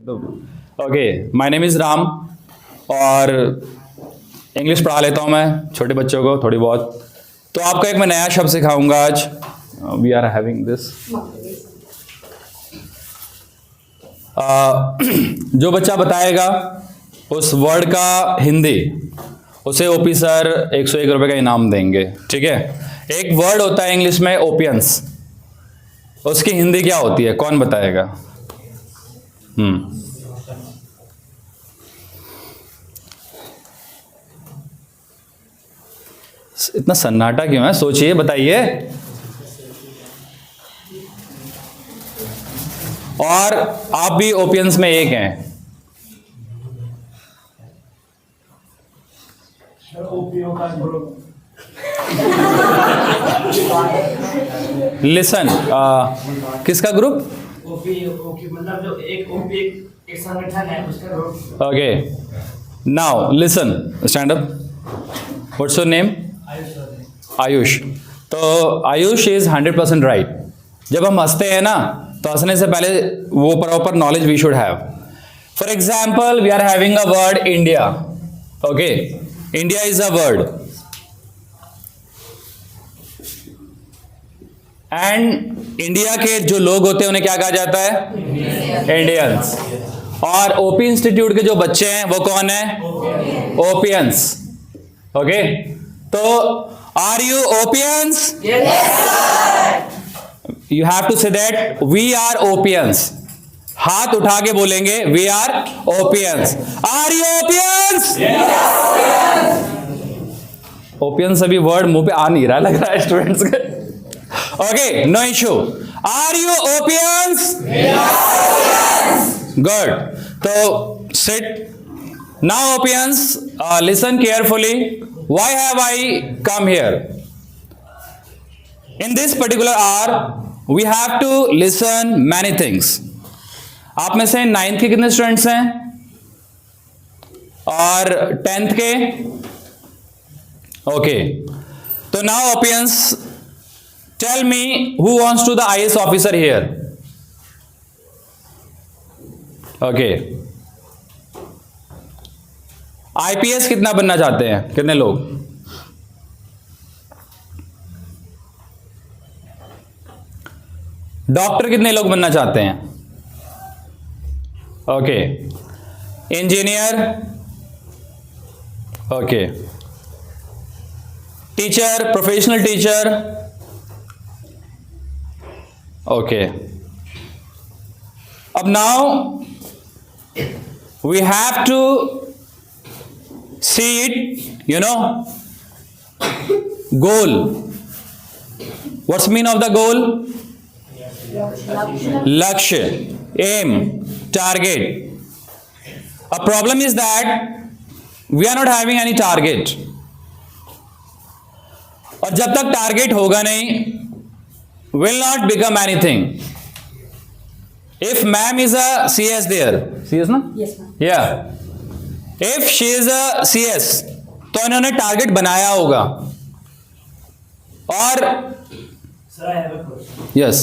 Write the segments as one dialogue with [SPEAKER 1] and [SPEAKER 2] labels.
[SPEAKER 1] Okay, my name is Ram और English पढ़ा लेता हूँ मैं छोटे बच्चों को थोड़ी बहुत। तो आपको एक मैं नया शब्द सिखाऊंगा आज। We are having this. जो बच्चा बताएगा उस वर्ड का हिंदी, उसे ओपी सर 101 रुपये का इनाम देंगे। ठीक है। एक वर्ड होता है इंग्लिश में ओपियंस, उसकी हिंदी क्या होती है? कौन बताएगा? इतना सन्नाटा क्यों है? सोचिए, बताइए। और आप भी ओपियंस में एक हैं। लिसन, किसका ग्रुप?
[SPEAKER 2] मतलब जो एक संगठन है उसका group.
[SPEAKER 1] Okay, now listen, stand up. What's your name? Ayush. तो आयुष इज 100% राइट। जब हम हंसते हैं ना, तो हंसने से पहले वो proper knowledge we should have. For example, we are having a word India. Okay, India is a word and India के जो लोग होते हैं उन्हें क्या कहा जाता है? इंडियंस। और ओपी इंस्टीट्यूट के जो बच्चे हैं वो कौन है? ओपियंस। ओके, तो are you Opians? You have to say that we are Opians. हाथ उठा के बोलेंगे we are Opians. Are you Opians? Opians अभी वर्ड मुंह पे आ नहीं रहा, लग रहा है स्टूडेंट्स के। Okay, no issue. Are you Opians? Good. तो sit now Opians, listen carefully. Why have I come here? In this particular hour, we have to listen many things. आप में से 9th के कितने स्टूडेंट्स हैं और 10th के? ओके, तो now opians, tell me who wants to the IAS officer here? Okay, IPS कितना बनना चाहते हैं? कितने लोग? डॉक्टर कितने लोग बनना चाहते हैं? Okay, engineer? Okay, teacher, professional teacher? Okay, अब now we have to see it, you know, goal. What's mean of the goal? Lakshya, aim, target. A problem is that we are not having any target. और जब तक target होगा नहीं, will not become anything. If ma'am is a CS there, CS ना?
[SPEAKER 3] Yes, ma'am.
[SPEAKER 1] Yeah. If she is a CS, तो इन्होंने target बनाया होगा। और
[SPEAKER 2] sir, I have a question.
[SPEAKER 1] Yes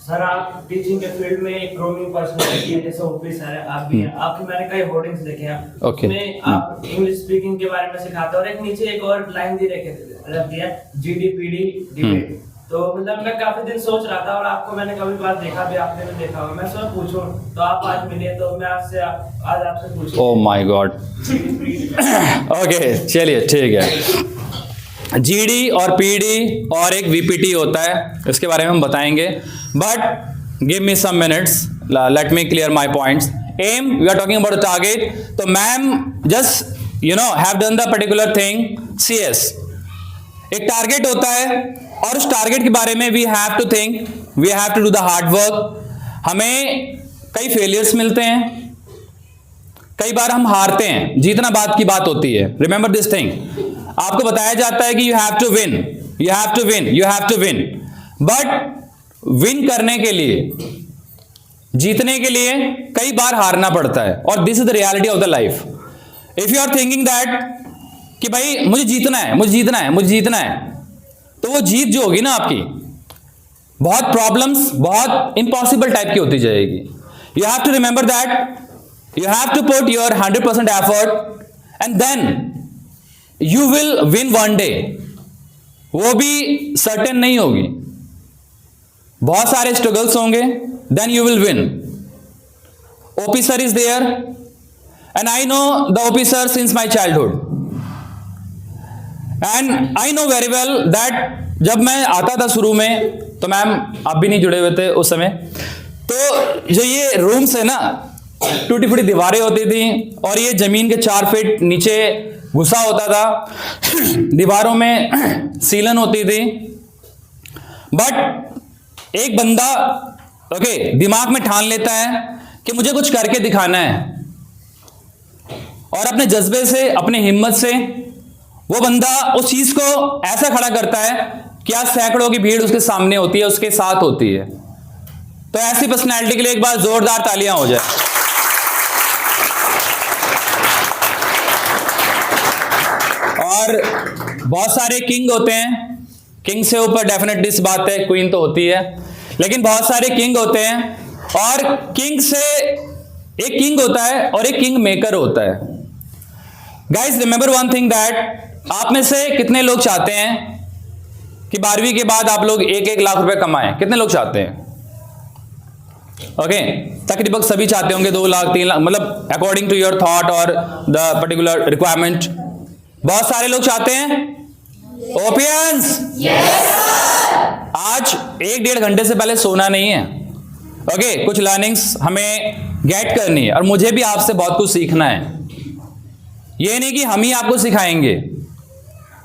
[SPEAKER 2] sir, आप टीचिंग के फील्ड में एक ग्रोइंग पर्सनालिटी है, जैसे ओपी सर है, आप भी हैं। आपके मैंने कई होर्डिंग्स देखे हैं।
[SPEAKER 1] Okay.
[SPEAKER 2] उसमें आप इंग्लिश स्पीकिंग के बारे में सिखाते हैं और एक नीचे एक और लाइन दी रख दिया जीडीपीडी डिबेट। तो मतलब मैं काफी दिन सोच रहा था और आपको मैंने कभी बार देखा भी, आपने भी देखा होगा। मैं सोचा पूछूं, तो आप आज मिले तो मैं आज आपसे पूछूं।
[SPEAKER 1] Oh my God. ओके, चलिए ठीक है। जीडी और पीडी और एक वीपीटी होता है, इसके बारे में हम बताएंगे। But give me some minutes, let me clear my points. Um, we are talking about target. तो ma'am just have done the particular thing CS. एक टारगेट होता है और उस टारगेट के बारे में we have to think, we have to do the hard work. हमें कई फेलियर्स मिलते हैं, कई बार हम हारते हैं, जीतना बात की बात होती है। Remember this thing. आपको बताया जाता है कि you have to win, you have to win, you have to win. But win करने के लिए, जीतने के लिए कई बार हारना पड़ता है। और this is the reality of the life. If you are thinking that कि भाई मुझे जीतना है, मुझे जीतना है, मुझे जीतना है, तो वो जीत जो होगी ना आपकी, बहुत प्रॉब्लम्स, बहुत इम्पॉसिबल टाइप की होती जाएगी। You have to remember that You have to put your 100% effort and then you will win one day. वो भी सर्टेन नहीं होगी, बहुत सारे स्ट्रगल्स होंगे, then you will win. OP sir is there and I know the OP sir since my childhood and I know very well that जब मैं आता था शुरू में, तो मैम आप भी नहीं जुड़े हुए थे उस समय, तो जो ये रूम्स है ना, टूटी फूटी दीवारें होती थी और ये जमीन के 4 फीट नीचे घुसा होता था, दीवारों में सीलन होती थी, बट एक बंदा दिमाग में ठान लेता है कि मुझे कुछ करके दिखाना है और अपने जज्बे से, अपनी हिम्मत से वो बंदा उस चीज को ऐसा खड़ा करता है कि आज सैकड़ों की भीड़ उसके सामने होती है, उसके साथ होती है। तो ऐसी पर्सनैलिटी के लिए एक बार जोरदार तालियां हो जाए। और बहुत सारे किंग होते हैं, किंग से ऊपर डेफिनेटली इस बात है क्वीन तो होती है, लेकिन बहुत सारे किंग होते हैं और किंग से एक किंग होता है और एक किंग मेकर होता है। Guys remember one thing that आप में से कितने लोग चाहते हैं कि 12वीं के बाद आप लोग 1-1 लाख रुपए कमाएं? कितने लोग चाहते हैं? ओके, तकरीबन सभी चाहते होंगे 2 लाख 3 लाख, मतलब अकॉर्डिंग टू योर थॉट और द पर्टिकुलर रिक्वायरमेंट। बहुत सारे लोग चाहते हैं ओपियंस। आज 1-1.5 घंटे से पहले सोना नहीं है। ओके, कुछ लर्निंग्स हमें गेट करनी है और मुझे भी आपसे बहुत कुछ सीखना है। ये नहीं कि हम ही आपको सिखाएंगे,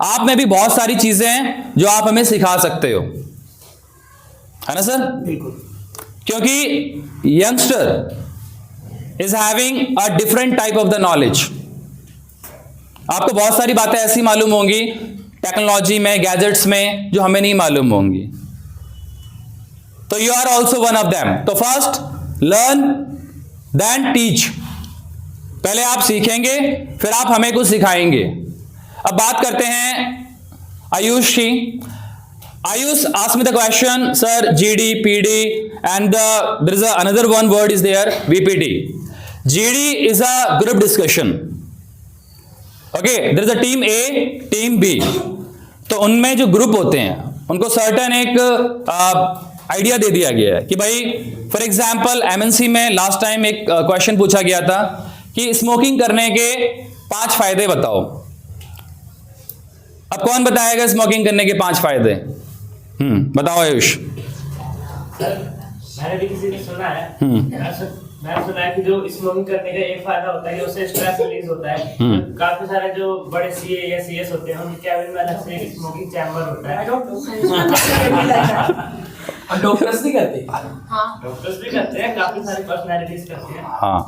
[SPEAKER 1] आप में भी बहुत सारी चीजें हैं जो आप हमें सिखा सकते हो, है ना सर?
[SPEAKER 2] बिल्कुल,
[SPEAKER 1] क्योंकि youngster is having a different type of the knowledge. आपको बहुत सारी बातें ऐसी मालूम होंगी टेक्नोलॉजी में, गैजेट्स में, जो हमें नहीं मालूम होंगी। तो you are also one of them. तो फर्स्ट लर्न देन टीच। पहले आप सीखेंगे, फिर आप हमें कुछ सिखाएंगे। अब बात करते हैं आयुष की। Ayush asked me the question, sir, GD, PD, and there is another one word is there, VPD. GD is a group discussion. Okay, there is a team A, team B. तो उनमें जो ग्रुप होते हैं उनको सर्टन एक idea दे दिया गया है कि भाई फॉर एग्जाम्पल MNC में लास्ट टाइम एक क्वेश्चन पूछा गया था कि स्मोकिंग करने के 5 फायदे बताओ। अब कौन बताएगा स्मोकिंग करने के 5 फायदे? बताओ आयुष।
[SPEAKER 2] मैंने भी किसी ने सुना है, मैंने सुना है कि जो स्मोकिंग करने का एक फायदा होता है कि उससे स्ट्रेस रिलीज होता है। काफी सारे जो बड़े CA या CS होते हैं उनके कैबिन में अलग से एक स्मोकिंग चैम्बर होता है।
[SPEAKER 3] डॉक्टर्स नहीं करते?
[SPEAKER 2] हाँ, डॉक्टर्स भी करते हैं, काफी सारी पर्सनैलिटीज करते हैं।
[SPEAKER 1] हाँ,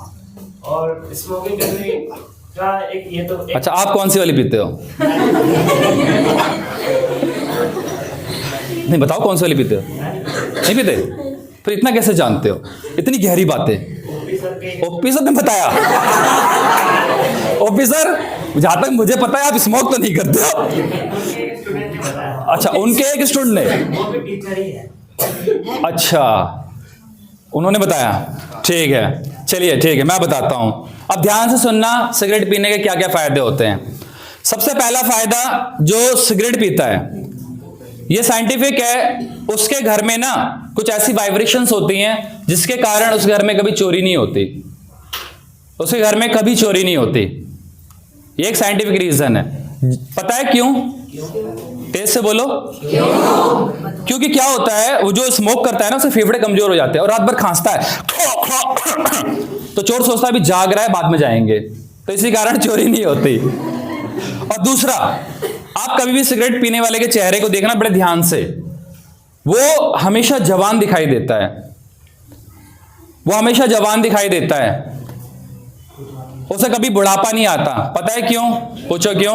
[SPEAKER 2] और स्मोकिंग करने का एक ये तो
[SPEAKER 1] अच्छा, आप कौन सी वाली पीते हो? नहीं बताओ कौन सी वाली पीते हो? नहीं पीते? फिर इतना कैसे जानते हो? इतनी गहरी बातें। ओपी सर ने बताया। ओपी सर, जहां तक मुझे पता है आप स्मोक तो नहीं करते हो। अच्छा, उनके एक स्टूडेंट ने?
[SPEAKER 2] वो भी टीचर ही है।
[SPEAKER 1] अच्छा, उन्होंने बताया। ठीक है, चलिए ठीक है, मैं बताता हूं। अब ध्यान से सुनना, सिगरेट पीने के क्या क्या फायदे होते हैं। सबसे पहला फायदा, जो सिगरेट पीता है, ये साइंटिफिक है, उसके घर में ना कुछ ऐसी वाइब्रेशंस होती हैं जिसके कारण उस घर में कभी चोरी नहीं होती। उसके घर में कभी चोरी नहीं होती। ये एक साइंटिफिक रीजन है। पता है क्यों? तेज से बोलो। क्योंकि क्या होता है, वो जो स्मोक करता है ना, उसके फेफड़े कमजोर हो जाते हैं और रात भर खांसता है। तो चोर सोचता है अभी जाग रहा है, बाद में जाएंगे, तो इसी कारण चोरी नहीं होती। और दूसरा, आप कभी भी सिगरेट पीने वाले के चेहरे को देखना बड़े ध्यान से, वो हमेशा जवान दिखाई देता है। वो हमेशा जवान दिखाई देता है, उसे कभी बुढ़ापा नहीं आता। पता है क्यों? पूछो क्यों?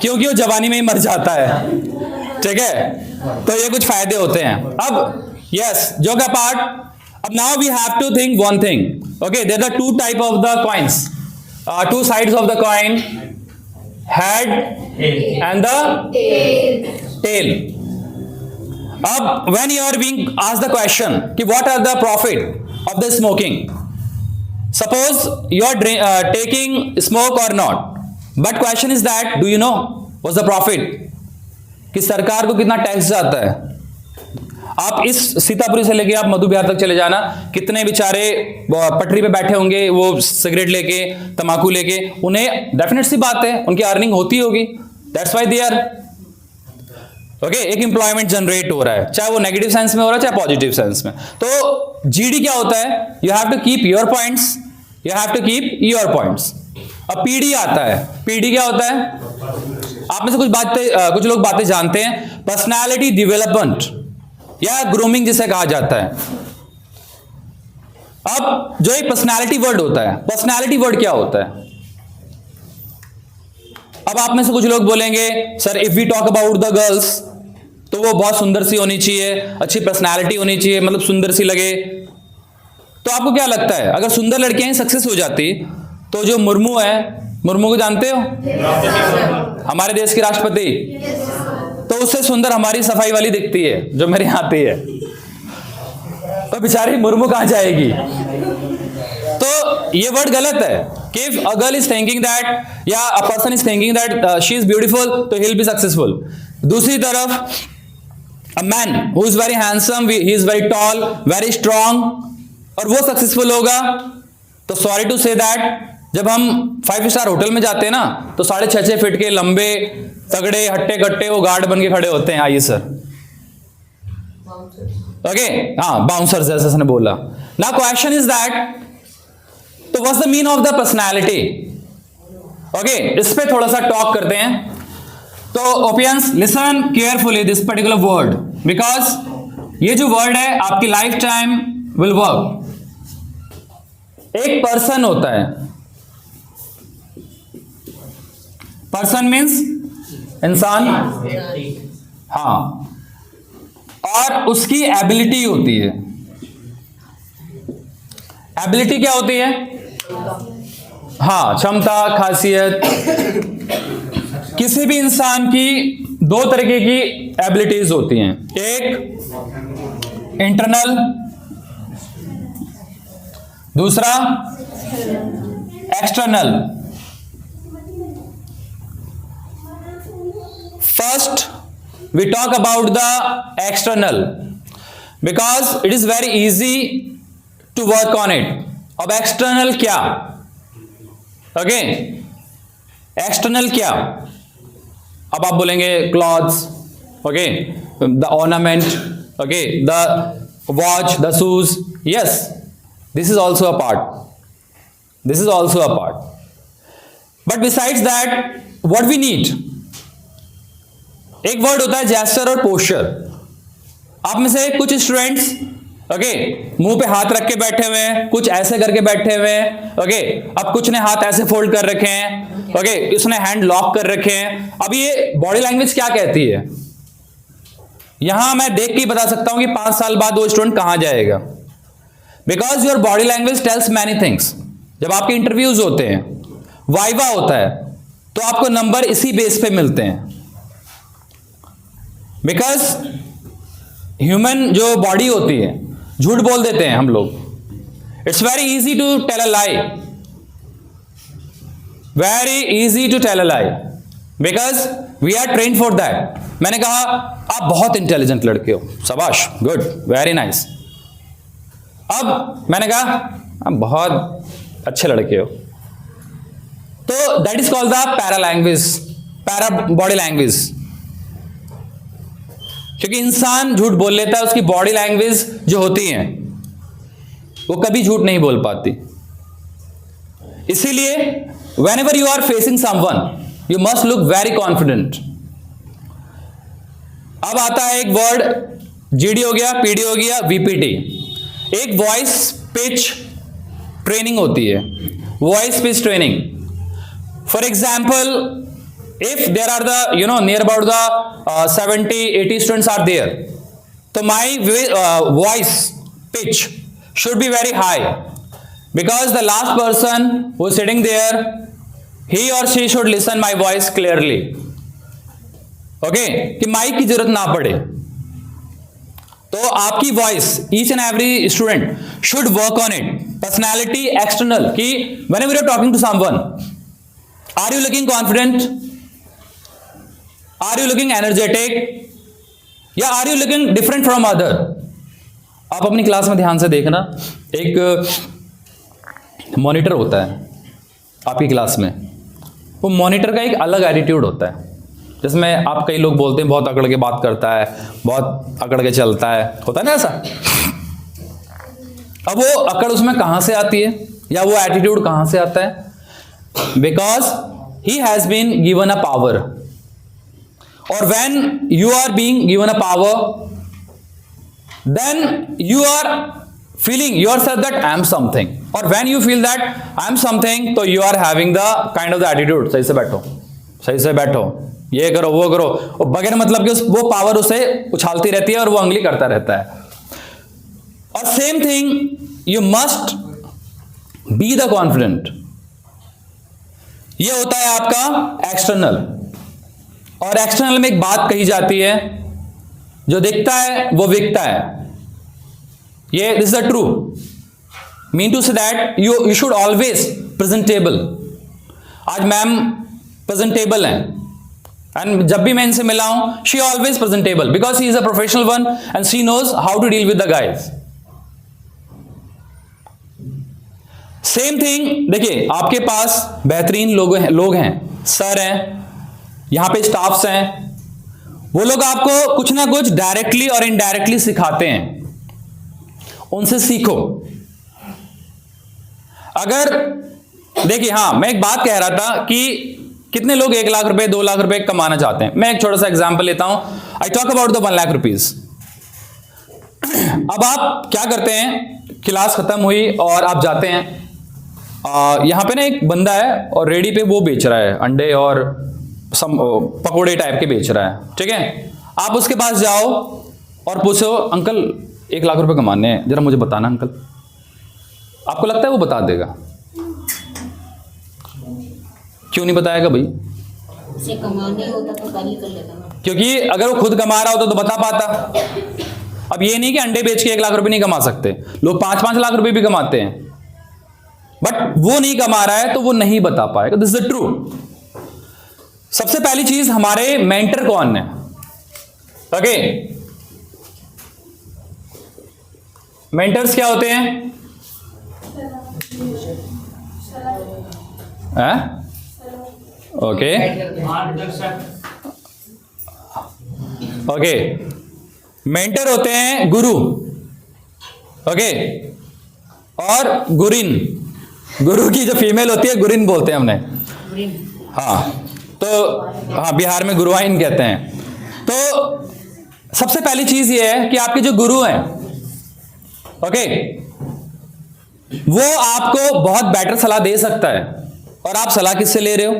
[SPEAKER 1] क्योंकि वो जवानी में ही मर जाता है। ठीक है, तो ये कुछ फायदे होते हैं। अब यस, जोक अपार्ट, अब now we have to think one thing. Okay, there are 2 type of the coins, 2 sides of the coin, head and the tail. अब when you are being asked the question कि what are the profit of the smoking, Suppose you are taking smoke or not, but question is that do you know what's the profit? कि सरकार को कितना tax जाता है। आप इस सीतापुरी से लेके आप मधु बिहार तक चले जाना, कितने बेचारे पटरी पे बैठे होंगे वो सिगरेट लेके तंबाकू लेके, उन्हें डेफिनेट सी बात है उनकी अर्निंग होती होगी, that's why they are okay. एक एम्प्लॉयमेंट जनरेट हो रहा है, चाहे वो नेगेटिव सेंस में हो रहा है चाहे पॉजिटिव सेंस में। तो जीडी क्या होता है, you have to keep your points, you have to keep your points. अब पीडी आता है, पीडी क्या होता है, आप में से कुछ लोग बातें जानते हैं, पर्सनालिटी डेवलपमेंट या ग्रूमिंग जिसे कहा जाता है। अब जो एक पर्सनालिटी वर्ड होता है, पर्सनालिटी वर्ड क्या होता है। अब आप में से कुछ लोग बोलेंगे sir if we talk about the girls, तो वो बहुत सुंदर सी होनी चाहिए, अच्छी पर्सनालिटी होनी चाहिए, मतलब सुंदर सी लगे। तो आपको क्या लगता है अगर सुंदर लड़कियां ही सक्सेस हो जाती तो जो मुर्मू है, मुर्मू को जानते हो, हमारे देश की राष्ट्रपति, तो उससे सुंदर हमारी सफाई वाली दिखती है जो मेरे यहाँ आती है, तो बेचारी मुर्मू कहां जाएगी। तो ये वर्ड गलत है कि if a girl is thinking that या a person is thinking that she is beautiful तो ही विल बी सक्सेसफुल। दूसरी तरफ a man who is very handsome, he is very tall, very strong, और वो successful होगा, तो sorry to say that जब हम 5 स्टार होटल में जाते हैं ना तो 6.5 फीट के लंबे तगड़े हट्टे कट्टे वो गार्ड बन के खड़े होते हैं, आइए सर, ओके, हाँ बाउंसर जैसे उसने बोला। नाउ क्वेश्चन इज दैट, तो what's the mean of the personality, okay, इस पे थोड़ा सा टॉक करते हैं। तो Opians listen carefully this particular word, because ये जो वर्ड है आपकी लाइफ टाइम विल वर्क। एक पर्सन होता है, पर्सन मीन्स इंसान, हाँ, और उसकी एबिलिटी होती है। एबिलिटी क्या होती है, हाँ, क्षमता, खासियत। किसी भी इंसान की 2 तरीके की एबिलिटीज होती हैं, एक इंटरनल, दूसरा external. First, we talk about the external because it is very easy to work on it. अब external क्या? Okay, external क्या? अब आप बोलेंगे clothes, okay, the ornament, okay, the watch, the shoes. Yes, this is also a part. This is also a part. But besides that, what we need? एक word होता है gesture और posture. आप में से कुछ स्टूडेंट्स ओके मुंह पे हाथ रख के बैठे हुए हैं, कुछ ऐसे करके बैठे हुए हैं, ओके, अब कुछ ने हाथ ऐसे फोल्ड कर रखे हैं, ओके, उसने हैंड लॉक कर रखे हैं। अब ये बॉडी लैंग्वेज क्या कहती है, यहां मैं देख के ही बता सकता हूं कि 5 साल बाद वो स्टूडेंट कहां जाएगा, because your body language tells many things. जब आपके इंटरव्यूज होते हैं, वाइवा होता है, तो आपको नंबर इसी बेस पे मिलते हैं, बिकॉज ह्यूमन जो बॉडी होती है, झूठ बोल देते हैं हम लोग। It's very easy to tell a lie, very easy to tell a lie, because we are train for that. मैंने कहा आप बहुत इंटेलिजेंट लड़के हो, शाबाश, गुड, वेरी नाइस। अब मैंने कहा आप बहुत अच्छे लड़के हो, तो that is called the para language, para body language. क्योंकि इंसान झूठ बोल लेता है, उसकी बॉडी लैंग्वेज जो होती है वो कभी झूठ नहीं बोल पाती। इसीलिए whenever you are facing someone, you must look very confident. अब आता है एक वर्ड, जीडी हो गया, पीडी हो गया, वीपीटी। एक वॉइस पिच ट्रेनिंग होती है, voice pitch training. For example, if there are the near about the 70-80 students are there, so my voice pitch should be very high, because the last person who is sitting there, he or she should listen my voice clearly, okay, कि mic की जरूरत ना पड़े। तो आपकी voice, each and every student should work on it, personality external कि whenever you're talking to someone, are you looking confident, are you looking energetic, या are you looking different from other? आप अपनी क्लास में ध्यान से देखना, एक monitor होता है आपकी क्लास में, वो मॉनिटर का एक अलग एटीट्यूड होता है, जिसमें आप कई लोग बोलते हैं बहुत अकड़ के बात करता है, बहुत अकड़ के चलता है, होता है ना ऐसा। अब वो अकड़ उसमें कहां से आती है या वो एटीट्यूड कहां से आता है? Because he has been given a power, और when you are being given a power, then you are feeling yourself that I am something, और when you feel that I am something, तो you are having the kind of the attitude, सही से बैठो, सही से बैठो, ये करो वो करो, और बगैर मतलब कि वो पावर उसे उछालती रहती है और वो अंगली करता रहता है। और same thing you must be the confident, ये होता है आपका एक्सटर्नल। और एक्सटर्नल में एक बात कही जाती है, जो दिखता है वो बिकता है, ये this is true, mean to say that you should always presentable. आज मैम प्रेजेंटेबल हैं, एंड जब भी मैं इनसे मिला हूं, she always presentable because she is a professional one and she knows how to deal with the guys. Same thing, देखिए आपके पास बेहतरीन लोग हैं, सर हैं, यहां पे स्टाफ्स हैं, वो लोग आपको कुछ ना कुछ डायरेक्टली और इनडायरेक्टली सिखाते हैं, उनसे सीखो। अगर देखिए, हाँ मैं एक बात कह रहा था कि कितने लोग 1 लाख रुपए 2 लाख रुपए कमाना चाहते हैं। मैं एक छोटा सा एग्जांपल लेता हूं, I talk about the 1 lakh rupees. अब आप क्या करते हैं, क्लास खत्म हुई और आप जाते हैं, यहां पे ना एक बंदा है और रेडी पे वो बेच रहा है, अंडे और पकोड़े टाइप के बेच रहा है, ठीक है। आप उसके पास जाओ और पूछो, अंकल 1 लाख रुपए कमाने हैं, जरा मुझे बताना अंकल। आपको लगता है वो बता देगा? क्यों नहीं बताएगा भाई?
[SPEAKER 4] उसे कमाने होता तो पहले कर लेता ना।
[SPEAKER 1] क्योंकि अगर वो खुद कमा रहा होता तो बता पाता। अब ये नहीं कि अंडे बेच के 1 लाख रुपए नहीं कमा सकते, लोग 5-5 लाख रुपए भी कमाते हैं, बट वो नहीं कमा रहा है तो वो नहीं बता पाएगा। This is true. सबसे पहली चीज, हमारे मेंटर कौन है? ओके, मेंटर्स क्या होते हैं? ओके ओके, मेंटर होते हैं गुरु, ओके, और गुरिन। गुरु की जो फीमेल होती है गुरिन बोलते हैं हमने, हाँ, तो हाँ बिहार में गुरुआइन कहते हैं। तो सबसे पहली चीज ये है कि आपके जो गुरु हैं, ओके, वो आपको बहुत बेटर सलाह दे सकता है, और आप सलाह किससे ले रहे हो?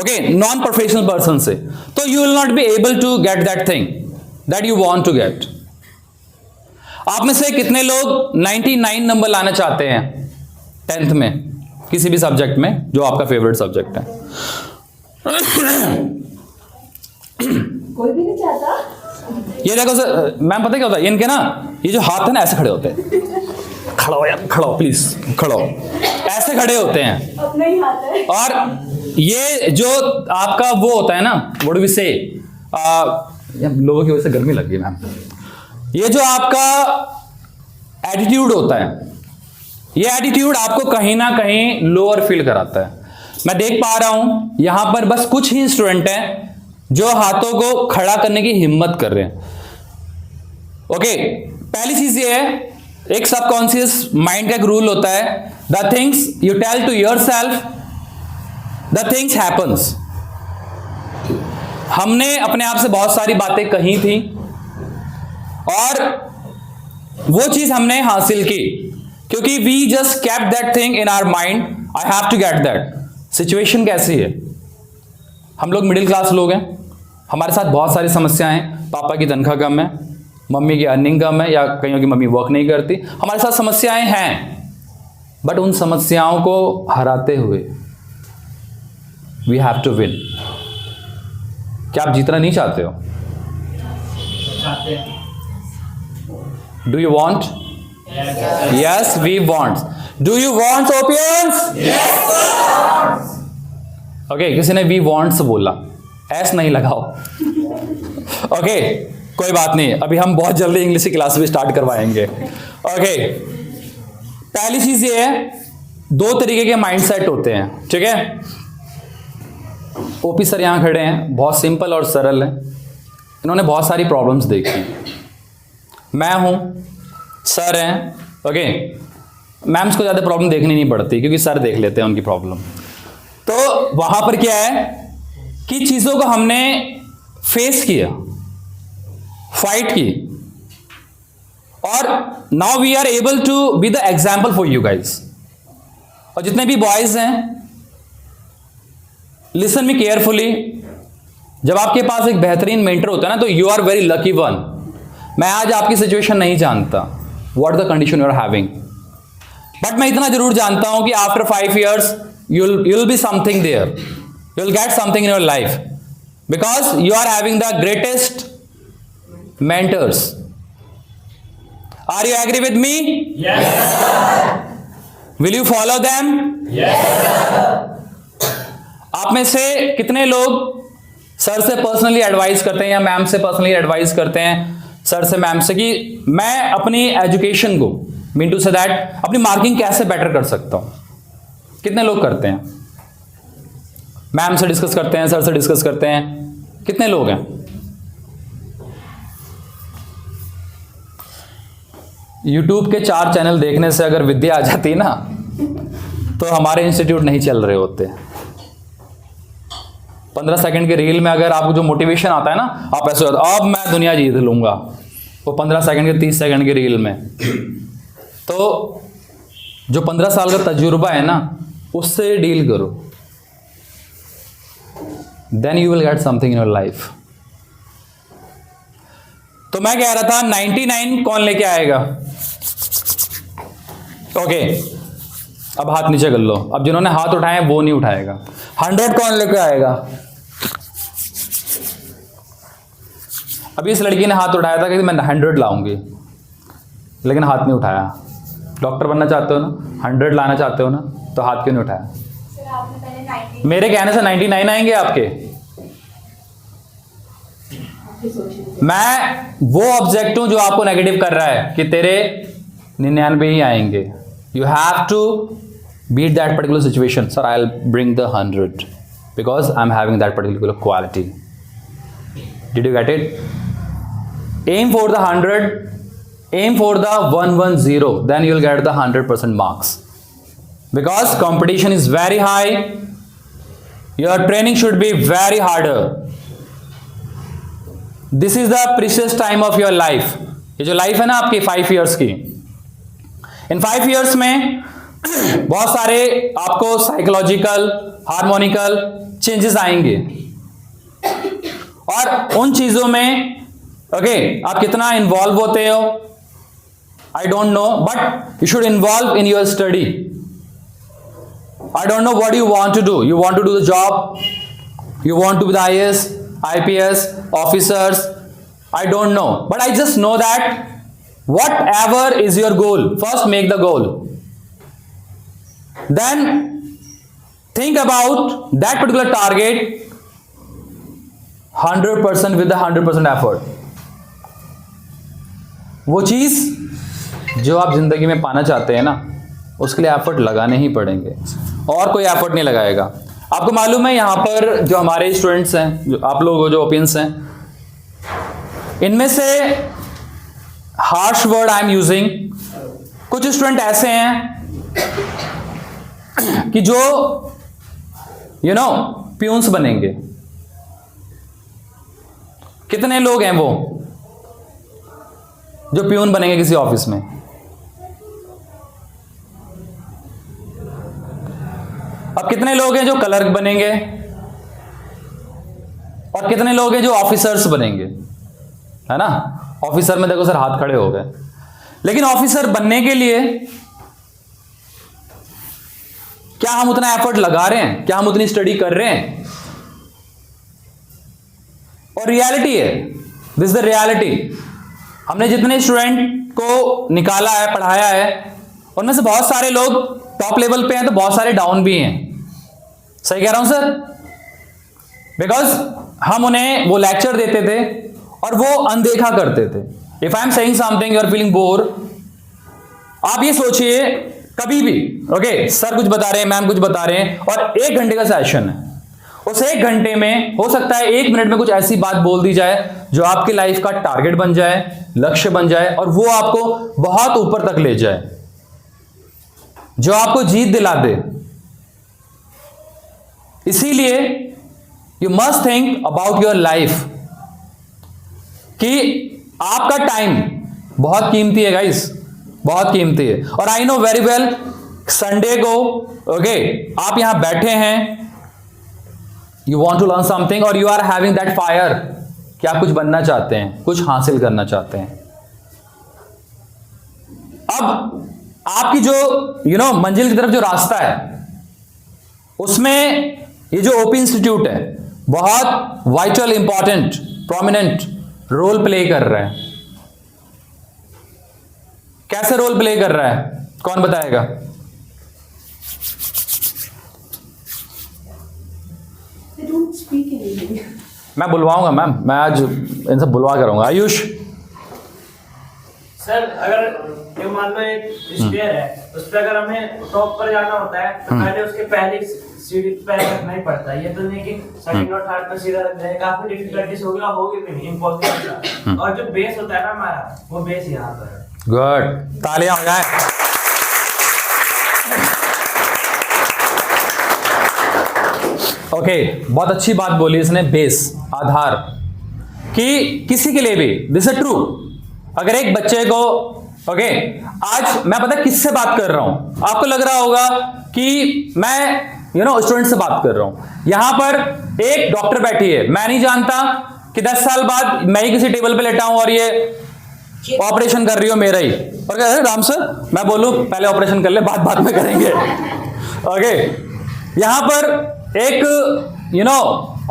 [SPEAKER 1] ओके, नॉन प्रोफेशनल पर्सन से। तो you will not be able to get that thing that you want to get. आप में से कितने लोग 99 नंबर लाना चाहते हैं 10th में किसी भी सब्जेक्ट में जो आपका फेवरेट सब्जेक्ट है?
[SPEAKER 4] कोई भी नहीं चाहता।
[SPEAKER 1] ये देखो सर, मैम पता क्या होता है, इनके ना ये जो हाथ है ना ऐसे खड़े होते हैं। खड़ा हो यार, खड़ा हो प्लीज, खड़ा हो, ऐसे खड़े होते हैं।
[SPEAKER 4] अपना ही हाथ है।
[SPEAKER 1] और ये जो आपका वो होता है ना, व्हाट डू वी से, लोगों की वजह से गर्मी लग गई मैम, ये जो आपका एटीट्यूड होता है, ये एटीट्यूड आपको कहीं ना कहीं लोअर फील कराता है। मैं देख पा रहा हूं यहां पर बस कुछ ही स्टूडेंट हैं जो हाथों को खड़ा करने की हिम्मत कर रहे हैं। ओके, पहली चीज ये है, एक सबकॉन्शियस माइंड का एक रूल होता है, the things you tell to yourself the things happens. हमने अपने आप से बहुत सारी बातें कही थी और वो चीज हमने हासिल की, क्योंकि we just kept that thing in our mind, I have to get that. Situation कैसी है, हम लोग मिडिल क्लास लोग हैं, हमारे साथ बहुत सारी समस्याएं हैं, पापा की तनख्वाह कम है, मम्मी की अर्निंग कम है, या कईयों की मम्मी वर्क नहीं करती, हमारे साथ समस्याएं हैं, बट उन समस्याओं को हराते हुए वी हैव टू विन। क्या आप जीतना नहीं चाहते हो?
[SPEAKER 2] चाहते हैं।
[SPEAKER 1] Do you want? Yes, we want. Do you want opiums? Yes. Okay, किसी ने we wants बोला, एस नहीं लगाओ. Okay, कोई बात नहीं, अभी हम बहुत जल्दी इंग्लिश की क्लास भी स्टार्ट करवाएंगे. Okay, पहली चीज ये है, दो तरीके के माइंडसेट होते हैं, ठीक है. ओपी सर यहां खड़े हैं, बहुत सिंपल और सरल है. इन्होंने बहुत सारी प्रॉब्लम्स देखी. मैं हूं, सर हैं. ओके, मैम्स को ज़्यादा प्रॉब्लम देखनी नहीं पड़ती क्योंकि सर देख लेते हैं उनकी प्रॉब्लम. तो वहां पर क्या है कि चीज़ों को हमने फेस किया, फाइट की, और now we are able to be the example for you guys. और जितने भी बॉयज हैं, लिसन मी केयरफुली. जब आपके पास एक बेहतरीन मेंटर होता है ना, तो you are very lucky one. मैं आज आपकी सिचुएशन नहीं जानता, what the condition you are having, but मैं इतना जरूर जानता हूं कि after 5 years you'll be something there, you'll get something in your life because you are having the greatest mentors. Are you agree with me?
[SPEAKER 2] Yes.
[SPEAKER 1] Will you follow them?
[SPEAKER 2] Yes.
[SPEAKER 1] आप में से कितने लोग सर से personally advice करते हैं या ma'am से पर्सनली एडवाइस करते हैं, सर से मैम से, कि मैं अपनी एजुकेशन को, मीन टू से दैट, अपनी मार्किंग कैसे बेटर कर सकता हूं? कितने लोग करते हैं? मैम से डिस्कस करते हैं, सर से डिस्कस करते हैं, कितने लोग हैं? यूट्यूब के 4 चैनल देखने से अगर विद्या आ जाती ना, तो हमारे इंस्टीट्यूट नहीं चल रहे होते. 15 सेकंड के रील में अगर आपको जो मोटिवेशन आता है ना, आप ऐसे होता अब मैं दुनिया जीत लूंगा, वो 15 सेकंड के 30 सेकंड के रील में. तो जो 15 साल का तजुर्बा है ना, उससे डील करो, then you will get something in your life. तो मैं कह रहा था 99 कौन लेके आएगा? ओके, अब हाथ नीचे कर लो. अब जिन्होंने हाथ उठाए वो नहीं उठाएगा. 100 कौन लेके आएगा? अभी इस लड़की ने हाथ उठाया था कि मैं 100 लाऊंगी, लेकिन हाथ नहीं उठाया. डॉक्टर बनना चाहते हो ना, 100 लाना चाहते हो ना, तो हाथ क्यों नहीं उठाया?
[SPEAKER 4] सर आपने पहले 90
[SPEAKER 1] मेरे कहने से 99 आएंगे आपके. मैं वो ऑब्जेक्ट हूं जो आपको नेगेटिव कर रहा है कि तेरे 99 ही आएंगे. You have to beat that particular situation. Sir I will bring the 100 because I am having that particular quality. Did you get it? Aim for the 100, aim for the 110, then you'll get the 100% marks, because competition is very high. Your training should be very harder. This is the precious time of your life. ये जो life है ना आपकी 5 years की, इन 5 years में बहुत सारे आपको साइकोलॉजिकल, हार्मोनिकल चेंजेस आएंगे, और उन चीजों में आप कितना इन्वॉल्व होते हो I don't know, but you should involve in your study. I don't know what you want to do. You want to do the job, you want to be the IAS, IPS officers, I don't know, but I just know that whatever is your goal, first make the goal, then think about that particular target 100% with the 100% effort. वो चीज जो आप जिंदगी में पाना चाहते हैं ना, उसके लिए एफर्ट लगाने ही पड़ेंगे, और कोई एफर्ट नहीं लगाएगा. आपको मालूम है यहाँ पर जो हमारे स्टूडेंट्स हैं, जो आप लोग जो ओपिनियंस हैं, इनमें से harsh word I am using, कुछ स्टूडेंट ऐसे हैं कि जो प्यून्स बनेंगे. कितने लोग हैं वो जो प्यून बनेंगे किसी ऑफिस में? अब कितने लोग हैं जो क्लर्क बनेंगे, और कितने लोग हैं जो ऑफिसर्स बनेंगे, है ना? ऑफिसर में देखो सर हाथ खड़े हो गए, लेकिन ऑफिसर बनने के लिए क्या हम उतना एफर्ट लगा रहे हैं? क्या हम उतनी स्टडी कर रहे हैं? और रियलिटी है, दिस इज द रियलिटी. हमने जितने स्टूडेंट को निकाला है, पढ़ाया है, उनमें से बहुत सारे लोग टॉप लेवल पे हैं, तो बहुत सारे डाउन भी हैं। सही कह रहा हूं सर? बिकॉज हम उन्हें वो लेक्चर देते थे और वो अनदेखा करते थे। If I am saying something, you are feeling bore, आप ये सोचिए कभी भी, ओके, सर कुछ बता रहे हैं, मैम कुछ बता रहे हैं, और 1 घंटे का सेशन है, उस 1 घंटे में हो सकता है 1 मिनट में कुछ ऐसी बात बोल दी जाए जो आपकी लाइफ का टारगेट बन जाए, लक्ष्य बन जाए, और वो आपको बहुत ऊपर तक ले जाए, जो आपको जीत दिला दे। इसीलिए you must think about your life कि आपका टाइम बहुत कीमती है गाइस, बहुत कीमती है। और I know very well, Sunday को ओके आप यहां बैठे हैं, you want to learn something और you are having that fire कि आप कुछ बनना चाहते हैं, कुछ हासिल करना चाहते हैं। अब आपकी जो मंजिल की तरफ जो रास्ता है, उसमें ये जो ओपी इंस्टीट्यूट है बहुत vital, important, prominent role play कर रहा है। कैसे रोल प्ले कर रहा है, कौन बताएगा?
[SPEAKER 4] They don't speak in English.
[SPEAKER 1] मैं बुलवाऊंगा मैम, मैं आज इनसे बुलवा करूंगा। आयुष,
[SPEAKER 2] सर अगर ये मान लो एक स्टेयर है, उस पर अगर हमें टॉप पर जाना होता है तो पहले उसके पहली सीढ़ी पैर रखना ही पड़ता है। ये तो नहीं कि सेकंड और थर्ड पर सीधा रख दें, काफी डिफिकल्टीज होगी भी नहीं, इम्पॉसिबल। और जो बेस होता है ना हमारा, वो बेस यहाँ पर है।
[SPEAKER 1] गुड, तालियां हो जाए। ओके, बहुत अच्छी बात बोली इसने, बेस, आधार, कि किसी के लिए भी दिस इज ट्रू। अगर एक बच्चे को ओके आज मैं पता किससे बात कर रहा हूं, आपको लग रहा होगा कि मैं स्टूडेंट से बात कर रहा हूं। यहां पर एक डॉक्टर बैठी है, मैं नहीं जानता कि 10 साल बाद मैं ही किसी टेबल पे लेटा हूं और ये ऑपरेशन कर रही हो मेरा ही, और कहते राम सर मैं बोलूं पहले ऑपरेशन कर ले, बात में करेंगे। ओके, यहां पर एक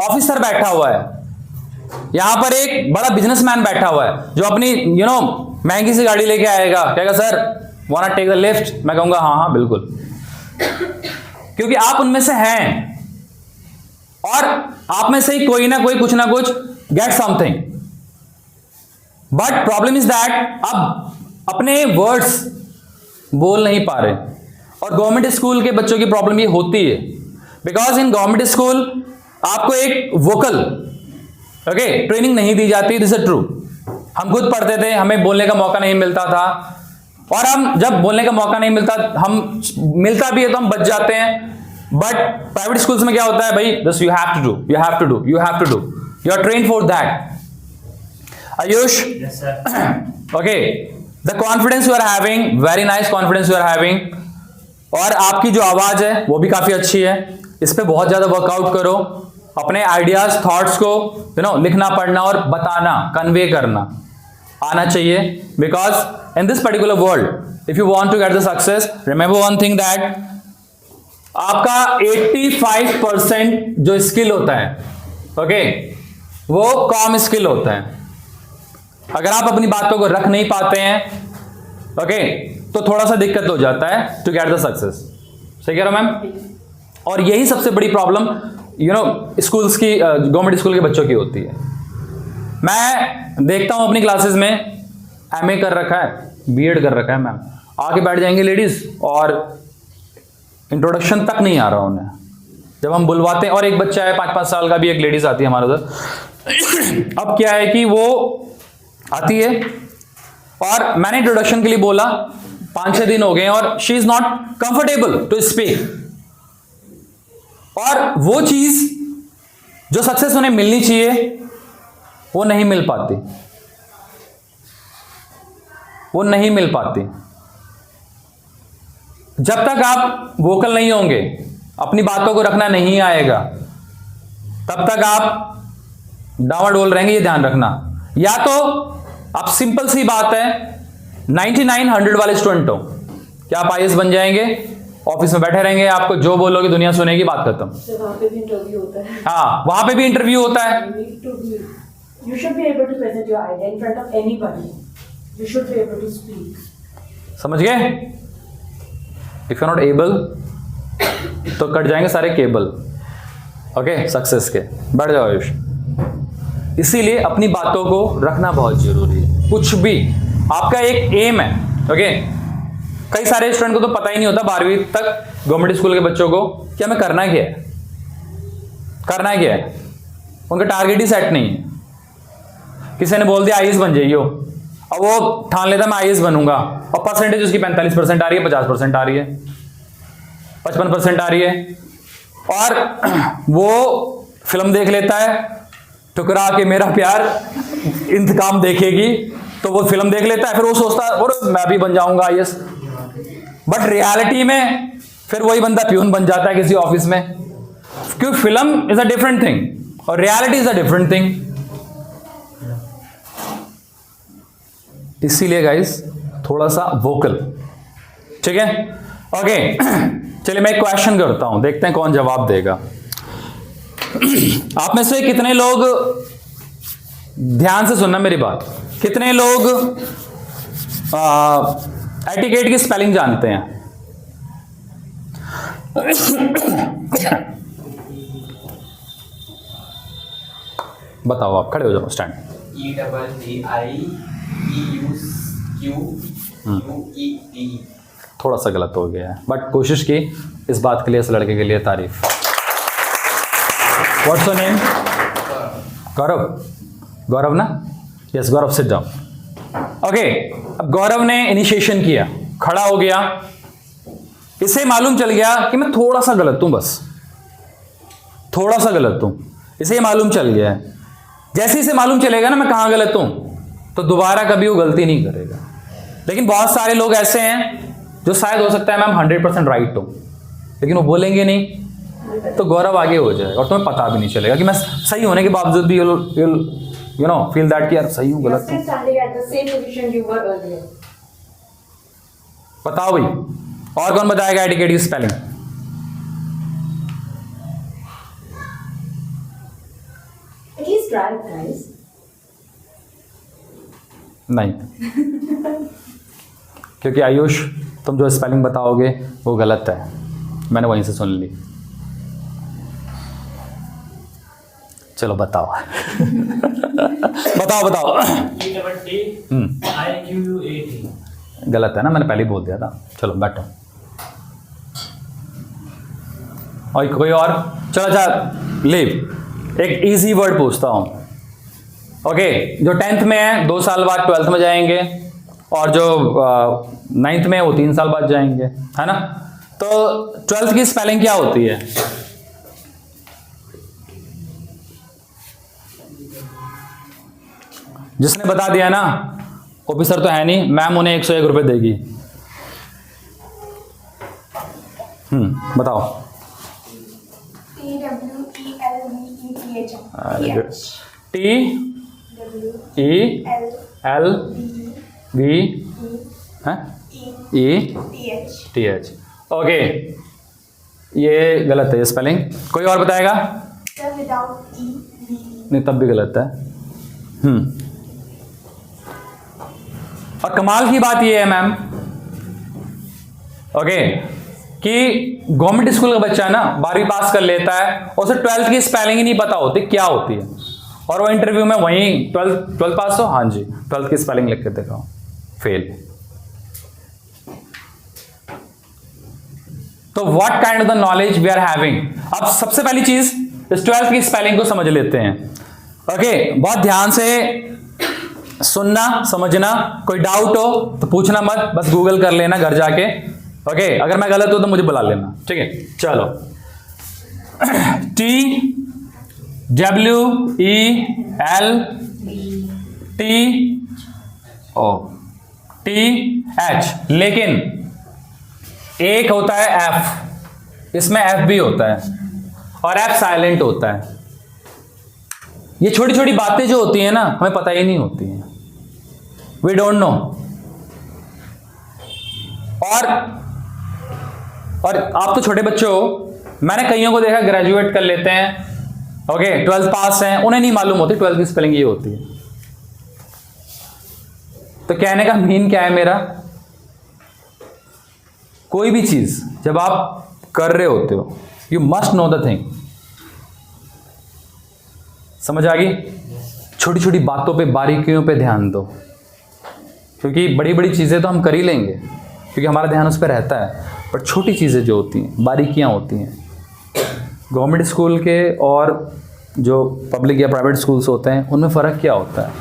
[SPEAKER 1] ऑफिसर बैठा हुआ है, यहां पर एक बड़ा बिजनेसमैन बैठा हुआ है जो अपनी महंगी सी गाड़ी लेके आएगा, कहेगा sir want take the lift, मैं कहूंगा हाँ बिल्कुल, क्योंकि आप उनमें से हैं और आप में से ही कोई ना कोई कुछ ना कुछ get something. But problem is that अब अपने वर्ड्स बोल नहीं पा रहे, और गवर्नमेंट स्कूल के बच्चों की प्रॉब्लम ये होती है, बिकॉज इन गवर्नमेंट स्कूल आपको एक वोकल ट्रेनिंग नहीं दी जाती। This is true. हम खुद पढ़ते थे, हमें बोलने का मौका नहीं मिलता था, और हम जब बोलने का मौका नहीं मिलता, हम मिलता भी है तो हम बच जाते हैं। बट प्राइवेट स्कूल्स में क्या होता है भाई, this you have to do, you have to do, you have to do, you are train for that. Ayush,
[SPEAKER 2] yes sir.
[SPEAKER 1] Okay, the confidence you are having, very nice confidence you are having, और आपकी जो आवाज है वो भी काफी अच्छी है, इस पे बहुत ज्यादा वर्कआउट करो, अपने आइडियाज, थॉट्स को लिखना, पढ़ना और बताना, कन्वे करना आना चाहिए। Because in this particular world if you want to get the success, remember one thing that आपका 85% जो स्किल होता है ओके वो कॉम स्किल होता है। अगर आप अपनी बातों को रख नहीं पाते हैं ओके तो थोड़ा सा दिक्कत हो जाता है टू गेट द सक्सेस। सही कह रहा हूं मैम? और यही सबसे बड़ी प्रॉब्लम स्कूल्स की, गवर्नमेंट स्कूल के बच्चों की होती है। मैं देखता हूं अपनी क्लासेस में एमए कर रखा है, बीएड कर रखा है मैम, आके बैठ जाएंगे लेडीज और इंट्रोडक्शन तक नहीं आ रहा उन्हें, जब हम बुलवाते हैं। और एक बच्चा है 5-5 साल का भी, एक लेडीज आती है हमारे उधर। अब क्या है कि वो आती है और मैंने इंट्रोडक्शन के लिए बोला, 5-6 दिन हो गए और she is not comfortable to speak, और वो चीज जो सक्सेस उन्हें मिलनी चाहिए वो नहीं मिल पाती, वो नहीं मिल पाती। जब तक आप वोकल नहीं होंगे, अपनी बातों को रखना नहीं आएगा, तब तक आप डावाडोल रहेंगे, ये ध्यान रखना। या तो आप, सिंपल सी बात है, 99-100 वाले स्टूडेंट हो, क्या आप आईएएस बन जाएंगे, ऑफिस में बैठे रहेंगे, आपको जो बोलोगे दुनिया सुनेगी, बात खत्म।
[SPEAKER 4] वहाँ पे भी इंटरव्यू होता है।
[SPEAKER 1] हाँ, वहां पे भी इंटरव्यू होता है।
[SPEAKER 4] You should be able to present your idea in front of anybody. You should be able to speak.
[SPEAKER 1] समझ गए? इफ यू नॉट एबल तो कट जाएंगे सारे केबल। ओके, सक्सेस के। बैठ जाओ आयुष। इसीलिए अपनी बातों को रखना बहुत जरूरी है। कुछ भी आपका एक एम है। ओके, कई सारे स्टूडेंट को तो पता ही नहीं होता 12वीं तक गवर्नमेंट स्कूल के बच्चों को कि हमें करना क्या है, करना क्या है। उनका टारगेट ही सेट नहीं है। किसी ने बोल दिया आईएएस बन जाइयो, अब वो ठान लेता मैं आईएएस बनूंगा, और परसेंटेज उसकी 45% आ रही है, 50% आ रही है, 55% आ रही है, और वो फिल्म देख लेता है ठुकरा के मेरा प्यार इंतकाम देखेगी, तो वो फिल्म देख लेता है, फिर वो सोचता है और मैं भी बन जाऊंगा आईएएस। बट रियलिटी में फिर वही बंदा प्यून बन जाता है किसी ऑफिस में, क्योंकि film is a different thing और reality is a different thing. इसीलिए गाइस थोड़ा सा वोकल, ठीक है? ओके, चलिए मैं एक क्वेश्चन करता हूं, देखते हैं कौन जवाब देगा। आप में से कितने लोग, ध्यान से सुनना मेरी बात, कितने लोग एटिकेट की स्पेलिंग जानते हैं? बताओ, आप खड़े हो जाओ, स्टैंड।
[SPEAKER 3] ETTIEUSQUEE।
[SPEAKER 1] थोड़ा सा गलत हो गया है, बट कोशिश की इस बात के लिए, इस लड़के के लिए तारीफ। What's your name? Gaurav. Gaurav ना? Yes, Gaurav, sit down. Okay, अब गौरव ने इनिशिएशन किया, खड़ा हो गया, इसे मालूम चल गया कि मैं थोड़ा सा गलत हूं, बस थोड़ा सा गलत हूं, इसे मालूम चल गया है। जैसे इसे मालूम चलेगा ना मैं कहां गलत हूं, तो दोबारा कभी वो गलती नहीं करेगा। लेकिन बहुत सारे लोग ऐसे हैं जो शायद हो सकता है मैम 100% राइट हूं, लेकिन वो बोलेंगे नहीं, तो गौरव आगे हो जाएगा और तुम्हें पता भी नहीं चलेगा कि मैं सही होने के बावजूद भी यू नो फील दैट कि यार सही हूं, गलत हूं। बताओ भाई, और कौन बताएगा एटिकेट की spelling?
[SPEAKER 4] At least try it, guys.
[SPEAKER 1] नहीं, क्योंकि आयुष तुम जो स्पेलिंग बताओगे वो गलत है, मैंने वहीं से सुन ली। चलो बताओ। बताओ बताओ।
[SPEAKER 2] ETTIQUAT।
[SPEAKER 1] गलत है ना, मैंने पहले ही बोल दिया था। चलो बैठो। और कोई और? चलो अच्छा, लीव एक इजी वर्ड पूछता हूं। ओके, जो 10th में है 2 साल बाद 12th में जाएंगे, और जो 9th में है वो 3 साल बाद जाएंगे, है ना? तो 12th की स्पेलिंग क्या होती है? जिसने बता दिया ना, ऑफिसर तो है नहीं, मैम उन्हें 101 रुपए देगी। बताओ। TELVETH। ओके, ये गलत है स्पेलिंग। कोई और बताएगा? नहीं, तब भी गलत है। और कमाल की बात ये है मैम, ओके, कि गवर्नमेंट स्कूल का बच्चा ना 12वीं पास कर लेता है, उसे 12th की स्पेलिंग ही नहीं पता होती क्या होती है, और वो इंटरव्यू में वहीं 12th पास हो, हाँ जी 12th की स्पेलिंग लिख के दिखाओ, फेल। तो what kind of the knowledge we are having. अब सबसे पहली चीज इस 12th की स्पेलिंग को समझ लेते हैं। ओके, बहुत ध्यान से सुनना, समझना। कोई डाउट हो तो पूछना मत, बस गूगल कर लेना घर जाके। ओके, अगर मैं गलत हूं तो मुझे बुला लेना, ठीक है? चलो, TWELTH, लेकिन एक होता है F, इसमें F भी होता है, और F साइलेंट होता है। ये छोटी छोटी बातें जो होती हैं ना, हमें पता ही नहीं होती हैं, वी डोंट नो। और आप तो छोटे बच्चे हो, मैंने कईयों को देखा ग्रेजुएट कर लेते हैं, ओके, 12th पास हैं, उन्हें नहीं मालूम होती 12th की स्पेलिंग ये होती है। तो तो कहने का मीन क्या है मेरा, कोई भी चीज जब आप कर रहे होते हो, you must know the thing. समझ आ गई? छोटी छोटी बातों पे, बारीकियों पे ध्यान दो, क्योंकि बड़ी बड़ी चीजें तो हम कर ही लेंगे क्योंकि हमारा ध्यान उस पर रहता है, पर छोटी चीजें जो होती हैं, बारीकियां होती हैं। गवर्नमेंट स्कूल के और जो पब्लिक या प्राइवेट स्कूल्स होते हैं उनमें फ़र्क क्या होता है?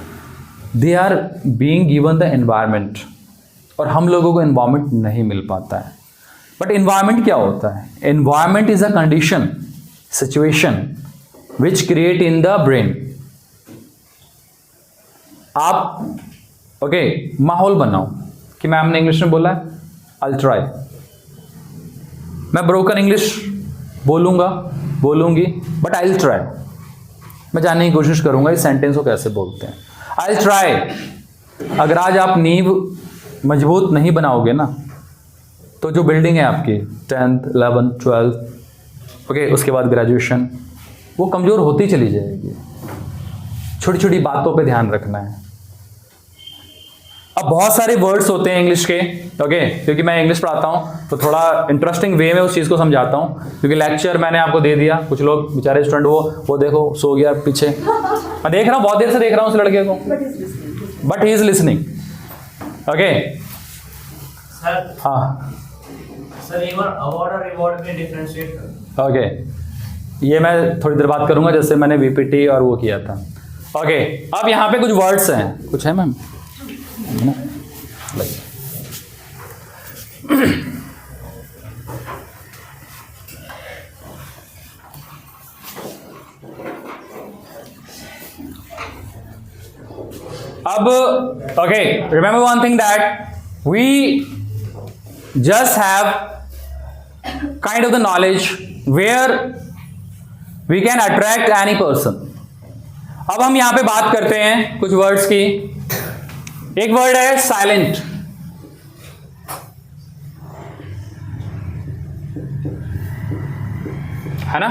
[SPEAKER 1] They are being given the environment, और हम लोगों को एनवायरनमेंट नहीं मिल पाता है। बट एनवायरनमेंट क्या होता है? Environment is a condition, situation which create in the brain. आप माहौल बनाओ कि मैम ने इंग्लिश में बोला है, आई ट्राई। मैं ब्रोकन इंग्लिश बोलूंगी, बट आई ट्राई। मैं जानने की कोशिश करूंगा इस सेंटेंस को कैसे बोलते हैं। I try. अगर आज आप नींव मजबूत नहीं बनाओगे ना, तो जो बिल्डिंग है आपकी 10th 11th 12th उसके बाद ग्रेजुएशन, वो कमज़ोर होती चली जाएगी। छोटी छोटी बातों पे ध्यान रखना है। अब बहुत सारे वर्ड्स होते हैं इंग्लिश के, क्योंकि मैं इंग्लिश पढ़ाता हूँ तो थोड़ा इंटरेस्टिंग वे में उस चीज़ को समझाता हूँ, क्योंकि लेक्चर मैंने आपको दे दिया, कुछ लोग बेचारे स्टूडेंट वो देखो सो गया पीछे। मैं देख रहा हूँ, बहुत देर से देख रहा हूँ उस लड़के को, but he is listening.
[SPEAKER 2] Sir,
[SPEAKER 1] हाँ
[SPEAKER 2] सर एक बार अवार्ड और रिवॉर्ड में डिफरेंशिएट करो।
[SPEAKER 1] ये मैं थोड़ी देर बात करूंगा, जैसे मैंने वीपीटी और वो किया था। अब यहाँ पे कुछ वर्ड्स हैं, कुछ है मैम? अब remember one thing that we just have kind of the knowledge where we can attract any person. अब हम यहां पे बात करते हैं कुछ वर्ड्स की। एक वर्ड है साइलेंट। है ना?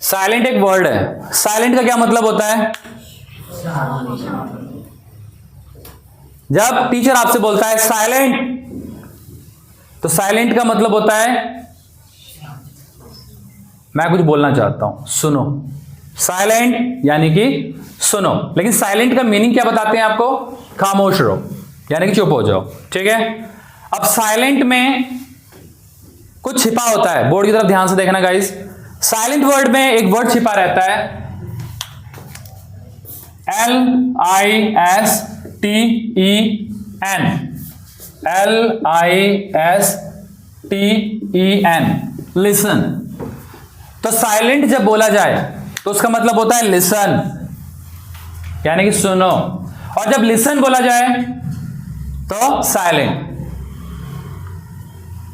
[SPEAKER 1] साइलेंट एक वर्ड है। साइलेंट का क्या मतलब होता है? जब टीचर आपसे बोलता है साइलेंट, तो साइलेंट का मतलब होता है मैं कुछ बोलना चाहता हूं, सुनो। साइलेंट यानी कि सुनो। लेकिन साइलेंट का मीनिंग क्या बताते हैं आपको? खामोश रहो, यानी कि चुप हो जाओ। ठीक है? अब साइलेंट में कुछ छिपा होता है। बोर्ड की तरफ ध्यान से देखना गाइस। साइलेंट वर्ड में एक वर्ड छिपा रहता है, LISTEN। LISTEN, listen. तो साइलेंट जब बोला जाए तो उसका मतलब होता है लिसन, यानी कि सुनो। और जब लिसन बोला जाए तो साइलेंट।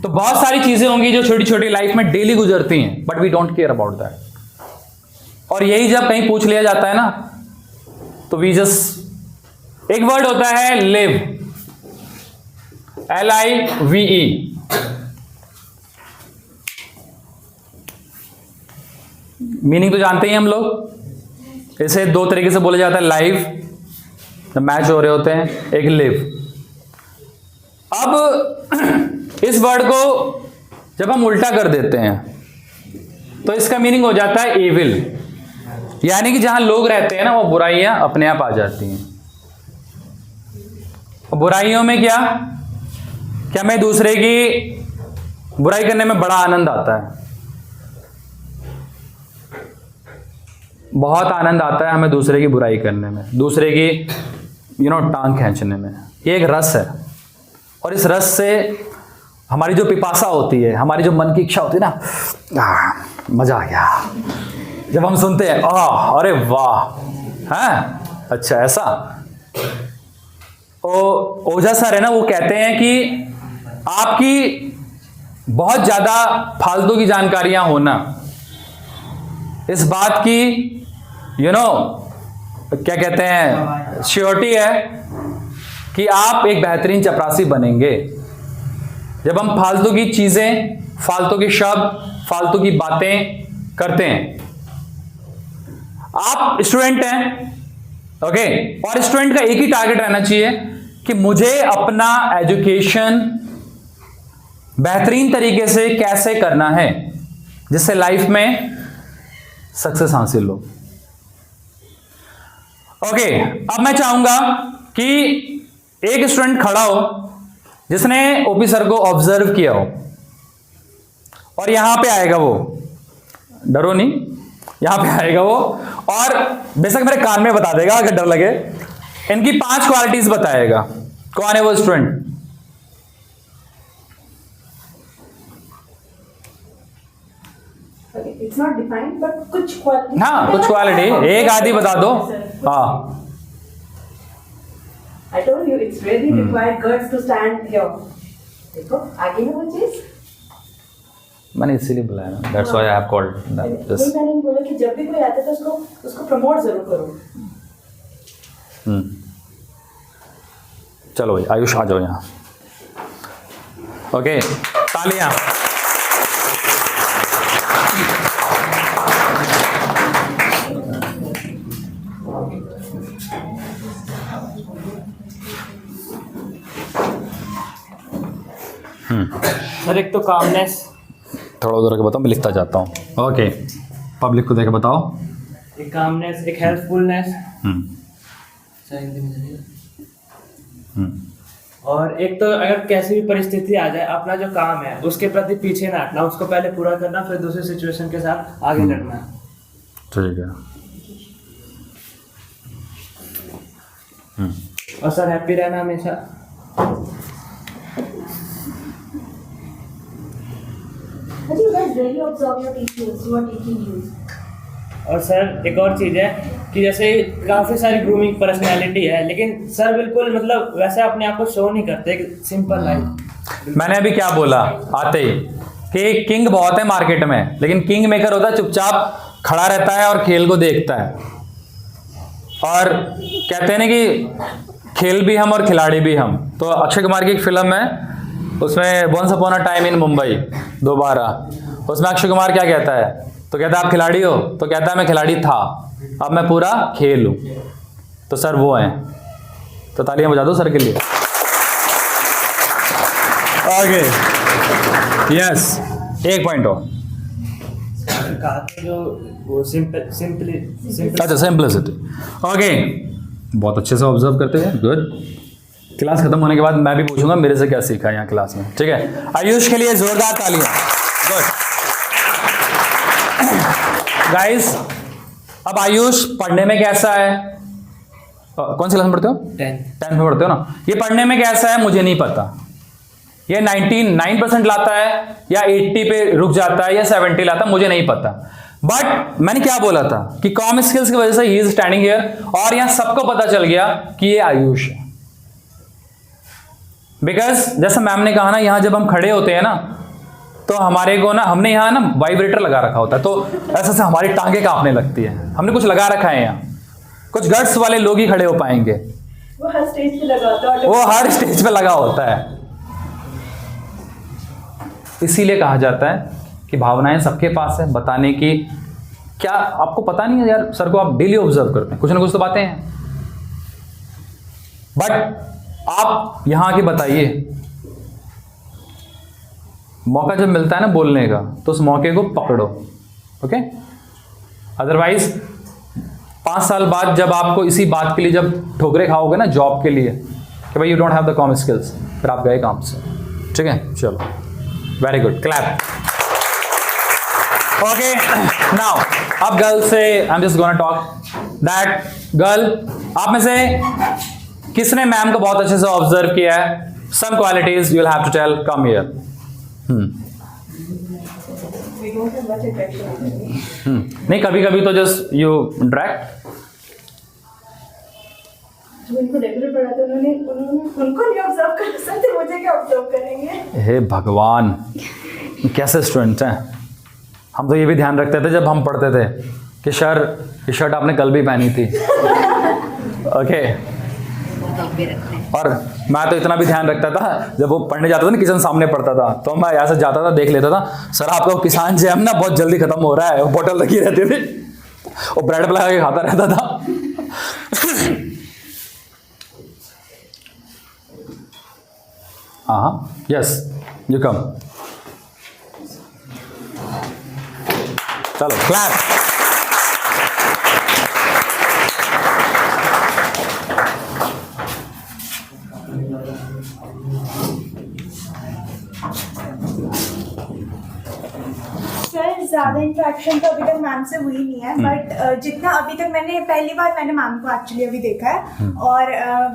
[SPEAKER 1] तो बहुत सारी चीजें होंगी जो छोटी छोटी लाइफ में डेली गुजरती हैं, but we don't care about that. और यही जब कहीं पूछ लिया जाता है ना, तो वी जस्ट, एक वर्ड होता है लिव, LIVE। मीनिंग तो जानते ही हम लोग। इसे दो तरीके से बोला जाता है, लाइव जब मैच हो रहे होते हैं, एक लिव। अब इस वर्ड को जब हम उल्टा कर देते हैं तो इसका मीनिंग हो जाता है एविल, यानी कि जहां लोग रहते हैं ना, वो बुराइयां अपने आप आ जाती हैं। बुराइयों में क्या हमें दूसरे की बुराई करने में बड़ा आनंद आता है, बहुत आनंद आता है हमें दूसरे की बुराई करने में, दूसरे की टांग खींचने में। ये एक रस है, और इस रस से हमारी जो पिपासा होती है, हमारी जो मन की इच्छा होती है ना, मजा आ गया जब हम सुनते हैं, अरे वाह, है अच्छा ऐसा। ओझा सर है ना, वो कहते हैं कि आपकी बहुत ज्यादा फालतू की जानकारियां होना इस बात की क्या कहते हैं, श्योरिटी है कि आप एक बेहतरीन चपरासी बनेंगे। जब हम फालतू की चीजें, फालतू के शब्द, फालतू की बातें करते हैं। आप स्टूडेंट हैं, ओके। और स्टूडेंट का एक ही टारगेट रहना चाहिए कि मुझे अपना एजुकेशन बेहतरीन तरीके से कैसे करना है जिससे लाइफ में सक्सेस हासिल हो। ओके, अब मैं चाहूंगा कि एक स्टूडेंट खड़ा हो जिसने ओपी सर को ऑब्जर्व किया हो और यहां पे आएगा वो, डरो नहीं, यहां पे आएगा वो और बेशक मेरे कान में बता देगा अगर डर लगे, इनकी 5 क्वालिटीज बताएगा। कौन है वो student?
[SPEAKER 4] Okay, it's not defined, but कुछ quality.
[SPEAKER 1] हाँ, कुछ क्वालिटी एक आधी बता दो। हाँ,
[SPEAKER 4] I told you it's really required guts to stand here. देखो आगे है वो चीज।
[SPEAKER 1] मैंने इसीलिए बुलाया ना, that's why I have called this.
[SPEAKER 4] नहीं, मैंने बोला कि जब भी कोई आता है तो उसको प्रमोट जरूर करो।
[SPEAKER 1] चलो भाई आयुष आ जाओ यहाँ। ओके, तालियां।
[SPEAKER 2] सर एक तो कामनेस,
[SPEAKER 1] थोड़ा उधर के बताओ, मैं लिखता जाता हूँ। ओके, पब्लिक को देख बताओ।
[SPEAKER 2] एक कामनेस, एक हेल्पफुलनेस
[SPEAKER 1] हम्म
[SPEAKER 2] और एक तो अगर कैसी भी परिस्थिति आ जाए अपना जो काम है उसके प्रति पीछे ना हटना, उसको पहले पूरा करना, फिर दूसरी सिचुएशन के साथ आगे लड़ना।
[SPEAKER 1] ठीक है।
[SPEAKER 2] और सर हैप्पी रहना हमेशा।
[SPEAKER 4] But you guys really observe your teachers who are teaching you.
[SPEAKER 2] और सर एक और चीज़ है कि जैसे काफ़ी सारी ग्रूमिंग पर्सनैलिटी है लेकिन सर बिल्कुल मतलब वैसे अपने आप को शो नहीं करते, सिंपल लाइफ।
[SPEAKER 1] मैंने अभी क्या बोला आते ही कि किंग बहुत है मार्केट में, लेकिन किंग मेकर होता है चुपचाप खड़ा रहता है और खेल को देखता है। और कहते हैं ना कि खेल भी हम और खिलाड़ी भी हम। तो अक्षय कुमार की एक फिल्म है, उसमें once upon a time in Mumbai दोबारा, उसमें अक्षय कुमार क्या कहता है, तो कहता है आप खिलाड़ी हो, तो कहता है मैं खिलाड़ी था, अब मैं पूरा खेल हूं। तो सर वो हैं, तो तालियां बजा दो सर के लिए। आगे यस, एक पॉइंट और।
[SPEAKER 2] कहा था जो वो सिंपली
[SPEAKER 1] अच्छा, सिंपलिसिटी। ओके, बहुत अच्छे से ऑब्जर्व करते हैं, गुड। क्लास खत्म होने के बाद मैं भी पूछूंगा मेरे से क्या सीखा है यहाँ क्लास में, ठीक है। आयुष के लिए जोरदार तालियां, गुड गाइस। अब आयुष पढ़ने में कैसा है? कौन सी क्लास में पढ़ते हो? 10th में पढ़ते हो ना। ये पढ़ने में कैसा है मुझे नहीं पता, ये 99% लाता है या 80 पे रुक जाता है या 70 लाता है, मुझे नहीं पता। बट मैंने क्या बोला था कि कॉम स्किल्स की वजह से ही इज स्टैंडिंग हियर, और यहां सबको पता चल गया कि ये आयुष है। बिकॉज जैसा मैम ने कहा ना, यहां जब हम खड़े होते हैं ना तो हमारे को ना, हमने यहाँ ना वाइब्रेटर लगा रखा होता है, तो ऐसे से हमारी टांगे कांपने लगती है। हमने कुछ लगा रखा है यहाँ, कुछ गट्स वाले लोग ही खड़े हो पाएंगे।
[SPEAKER 4] वो हर स्टेज पे लगा होता है,
[SPEAKER 1] वो हर स्टेज पे लगा होता है। इसीलिए कहा जाता है कि भावनाएं सबके पास है बताने की। क्या आपको पता नहीं है यार? सर को आप डेली ऑब्जर्व करते हैं, कुछ ना कुछ तो बातें हैं, बट आप यहां के बताइए। मौका जब मिलता है ना बोलने का, तो उस मौके को पकड़ो, ओके। अदरवाइज 5 साल बाद जब आपको इसी बात के लिए जब ठोकरे खाओगे ना जॉब के लिए कि भाई you don't have the com skills, फिर आप गए काम से, ठीक है। चलो, very good, clap. Okay, now अब गर्ल से I am just gonna talk that girl, आप में से किसने मैम को बहुत अच्छे से ऑब्जर्व किया है? Some qualities you will have to tell, come here. नहीं, कभी कभी तो जस्ट यू इंटरेक्ट।
[SPEAKER 4] जो इनको रेगुलर पढ़ाते उनको नहीं ऑब्जर्व कर सकते, मुझे क्या ऑब्जर्व करेंगे?
[SPEAKER 1] हे भगवान, कैसे स्टूडेंट्स हैं। हम तो ये भी ध्यान रखते थे जब हम पढ़ते थे कि सर ये शर्ट आपने कल भी पहनी थी, ओके। और मैं तो इतना भी ध्यान रखता था, जब वो पढ़ने जाता था ना, किचन सामने पढ़ता था, तो मैं ऐसे जाता था, देख लेता था, सर आपका किसान जैम ना बहुत जल्दी खत्म हो रहा है, वो बोतल रखी रहती थी, वो ब्रेड पे लगा के खाता रहता था। यस यू कम, चलो क्लैप।
[SPEAKER 4] सर ज़्यादा इंटरेक्शन तो अभी तक मैम से हुई नहीं है, बट जितना अभी तक मैंने पहली बार मैंने मैम को एक्चुअली अभी देखा है, और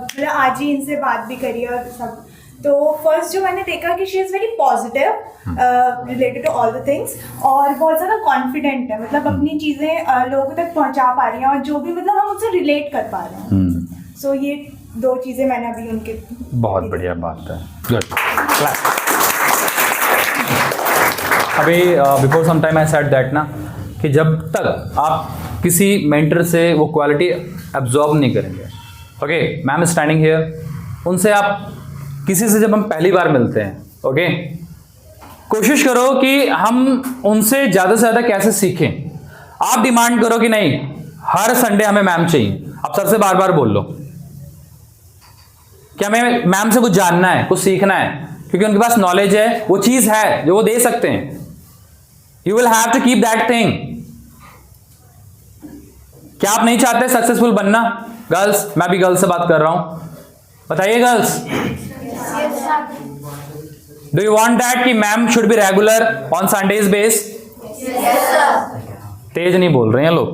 [SPEAKER 4] मतलब आज ही इनसे बात भी करी और सब। तो फर्स्ट जो मैंने देखा कि she is very positive related to all the things, और बहुत ज़्यादा कॉन्फिडेंट है, मतलब अपनी चीज़ें लोगों तक पहुंचा पा रही हैं, और जो भी मतलब हम उससे रिलेट कर पा रहे हैं। सो ये दो चीज़ें मैंने अभी उनके।
[SPEAKER 1] बहुत बढ़िया बात है, गुड क्लैप। अभी before some time I said that ना, कि जब तक आप किसी मेंटर से वो क्वालिटी एब्जॉर्ब नहीं करेंगे, okay, ma'am is standing here, उनसे आप किसी से जब हम पहली बार मिलते हैं, ओके, कोशिश करो कि हम उनसे ज़्यादा से ज़्यादा कैसे सीखें। आप डिमांड करो कि नहीं हर संडे हमें मैम चाहिए, आप सर से बार बार बोल लो कि हमें मैम से कुछ जानना है, कुछ सीखना है, क्योंकि उनके पास नॉलेज है, वो चीज़ है जो वो दे सकते हैं। You will have to keep that thing. क्या आप नहीं चाहते सक्सेसफुल बनना? गर्ल्स, मैं भी गर्ल्स से बात कर रहा हूं, बताइए girls, do you want that कि ma'am should be regular on Sundays base? तेज नहीं बोल रहे हैं लोग,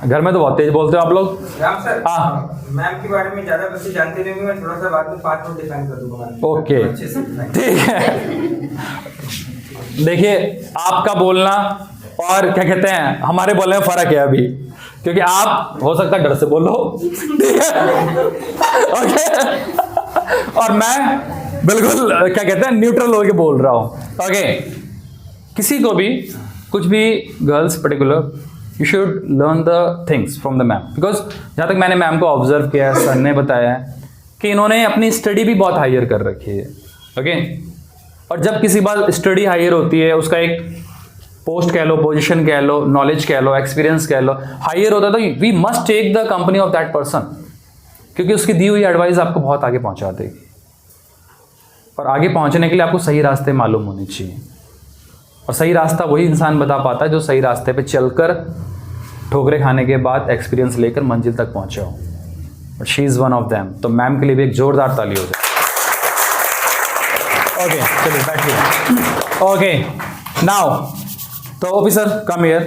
[SPEAKER 1] घर में तो बहुत तेज बोलते हो आप लोग।
[SPEAKER 5] राम सर,
[SPEAKER 1] हाँ
[SPEAKER 5] मैम के बारे में ज्यादा बच्चे जानते नहीं, मैं थोड़ा सा बाद में 5 मिनट डिफाइन कर दूंगा।
[SPEAKER 1] ओके,
[SPEAKER 5] अच्छे से
[SPEAKER 1] ठीक है। देखिए, आपका बोलना और क्या कहते हैं हमारे बोलने में फर्क है अभी, क्योंकि आप हो सकता है डर से बोलो, ठीक है, ओके, और मैं बिल्कुल क्या कहते हैं न्यूट्रल होकर बोल रहा हूं, ओके। किसी को भी कुछ भी, girls particular, you should learn the things from the ma'am, because जहाँ तक मैंने मैम को ऑब्जर्व किया है, सर ने बताया है कि इन्होंने अपनी स्टडी भी बहुत हायर कर रखी है, ओके। और जब किसी बार स्टडी हायर होती है, उसका एक पोस्ट कह लो, पोजीशन कह लो, नॉलेज कह लो, एक्सपीरियंस कह लो, हायर होता है, तो we must take the company of that person, क्योंकि उसकी दी हुई एडवाइस आपको बहुत आगे पहुंचा देगी। और आगे पहुंचने के लिए आपको सही रास्ते मालूम होने चाहिए, और सही रास्ता वही इंसान बता पाता है जो सही रास्ते पे चलकर ठोकरे खाने के बाद एक्सपीरियंस लेकर मंजिल तक पहुंचा हो। But she is one of them. तो मैम के लिए भी एक जोरदार ताली हो जाए। ओके, चलिए बैठिए। ओके, नाउ तो ऑफिसर कम हियर।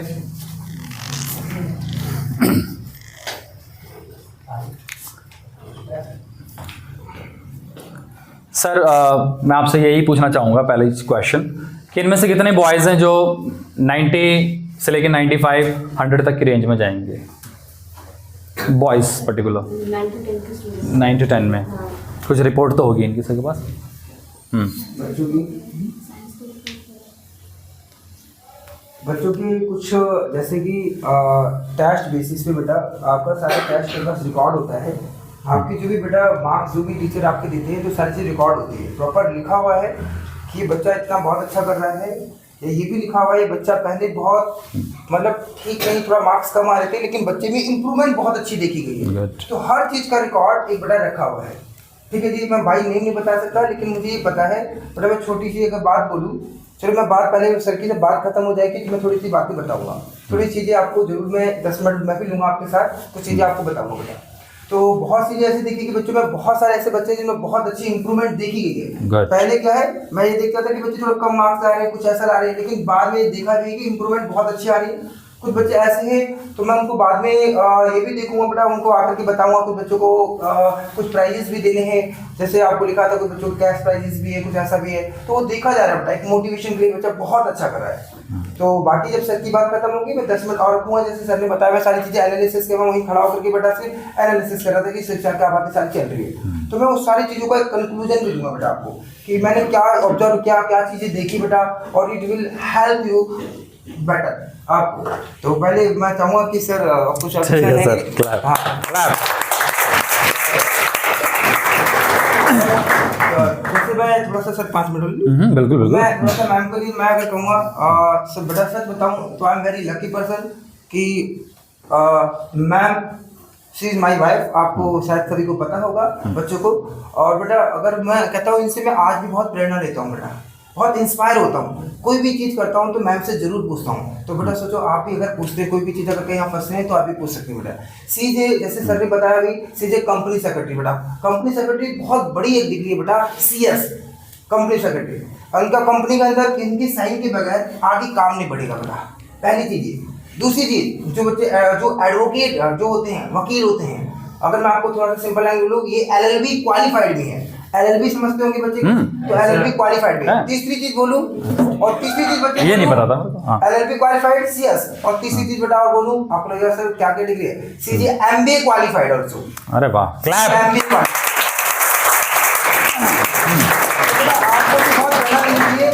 [SPEAKER 1] सर मैं आपसे यही पूछना चाहूँगा पहले क्वेश्चन कि इनमें से कितने बॉयज़ हैं जो 90 से लेकर 95, 100 तक की रेंज में जाएंगे? बॉयज़ पर्टिकुलर 9 to 10 में। कुछ रिपोर्ट तो होगी इनकी सबके पास।
[SPEAKER 5] बच्चों की कुछ जैसे कि टेस्ट बेसिस पे बेटा आपका सारा टेस्ट के पास रिकॉर्ड होता है। आपकी जो भी बेटा मार्क्स जो भी टीचर आपके देते हैं, जो सारी चीज़ रिकॉर्ड होती है, प्रॉपर लिखा हुआ है कि ये बच्चा इतना बहुत अच्छा कर रहा है, या ये भी लिखा हुआ है ये बच्चा पहले बहुत मतलब ठीक नहीं, थोड़ा मार्क्स कम आ रहे थे, लेकिन बच्चे में इंप्रूवमेंट बहुत अच्छी देखी गई है। तो हर चीज़ का रिकॉर्ड एक बेटा रखा हुआ है। ठीक है जी, मैं भाई नेम नहीं बता सकता, लेकिन मुझे ये पता है। बेटा मैं छोटी सी अगर बात बोलूँ, चलो मैं बात पहले सर की जब बात खत्म हो जाएगी तो मैं थोड़ी सी बातें बताऊंगा, थोड़ी चीज़ें आपको जरूर मैं 10 मिनट मैं भी लूँगा आपके साथ, कुछ चीज़ें आपको बताऊंगा बेटा। तो बहुत चीज़ें ऐसी देखी कि बच्चों में बहुत सारे ऐसे बच्चे जिनमें बहुत अच्छी इंप्रूवमेंट देखी गई है। पहले क्या है, मैं ये देखता था कि बच्चे थोड़ा कम मार्क्स आ रहे हैं, कुछ ऐसा ला रहे हैं, लेकिन बाद में देखा भी कि इंप्रूवमेंट बहुत अच्छी आ रही है। कुछ बच्चे ऐसे हैं तो मैं उनको बाद में ये भी देखूंगा बेटा, उनको आकर के बताऊंगा। कुछ बच्चों को कुछ प्राइजेस भी देने हैं, जैसे आपको लिखा था कुछ बच्चों को कैश प्राइजेस भी है, कुछ ऐसा भी है। तो वो देखा जा रहा है बेटा, एक मोटिवेशन के लिए बच्चा बहुत अच्छा कर रहा है। तो बाकी जब सर की बात खत्म होगी मैं 10 मिनट और रखूंगा। जैसे सर ने बताया, मैं सारी चीज़ें एनालिसिस के मैं वहीं खड़ा होकर के बेटा से एनालिसिस कर रहा था कि शिक्षा क्या बातें सारी चल रही है। तो मैं उस सारी चीज़ों का एक कंक्लूजन भी दूंगा बेटा आपको कि मैंने क्या ऑब्जर्व किया, क्या चीज़ें देखी बेटा, और it will help you better आपको। तो पहले मैं चाहूँगा कि सर कुछ जैसे मैं थोड़ा सा सर 5 मिनट
[SPEAKER 1] बिल्कुल बिल्कुल।
[SPEAKER 5] मैं थोड़ा सा मैम को मैं अगर कहूँगा सर बेटा सच बताऊँ तो I am very lucky person कि ma'am she is my wife, आपको शायद सभी को पता होगा बच्चों को। और बेटा अगर मैं कहता हूँ इनसे मैं आज भी बहुत प्रेरणा लेता हूँ बेटा, बहुत इंस्पायर होता हूँ। कोई भी चीज़ करता हूँ तो मैम से जरूर पूछता हूँ। तो बेटा सोचो आप भी अगर पूछते हैं कोई भी चीज़, अगर कहीं आप फंसे हैं तो आप भी पूछ सकते हैं बेटा। सीजे जैसे सर ने बताया अभी, सीजे कंपनी सेक्रेटरी बेटा, कंपनी सेक्रेटरी बहुत बड़ी एक डिग्री है बेटा। CS कंपनी सेक्रेटरी, उनका कंपनी के अंदर इनकी साइन के बगैर आगे काम नहीं बढ़ेगा बेटा, पहली चीज़ ये। दूसरी चीज़, जो बच्चे जो एडवोकेट जो होते हैं, वकील होते हैं, अगर मैं आपको थोड़ा सा सिंपल लैंग्वेज बोलूँ, ये LLB क्वालिफाइड भी है। LLB समझते होंगे बच्चे, तो LLB क्वालिफाइड भी है। तीसरी चीज बोलूं, और तीसरी चीज बच्चे
[SPEAKER 1] ये नहीं पता था।
[SPEAKER 5] LLB क्वालिफाइड CS, और तीसरी चीज बेटा और बोलूं, आपको लगेगा सर क्या क्या डिग्री है, CJ MBA क्वालिफाइड ऑल्सो।
[SPEAKER 1] अरे वाह, क्लैप।
[SPEAKER 5] MBA qualified. आपको भी बहुत बढ़िया लीजिए,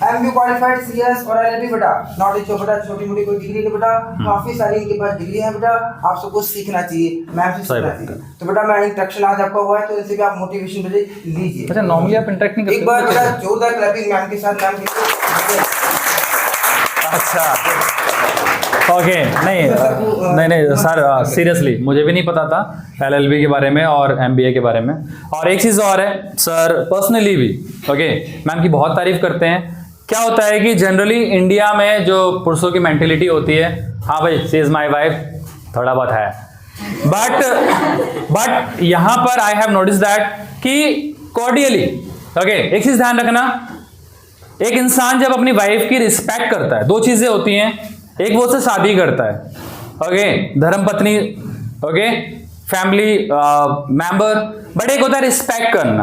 [SPEAKER 5] MBA क्वालिफाइड CS और LLB बेटा, नॉट इच बेटा छोटी मोटी कोई डिग्री नहीं बेटा, काफी सारी इनके पास डिग्री है बेटा। आप सबको सीखना चाहिए, मैम से सीखना चाहिए। तो बेटा मैं इंटरेक्शन आज आपका हुआ है तो इनसे भी आप मोटिवेशन लीजिए।
[SPEAKER 1] अच्छा, नॉर्मली आप इंटरेक्ट नहीं करते?
[SPEAKER 5] एक बार बेटा जोरदार क्लैपिंग मैम के साथ, मैम के।
[SPEAKER 1] अच्छा, ओके। नहीं सर, सीरियसली मुझे भी नहीं पता था LLB के बारे में और MBA के बारे में। और एक चीज़ और है सर, पर्सनली भी ओके, मैम की बहुत तारीफ करते हैं। क्या होता है कि जनरली इंडिया में जो पुरुषों की मेंटेलिटी होती है, हाँ भाई शी इज माई वाइफ, थोड़ा बहुत है, बट यहाँ पर आई हैव नोटिस दैट कि कॉर्डियली ओके। एक चीज़ ध्यान रखना, एक इंसान जब अपनी वाइफ की रिस्पेक्ट करता है, दो चीजें होती हैं, एक वो उससे शादी करता है ओके, धर्मपत्नी ओके, फैमिली मेंबर, बट एक होता है रिस्पेक्ट करना।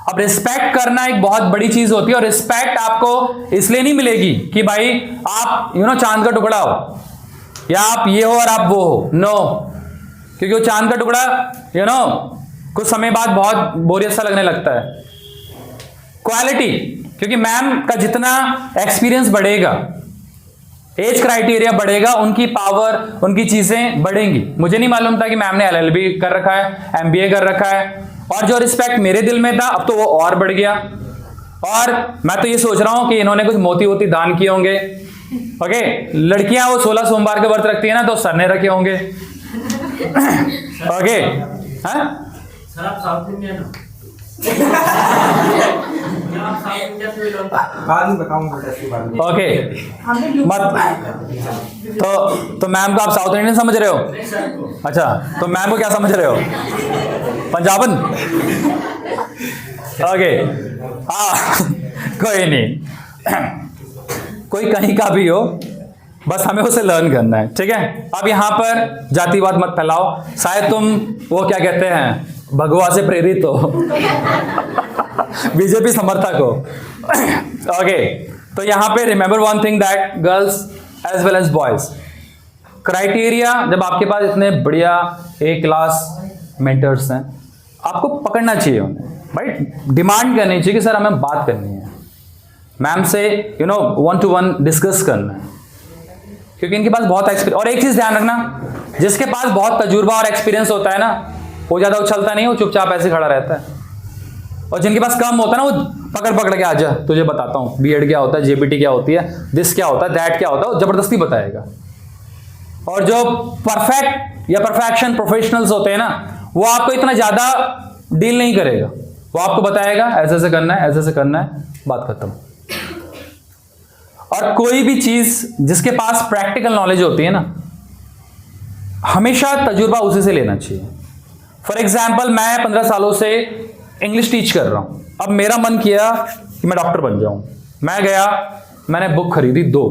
[SPEAKER 1] अब रिस्पेक्ट करना एक बहुत बड़ी चीज होती है, और रिस्पेक्ट आपको इसलिए नहीं मिलेगी कि भाई आप चांद का टुकड़ा हो, या आप ये हो और आप वो हो, नो। क्योंकि वो चांद का टुकड़ा कुछ समय बाद बहुत बोरियत सा लगने लगता है। क्वालिटी, क्योंकि मैम का जितना एक्सपीरियंस बढ़ेगा, एज क्राइटेरिया बढ़ेगा, उनकी पावर, उनकी चीजें बढ़ेंगी। मुझे नहीं मालूम था कि मैम ने LLB कर रखा है, MBA कर रखा है, और जो रिस्पेक्ट मेरे दिल में था अब तो वो और बढ़ गया। और मैं तो ये सोच रहा हूं कि इन्होंने कुछ मोती वोती दान किए होंगे ओके। लड़कियां वो 16 सोमवार के व्रत रखती है ना, तो सर ने रखे होंगे ओके।
[SPEAKER 2] सर आप साउथ इंडियन हो? आप साउथ इंडिया से बिलोंग करते हो?
[SPEAKER 5] बाद में बताऊंगा बेटा इसके बारे में।
[SPEAKER 1] ओके, मत तो मैम को आप साउथ इंडियन समझ रहे हो?
[SPEAKER 2] नहीं सर को।
[SPEAKER 1] अच्छा, तो मैम को क्या समझ रहे हो? पंजाबन? ओके, हाँ कोई नहीं, कोई कहीं का भी हो, बस हमें उसे लर्न करना है, ठीक है। अब यहाँ पर जातिवाद मत फैलाओ, शायद तुम वो क्या कहते हैं, भगवा से प्रेरित हो बीजेपी समर्थक हो ओके। तो यहाँ पे remember one thing that girls as well as boys, criteria, जब आपके पास इतने बढ़िया A क्लास मेंटर्स हैं, आपको पकड़ना चाहिए उन्हें, राइट। डिमांड करनी चाहिए कि सर हमें बात करनी है मैम से, 1-to-1 डिस्कस करना है, क्योंकि इनके पास बहुत एक्सपीरियंस। और एक चीज ध्यान रखना, जिसके पास बहुत तजुर्बा और एक्सपीरियंस होता है ना, वो ज्यादा उछलता नहीं, वो चुपचाप ऐसे खड़ा रहता है। और जिनके पास कम होता है ना, वो पकड़ के आजा तुझे बताता हूँ B.Ed क्या होता है, JBT क्या होती है, दिस क्या होता है, दैट क्या होता है, वो जबरदस्ती बताएगा। और जो परफेक्ट या परफेक्शन प्रोफेशनल्स होते हैं ना, वो आपको इतना ज्यादा डील नहीं करेगा, वो आपको बताएगा ऐसे ऐसे करना है, ऐसे ऐसे करना है, बात खत्म। और कोई भी चीज जिसके पास प्रैक्टिकल नॉलेज होती है ना, हमेशा तजुर्बा उसी से लेना चाहिए। फॉर एग्जाम्पल, मैं 15 सालों से इंग्लिश टीच कर रहा हूं, अब मेरा मन किया कि मैं डॉक्टर बन जाऊं, मैं गया, मैंने बुक खरीदी 2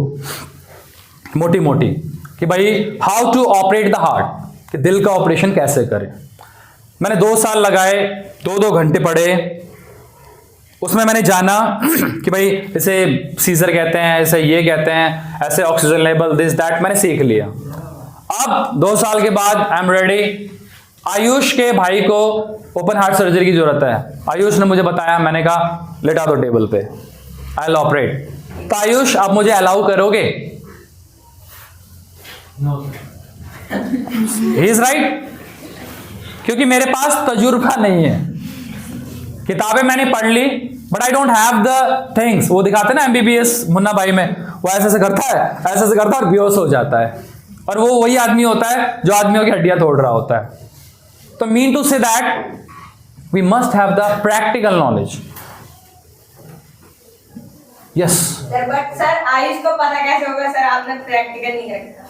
[SPEAKER 1] मोटी मोटी, कि भाई how to operate the heart, कि दिल का ऑपरेशन कैसे करें। मैंने 2 साल लगाए, 2-2 घंटे पढ़े, उसमें मैंने जाना कि भाई इसे सीजर कहते हैं, ऐसे ये कहते हैं, ऐसे ऑक्सीजन लेवल, दिस दैट, मैंने सीख लिया। अब 2 साल के बाद आई एम रेडी। आयुष के भाई को ओपन हार्ट सर्जरी की जरूरत है, आयुष ने मुझे बताया, मैंने कहा लेटा दो टेबल पे, आई विल ऑपरेट। तो आयुष आप मुझे अलाउ करोगे? ही इज राइट, क्योंकि मेरे पास तजुर्बा नहीं है। किताबें मैंने पढ़ ली, but I don't have the things. वो दिखाते ना MBBS मुन्ना भाई में, वो ऐसे ऐसे करता है, ऐसे ऐसे करता है और बेहोश हो जाता है। और वो वही आदमी होता है जो आदमियों की हड्डियां तोड़ रहा होता है। तो mean to say that we must have the practical knowledge. Yes
[SPEAKER 6] sir but sir Ayush को पता कैसे होगा सर, आपने प्रैक्टिकल नहीं रखा।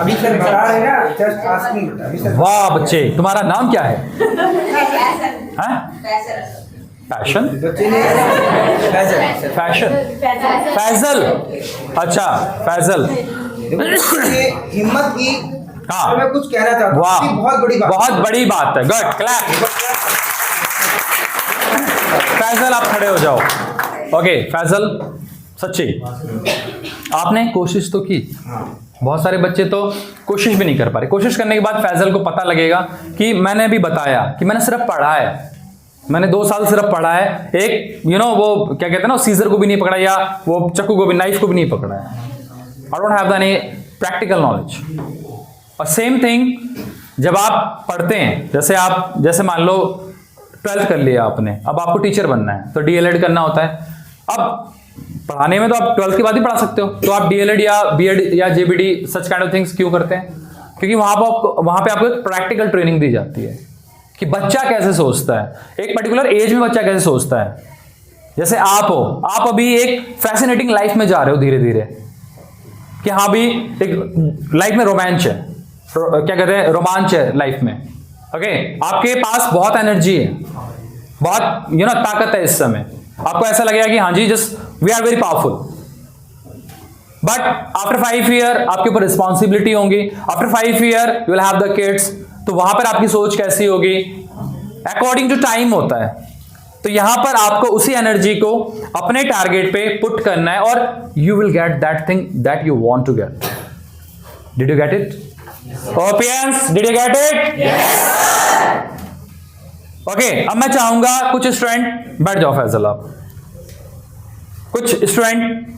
[SPEAKER 5] अभी सर बता रहे हैं ना, जस्ट आस्किंग बेटा अभी सर।
[SPEAKER 1] वाह बच्चे, तुम्हारा नाम क्या है? पैशन
[SPEAKER 5] बच्चे ने
[SPEAKER 1] फैशन फैजल। अच्छा फैजल,
[SPEAKER 5] हिम्मत की।
[SPEAKER 1] हाँ।
[SPEAKER 5] तो मैं कुछ कहना चाहता हूँ,
[SPEAKER 1] वाह,
[SPEAKER 5] ये बहुत बड़ी बात
[SPEAKER 1] बहुत बड़ी बात है। Good, clap. फैजल आप खड़े हो जाओ। ओके फैजल, सच्ची आपने कोशिश तो की। बहुत सारे बच्चे तो कोशिश भी नहीं कर पा रहे। कोशिश करने के बाद फैजल को पता लगेगा कि मैंने भी बताया कि मैंने सिर्फ पढ़ा है, मैंने 2 साल सिर्फ पढ़ा है। एक वो क्या कहते हैं ना, सीजर को भी नहीं पकड़ा या वो चाकू को भी, नाइफ को भी नहीं पकड़ा है। आई don't have any practical knowledge. और सेम थिंग जब आप पढ़ते हैं, जैसे मान लो 12th कर लिया आपने, अब आपको टीचर बनना है तो डीएलएड करना होता है। अब पढ़ाने में तो आप 12th के बाद ही पढ़ा सकते हो, तो आप डीएलएड या बीएड या JBD such kind of things क्यों करते हैं? क्योंकि वहां पे आपको एक प्रैक्टिकल ट्रेनिंग दी जाती है कि बच्चा कैसे सोचता है, एक पर्टिकुलर एज में बच्चा कैसे सोचता है। जैसे आप हो, आप अभी एक फैसिनेटिंग लाइफ में जा रहे हो धीरे धीरे, कि हाँ भी एक लाइफ में रोमांच है, क्या कहते हैं, रोमांच है लाइफ में। ओके, आपके पास बहुत एनर्जी है, बहुत ताकत है इस समय। आपको ऐसा लगेगा कि हाँ जी just we are very powerful. But after 5 year आपके ऊपर रिस्पॉन्सिबिलिटी होंगी। After 5 year you will have the kids. तो वहां पर आपकी सोच कैसी होगी? अकॉर्डिंग टू टाइम होता है। तो यहां पर आपको उसी एनर्जी को अपने टारगेट पे पुट करना है और you will get that thing that you want to get. Did you get it? Opians, did you get it? Okay, अब मैं चाहूंगा कुछ स्टूडेंट बैठ जाओ। फैजल आप, कुछ स्टूडेंट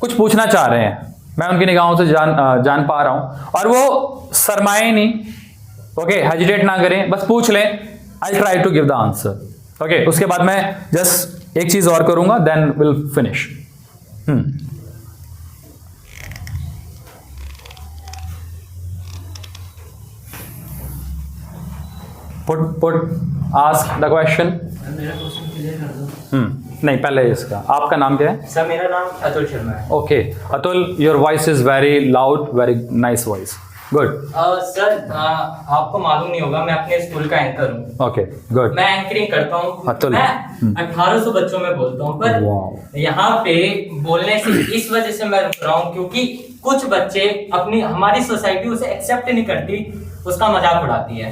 [SPEAKER 1] कुछ पूछना चाह रहे हैं, मैं उनकी निगाहों से जान पा रहा हूं, और वो शर्माए नहीं। ओके, हेजिटेट ना करें, बस पूछ लें। I try to give the answer. Okay, उसके बाद मैं जस्ट एक चीज और करूंगा, then will finish. Put ask the question।
[SPEAKER 2] मेरा क्वेश्चन क्लियर कर दो।
[SPEAKER 1] नहीं, पहले इसका। आपका नाम क्या है?
[SPEAKER 2] सर मेरा नाम अतुल शर्मा है।
[SPEAKER 1] Okay Atul, your voice is very loud, very nice voice. Good.
[SPEAKER 7] Sir आपको मालूम नहीं होगा, मैं अपने स्कूल का एंकर हूँ।
[SPEAKER 1] Okay good.
[SPEAKER 7] मैं एंकरिंग करता हूँ।
[SPEAKER 1] अतुल।
[SPEAKER 7] मैं 1800 बच्चों में बोलता हूँ, पर यहाँ पे बोलने से इस वजह से मैं रुक रहा हूँ क्योंकि कुछ बच्चे अपनी हमारी सोसाइटी उसे एक्सेप्ट नहीं करती, उसका मजाक उड़ाती है।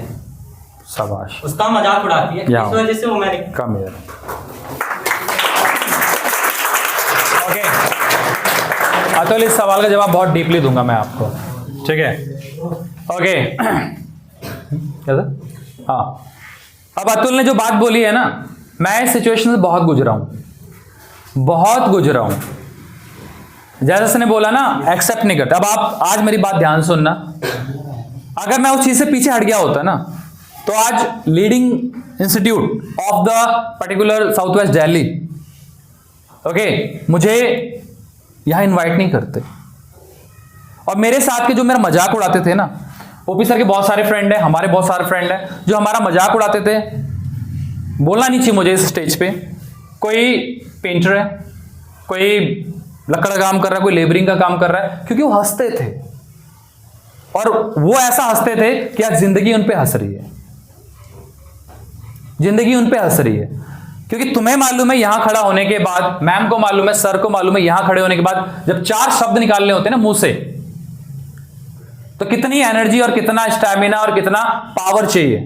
[SPEAKER 1] शाबाश।
[SPEAKER 7] उसका मजाक उड़ाती है, इस वजह से वो मैंने
[SPEAKER 1] कम हियर। ओके अतुल, इस सवाल का जवाब बहुत डीपली दूंगा मैं आपको, ठीक है? ओके क्या था? हाँ, अब अतुल ने जो बात बोली है ना, मैं इस सिचुएशन से बहुत गुजरा हूं। जैसे उसने बोला ना, एक्सेप्ट नहीं करता। अब आप आज मेरी बात ध्यान सुनना, अगर मैं उस चीज से पीछे हट गया होता ना, तो आज leading institute of the particular south west Delhi, okay, मुझे यहां इनवाइट नहीं करते। और मेरे साथ के जो मेरा मजाक उड़ाते थे ना, ओपी सर के बहुत सारे फ्रेंड हैं, हमारे बहुत सारे फ्रेंड हैं जो हमारा मजाक उड़ाते थे। बोलना नहीं चाहिए मुझे इस स्टेज पे। कोई पेंटर है, कोई लकड़ का काम कर रहा है, कोई लेबरिंग का काम कर रहा है, क्योंकि वो हंसते थे, और वो ऐसा हंसते थे कि आज जिंदगी उन पे हंस रही है। जिंदगी उन पे हंस रही है क्योंकि तुम्हें मालूम है यहां खड़ा होने के बाद, मैम को मालूम है, सर को मालूम है, यहां खड़े होने के बाद जब 4 शब्द निकालने होते हैं ना मुंह से, तो कितनी एनर्जी और कितना स्टैमिना और कितना पावर चाहिए।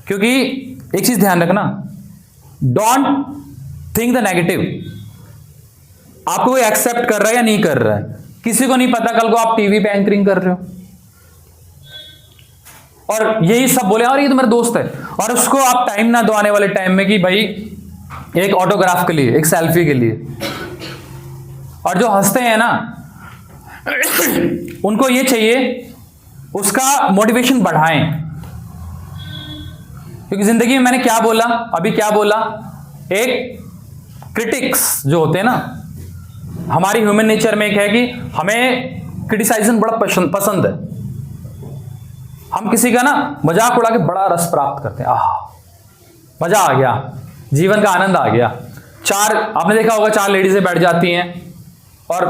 [SPEAKER 1] क्योंकि एक चीज ध्यान रखना, डोंट थिंक द नेगेटिव। आपको कोई एक्सेप्ट कर रहा है या नहीं कर रहा है, किसी को नहीं पता कल को आप टीवी पे एंकरिंग कर रहे हो और यही सब बोले और ये तो मेरा दोस्त है, और उसको आप टाइम ना दो आने वाले टाइम में कि भाई एक ऑटोग्राफ के लिए, एक सेल्फी के लिए। और जो हंसते हैं ना, उनको ये चाहिए उसका मोटिवेशन बढ़ाएं। क्योंकि जिंदगी में मैंने क्या बोला, अभी क्या बोला, एक क्रिटिक्स जो होते हैं ना, हमारी ह्यूमन नेचर में एक है कि हमें क्रिटिसाइजेशन बड़ा पसंद है। हम किसी का ना मजाक उड़ा के बड़ा रस प्राप्त करते हैं, आह मजा आ गया, जीवन का आनंद आ गया। आपने देखा होगा 4 लेडीजें बैठ जाती हैं और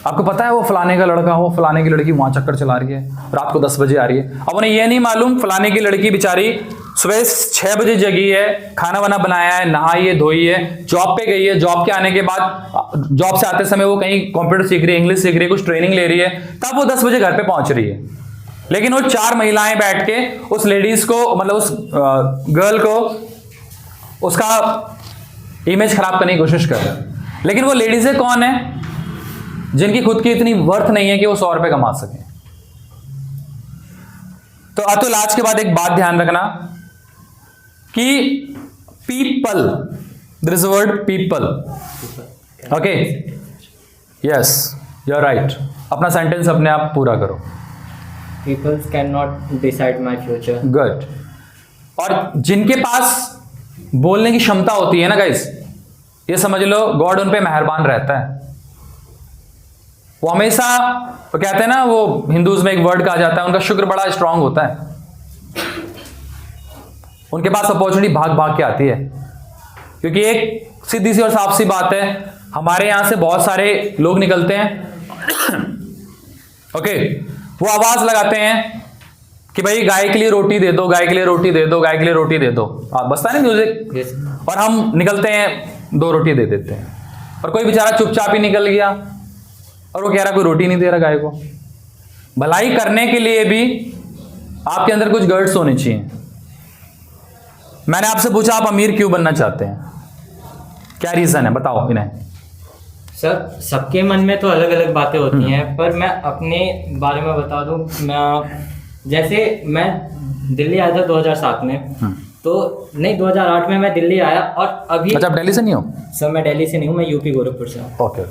[SPEAKER 1] आपको पता है वो फलाने का लड़का हो, फलाने की लड़की वहां चक्कर चला रही है, रात को 10 बजे आ रही है। अब उन्हें यह नहीं मालूम फलाने की लड़की बेचारी सुबह 6 बजे जगी है, खाना वाना बनाया है, नहाई है, धोई है, जॉब पे गई है, जॉब के आने के बाद जॉब से आते समय वो कहीं कंप्यूटर सीख रही है, इंग्लिश सीख रही है, कुछ ट्रेनिंग ले रही है, तब वो 10 बजे घर पे पहुंच रही है। लेकिन वो 4 महिलाएं बैठ के उस लेडीज को, मतलब उस गर्ल को, उसका इमेज खराब करने की कोशिश कर रहे हैं। लेकिन वो लेडीजें कौन है जिनकी खुद की इतनी वर्थ नहीं है कि वो 100 रुपए कमा सके। तो अतुल, आज के बाद एक बात ध्यान रखना कि people, there is a word people, okay, yes you are right. अपना सेंटेंस अपने आप पूरा करो।
[SPEAKER 7] People cannot decide my future.
[SPEAKER 1] Good. और जिनके पास बोलने की क्षमता होती है ना गाइस, ये समझ लो गॉड उन पे मेहरबान रहता है। वो हमेशा, वो कहते हैं ना, वो हिंदूज में एक वर्ड कहा जाता है, उनका शुक्र बड़ा स्ट्रांग होता है। उनके पास अपॉर्चुनिटी भाग भाग के आती है। क्योंकि एक सीधी सी और साफ सी बात है, हमारे यहां से बहुत सारे लोग निकलते हैं ओके, वो आवाज लगाते हैं कि भाई गाय के लिए रोटी दे दो, गाय के लिए रोटी दे दो, गाय के लिए रोटी दे दो, बसता है ना म्यूजिक, और हम निकलते हैं 2 रोटी दे देते हैं। और कोई बेचारा चुपचाप ही निकल गया और वो कह रहा कोई रोटी नहीं दे रहा गाय को। भलाई करने के लिए भी आपके अंदर कुछ गट्स होने चाहिए। मैंने आपसे पूछा आप अमीर क्यों बनना चाहते हैं, क्या रीजन है, बताओ इन्हें।
[SPEAKER 7] सर, सबके मन में तो अलग अलग बातें होती हैं, पर मैं अपने बारे में बता दूं। जैसे मैं दिल्ली आया था 2007 में, तो नहीं 2008 में मैं दिल्ली आया, और अभी। अच्छा, आप दिल्ली से नहीं हो? सर, मैं दिल्ली से नहीं हूँ, मैं यूपी गोरखपुर से हूँ।
[SPEAKER 1] ओके।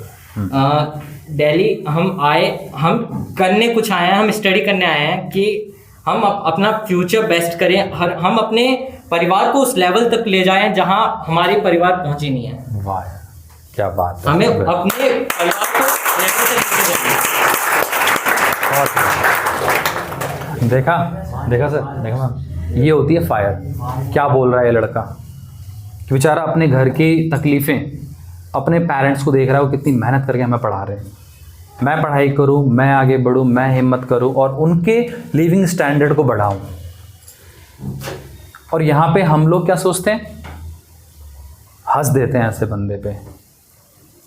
[SPEAKER 7] दिल्ली हम आए, हम करने कुछ आए हैं, हम स्टडी करने आए हैं कि हम अपना फ्यूचर बेस्ट करें, हम अपने परिवार को उस लेवल तक ले जाएं जहां हमारी परिवार पहुंची नहीं है।
[SPEAKER 1] वाह, क्या बात है।
[SPEAKER 7] हमें अपने परिवार को लेवल तक ले जाना।
[SPEAKER 1] देखा सर, देखा मैम, ये होती है फायर। क्या बोल रहा है ये लड़का कि बेचारा अपने घर की तकलीफें, अपने पेरेंट्स को देख रहा है, वो कितनी मेहनत करके हमें पढ़ा रहे हैं, मैं पढ़ाई करूं, मैं आगे बढ़ूं, मैं हिम्मत करूं और उनके लिविंग स्टैंडर्ड को बढ़ाऊं। और यहाँ पे हम लोग क्या सोचते हैं, हंस देते हैं ऐसे बंदे पे।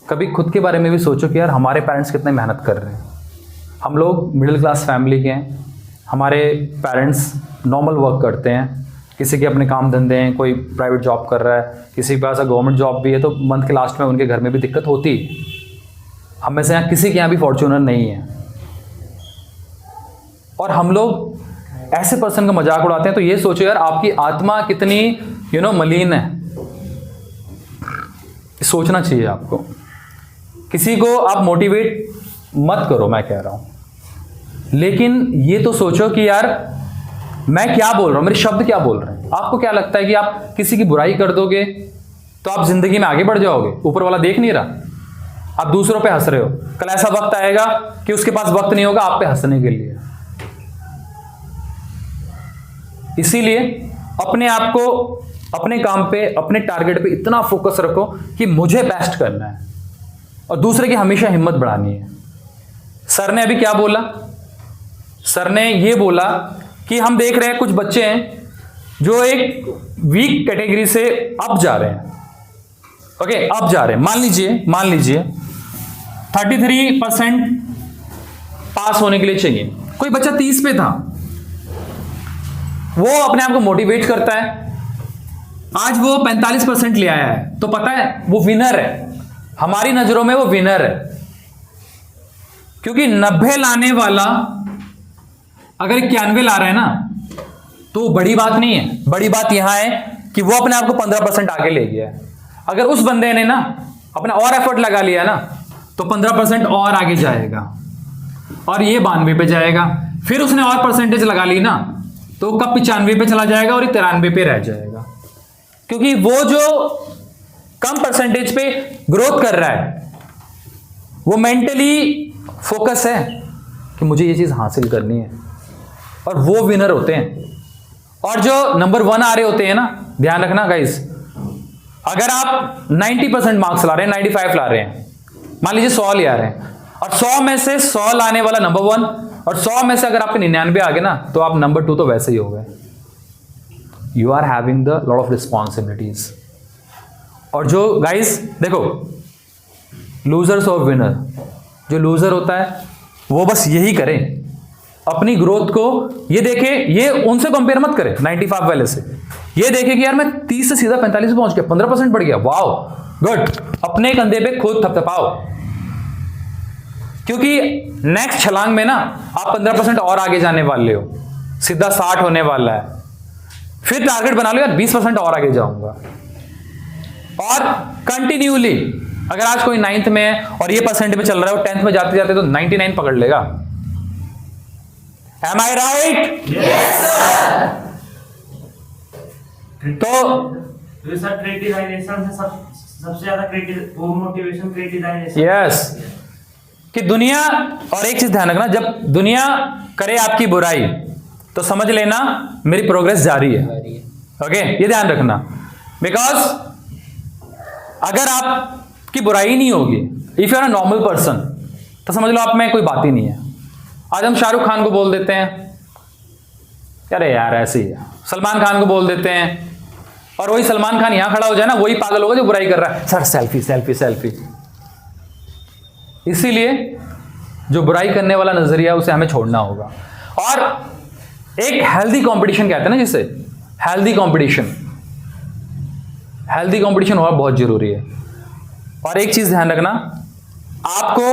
[SPEAKER 1] कभी खुद के बारे में भी सोचो कि यार हमारे पेरेंट्स कितने मेहनत कर रहे हैं। हम लोग मिडिल क्लास फैमिली के हैं, हमारे पेरेंट्स नॉर्मल वर्क करते हैं, किसी के अपने काम धंधे हैं, कोई प्राइवेट जॉब कर रहा है, किसी के पास गवर्नमेंट जॉब भी है, तो मंथ के लास्ट में उनके घर में भी दिक्कत होती है। हम में से यहाँ किसी के यहाँ भी फॉर्च्यूनर नहीं है। और हम लोग ऐसे पर्सन का मजाक उड़ाते हैं। तो ये सोचो यार आपकी आत्मा कितनी मलिन है, सोचना चाहिए आपको। किसी को आप मोटिवेट मत करो, मैं कह रहा हूं, लेकिन ये तो सोचो कि यार मैं क्या बोल रहा हूं, मेरे शब्द क्या बोल रहे हैं। आपको क्या लगता है कि आप किसी की बुराई कर दोगे तो आप जिंदगी में आगे बढ़ जाओगे? ऊपर वाला देख नहीं रहा, आप दूसरों पे हंस रहे हो। कल ऐसा वक्त आएगा कि उसके पास वक्त नहीं होगा आप पे हंसने के लिए। इसीलिए अपने आप को, अपने काम पे, अपने टारगेट पे इतना फोकस रखो कि मुझे बेस्ट करना है और दूसरे की हमेशा हिम्मत बढ़ानी है। सर ने अभी क्या बोला? सर ने ये बोला कि हम देख रहे हैं कुछ बच्चे हैं जो एक वीक कैटेगरी से अप जा रहे हैं। ओके, अप जा रहे हैं। मान लीजिए 33% पास होने के लिए चाहिए, कोई बच्चा 30 पे था, वो अपने आप को मोटिवेट करता है, आज वो 45% ले आया है, तो पता है वो विनर है। हमारी नजरों में वो विनर है, क्योंकि 90 लाने वाला अगर 91 ला रहा है ना, तो बड़ी बात नहीं है। बड़ी बात यहां है कि वो अपने आप को 15% आगे ले गया है। अगर उस बंदे ने ना अपना और एफर्ट लगा लिया ना, तो 15% और आगे जाएगा और ये 92 पे जाएगा। फिर उसने और परसेंटेज लगा ली ना, तो कब 95 पे चला जाएगा और ये 93 पे रह जाएगा। क्योंकि वो जो कम परसेंटेज पे ग्रोथ कर रहा है, वो मेंटली फोकस है कि मुझे ये चीज हासिल करनी है, और वो विनर होते हैं। और जो नंबर 1 आ रहे होते हैं ना, ध्यान रखना गाइस, अगर आप 90% मार्क्स ला रहे हैं, 95 ला रहे हैं, मान लीजिए 100 ले आ रहे हैं, और 100 में से 100 लाने वाला नंबर 1, और 100 में से अगर आपके 99 आ गए ना, तो आप नंबर 2 तो वैसे ही हो गए। You are having the lot of responsibilities. और जो गाइस देखो, लूजर्स और विनर, जो लूजर होता है वो बस यही करे, अपनी ग्रोथ को ये देखे, ये उनसे कंपेयर मत करे 95 वाले से, ये देखे कि यार मैं 30 से सीधा 45 पहुंच गया, 15% बढ़ गया, वाओ गुड। अपने कंधे पे खुद थपथपाओ, क्योंकि नेक्स्ट छलांग में ना आप 15% और आगे जाने वाले हो, सीधा 60 होने वाला है। फिर टारगेट बना लो यार 20% और आगे जाऊंगा, और कंटिन्यूली अगर आज कोई 9th में है और ये परसेंट पे चल रहा है, वो 10th में जाते जाते तो 99 पकड़ लेगा। Am I right?
[SPEAKER 2] Yes,
[SPEAKER 1] तो
[SPEAKER 2] सर क्रिटिसाइजेशन से सबसे ज्यादा मोटिवेशन क्रिटिसाइजेशन।
[SPEAKER 1] यस, कि दुनिया, और एक चीज ध्यान रखना, जब दुनिया करे आपकी बुराई तो समझ लेना मेरी प्रोग्रेस जारी है। ओके, ये ध्यान रखना, बिकॉज अगर आपकी बुराई नहीं होगी, if you are a normal person, तो समझ लो आप में कोई बात ही नहीं है। आज हम शाहरुख खान को बोल देते हैं, अरे यार ऐसे ही है, सलमान खान को बोल देते हैं, और वही सलमान खान यहां खड़ा हो जाए ना, वही पागल होगा जो बुराई कर रहा है, सर सेल्फी सेल्फी सेल्फी। इसीलिए जो बुराई करने वाला नजरिया उसे हमें छोड़ना होगा, और एक हेल्दी कंपटीशन कहते हैं ना, जिसे हेल्दी कंपटीशन होना बहुत जरूरी है। और एक चीज ध्यान रखना, आपको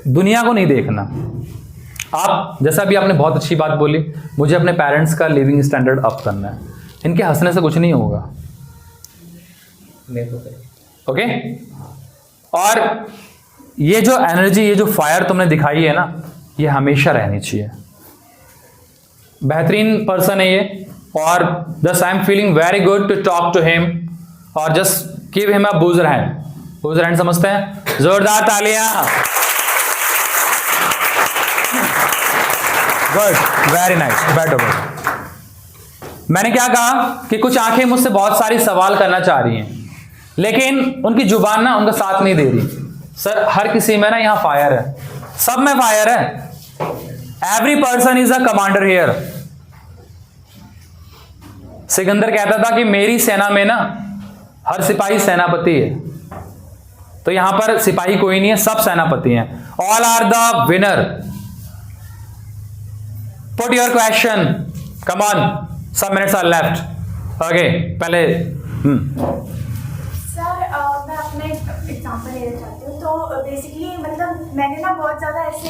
[SPEAKER 1] दुनिया को नहीं देखना। आप जैसा भी आपने बहुत अच्छी बात बोली, मुझे अपने पेरेंट्स का लिविंग स्टैंडर्ड अप करना है, इनके हंसने से कुछ नहीं होगा। ओके, और ये जो एनर्जी, ये जो फायर तुमने दिखाई है ना, ये हमेशा रहनी चाहिए। बेहतरीन पर्सन है ये, और just I am feeling very good to talk to him, और just give him a buzzer hand. Buzzer hand समझते हैं? जोरदार तालियां। गुड, वेरी नाइस, बैठो बैठो। मैंने क्या कहा कि कुछ आंखें मुझसे बहुत सारी सवाल करना चाह रही हैं, लेकिन उनकी जुबान ना उनका साथ नहीं दे रही। सर हर किसी में ना यहां फायर है, सब में फायर है। Every person is a commander here. Sikandar कहता था कि मेरी सेना में ना हर सिपाही सेनापति है, तो यहां पर सिपाही कोई नहीं है, सब सेनापति हैं। All are the winner. Put your question, come on, some minutes are left. Okay, पहले
[SPEAKER 4] सर मैं अपना एग्जांपल लेना चाहती हूँ। तो बेसिकली मतलब मैंने ना बहुत ज़्यादा ऐसे